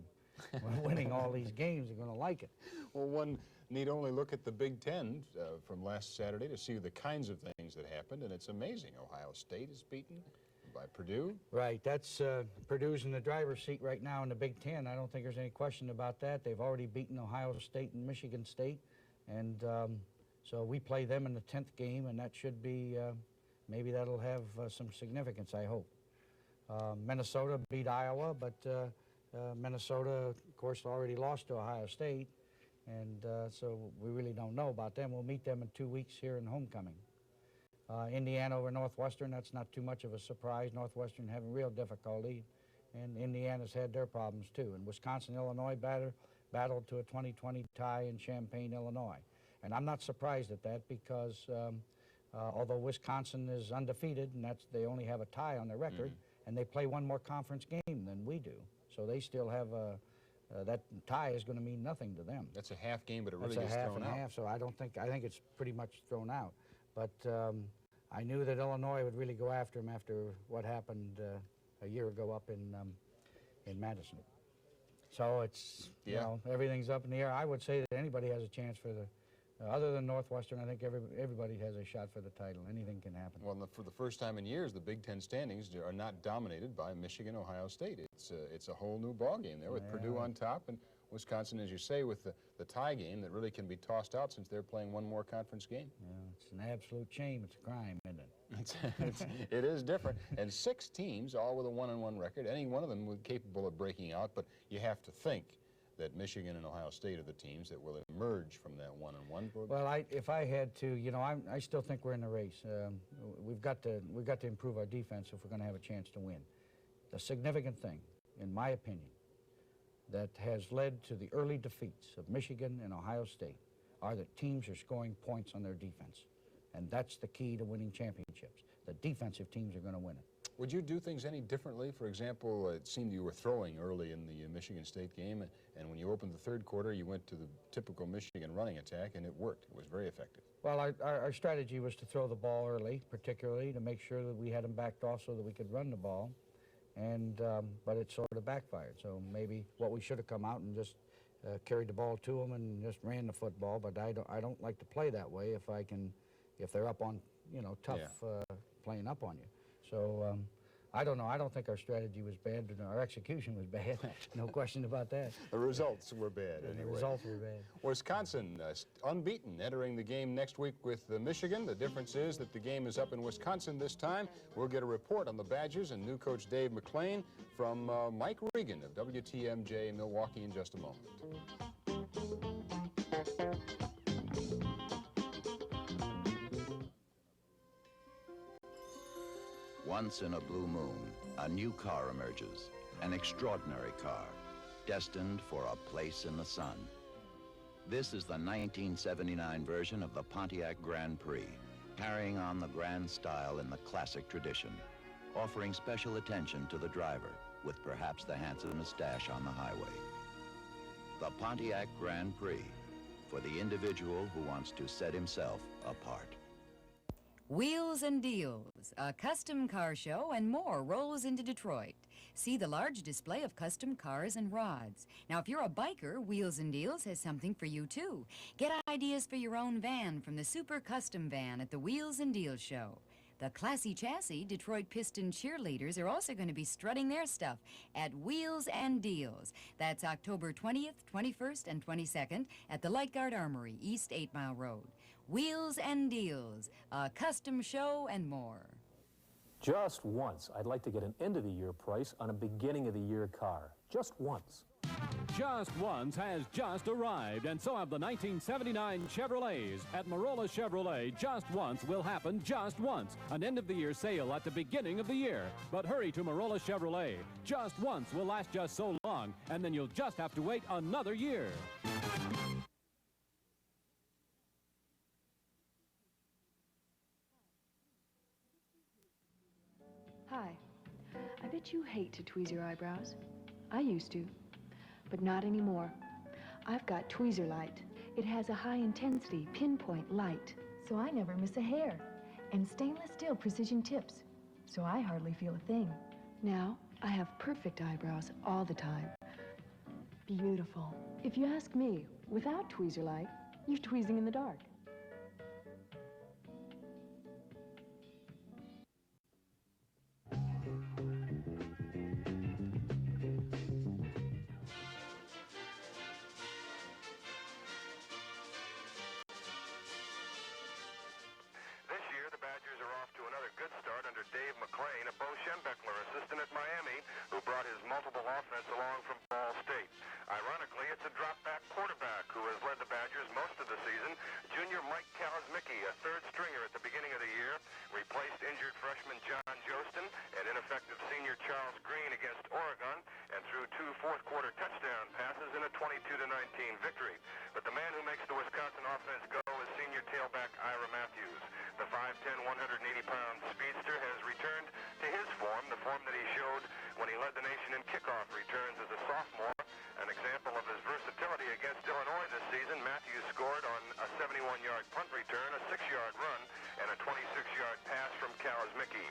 were winning all these games are going to like it. Well, one need only look at the Big Ten from last Saturday to see the kinds of things that happened, and it's amazing. Ohio State is beaten by Purdue. Right, that's Purdue's in the driver's seat right now in the Big Ten. I don't think there's any question about that. They've already beaten Ohio State and Michigan State, and so we play them in the 10th game, and that should be, maybe that'll have some significance, I hope. Minnesota beat Iowa, but Minnesota, of course, already lost to Ohio State, and so we really don't know about them. We'll meet them in 2 weeks here in homecoming. Indiana over Northwestern, that's not too much of a surprise. Northwestern having real difficulty, and Indiana's had their problems too. And Wisconsin, Illinois battled to a 20-20 tie in Champaign, Illinois. And I'm not surprised at that, because although Wisconsin is undefeated, and they only have a tie on their record, and they play one more conference game than we do. So they still have that tie is going to mean nothing to them. That's a half game, but it really gets thrown out. That's a half and a half, so I think it's pretty much thrown out. But I knew that Illinois would really go after him after what happened a year ago up in Madison. So it's, you know, everything's up in the air. I would say that anybody has a chance for the, other than Northwestern, I think everybody has a shot for the title. Anything can happen. Well, for the first time in years, the Big Ten standings are not dominated by Michigan, Ohio State. It's a whole new ball game there with Purdue on top, and Wisconsin, as you say, with the tie game that really can be tossed out since they're playing one more conference game. Yeah, it's an absolute shame. It's a crime, isn't it? It is different. And 6 teams, all with a 1-1 record. Any one of them was capable of breaking out, but you have to think that Michigan and Ohio State are the teams that will emerge from that 1-1. Well, if I had to, you know, I still think we're in the race. We've got to improve our defense if we're going to have a chance to win. The significant thing, in my opinion, that has led to the early defeats of Michigan and Ohio State are that teams are scoring points on their defense. And that's the key to winning championships. The defensive teams are going to win it. Would you do things any differently? For example, it seemed you were throwing early in the Michigan State game, and when you opened the third quarter, you went to the typical Michigan running attack, and it worked. It was very effective. Well, our strategy was to throw the ball early, particularly to make sure that we had them backed off so that we could run the ball, and but it sort of backfired. So maybe what we should have come out and just carried the ball to them and just ran the football. But I don't like to play that way if they're up on, you know, tough playing up on you. So I don't know. I don't think our strategy was bad, but our execution was bad. No question about that. The results were bad, anyway. The results were bad. Wisconsin, unbeaten, entering the game next week with Michigan. The difference is that the game is up in Wisconsin this time. We'll get a report on the Badgers and new coach Dave McClain from Mike Regan of WTMJ Milwaukee in just a moment. Once in a blue moon, a new car emerges, an extraordinary car, destined for a place in the sun. This is the 1979 version of the Pontiac Grand Prix, carrying on the grand style in the classic tradition, offering special attention to the driver, with perhaps the handsomest dash on the highway. The Pontiac Grand Prix, for the individual who wants to set himself apart. Wheels and Deals, a custom car show and more rolls into Detroit. See the large display of custom cars and rods. Now, if you're a biker, Wheels and Deals has something for you, too. Get ideas for your own van from the Super Custom Van at the Wheels and Deals show. The classy chassis Detroit Piston cheerleaders are also going to be strutting their stuff at Wheels and Deals. That's October 20th, 21st, and 22nd at the Light Guard Armory, East 8 Mile Road. Wheels and Deals, a custom show and more. Just once, I'd like to get an end-of-the-year price on a beginning-of-the-year car. Just once. Just Once has just arrived, and so have the 1979 Chevrolets. At Marola Chevrolet, Just Once will happen just once. An end-of-the-year sale at the beginning of the year. But hurry to Marola Chevrolet. Just Once will last just so long, and then you'll just have to wait another year. Hi. I bet you hate to tweeze your eyebrows. I used to, but not anymore. I've got Tweezer Light. It has a high-intensity pinpoint light, so I never miss a hair, and stainless steel precision tips, so I hardly feel a thing. Now, I have perfect eyebrows all the time. Beautiful. If you ask me, without Tweezer Light, you're tweezing in the dark. Dave McClain, a Bo Schembechler assistant at Miami, who brought his multiple offense along from Ball State. Ironically, it's a drop-back quarterback who has led the Badgers most of the season. Junior Mike Kalismicki, a third stringer at the beginning of the year, replaced injured freshman John Jostin and ineffective senior Charles Green against Oregon, and threw two fourth-quarter touchdown passes in a 22-19 victory. But the man who makes the Wisconsin offense go is senior tailback Ira Matthews. The 5'10", 180-pound speedster has returned to his form, the form that he showed when he led the nation in kickoff returns as a sophomore. An example of his versatility against Illinois this season, Matthews scored on a 71-yard punt return, a 6-yard run, and a 26-yard pass from Kalismicki.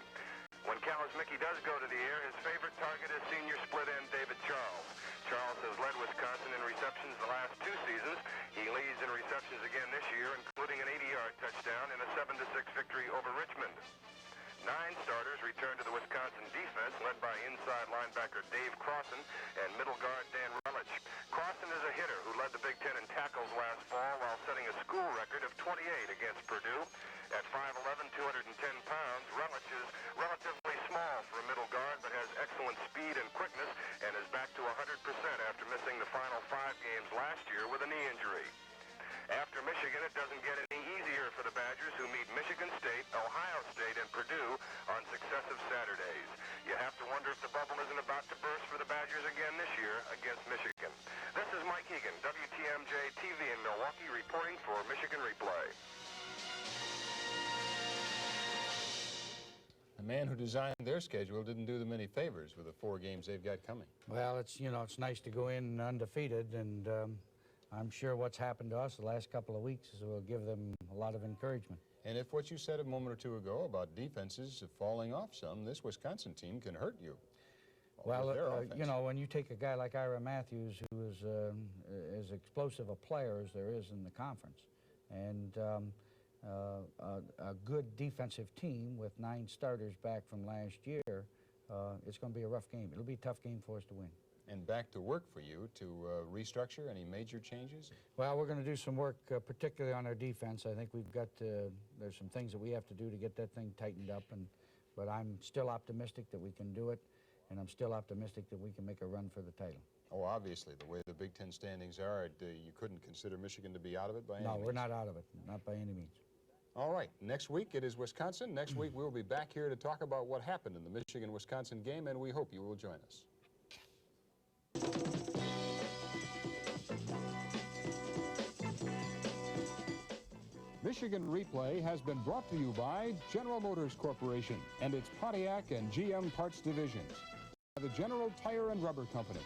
When Kalismicki does go to the air, his favorite target is senior split end David Charles. Charles has led Wisconsin in receptions the last two seasons. He leads in receptions again this year, including an 80-yard touchdown and a 7-6 victory over Richmond. 9 starters return to the Wisconsin defense, led by inside linebacker Dave Crossan and middle guard Dan Relich. Crossan is a hitter who led the Big Ten in tackles last fall while setting a school record of 28 against Purdue. At 5'11", 210 pounds, Relich is relatively small for a middle guard, but has excellent speed and quickness and is back to 100% after missing the final 5 games last year with a knee injury. After Michigan, it doesn't get any easier for the Badgers, who meet Michigan State, Ohio State, and Purdue on successive Saturdays. You have to wonder if the bubble isn't about to burst for the Badgers again this year against Michigan. This is Mike Egan, WTMJ TV in Milwaukee, reporting for Michigan Replay. The man who designed their schedule didn't do them any favors with the 4 games they've got coming. Well, it's nice to go in undefeated, and I'm sure what's happened to us the last couple of weeks will give them a lot of encouragement. And if what you said a moment or two ago about defenses falling off some, this Wisconsin team can hurt you. Well, when you take a guy like Ira Matthews, who is as explosive a player as there is in the conference, and a good defensive team with 9 starters back from last year, it's going to be a rough game. It'll be a tough game for us to win. And back to work for you to restructure. Any major changes? Well, we're going to do some work, particularly on our defense. I think we've got, there's some things that we have to do to get that thing tightened up, but I'm still optimistic that we can do it, and I'm still optimistic that we can make a run for the title. Oh, obviously, the way the Big Ten standings are, you couldn't consider Michigan to be out of it by any means? No, we're not out of it, not by any means. All right, next week it is Wisconsin. Next week we'll be back here to talk about what happened in the Michigan-Wisconsin game, and we hope you will join us. Michigan Replay has been brought to you by General Motors Corporation and its Pontiac and GM Parts divisions, by the General Tire and Rubber Company.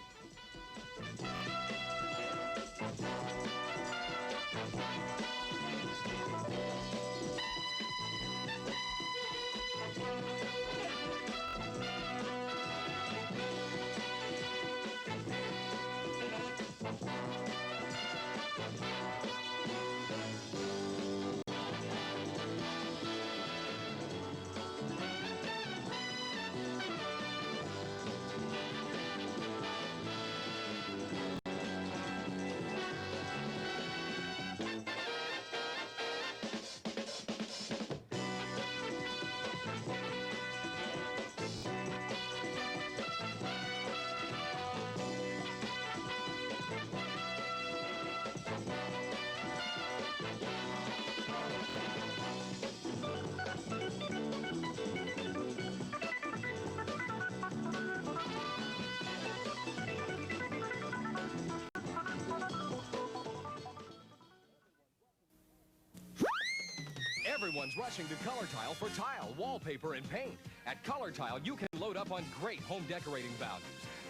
Everyone's rushing to Color Tile for tile, wallpaper, and paint. At Color Tile, you can load up on great home decorating values.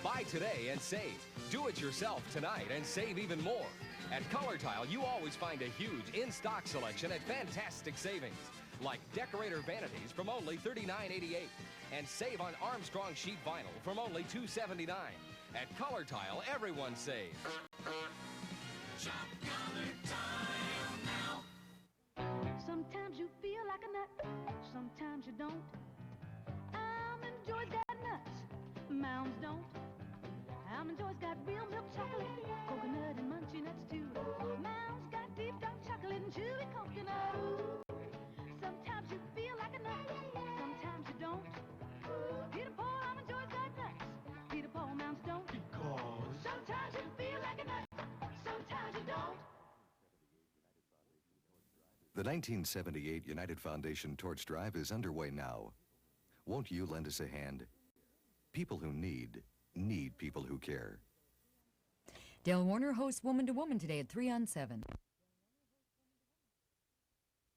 Buy today and save. Do it yourself tonight and save even more. At Color Tile, you always find a huge in-stock selection at fantastic savings, like decorator vanities from only $39.88, and save on Armstrong sheet vinyl from only $2.79. At Color Tile, everyone saves. Shop Color Tile now. Sometimes you feel like a nut, sometimes you don't. Almond Joy's got nuts, Mounds don't. Almond Joy's got real milk chocolate, coconut and munchy nuts too. Mounds got deep dark chocolate and chewy coconut. Ooh. Sometimes you feel like a nut, sometimes you don't. Peter Paul, Almond Joy's got nuts, Peter Paul, Mounds don't. Because sometimes you feel like a nut, sometimes you don't. The 1978 United Foundation Torch Drive is underway now. Won't you lend us a hand? People who need people who care. Del Warner hosts Woman to Woman today at 3 on 7.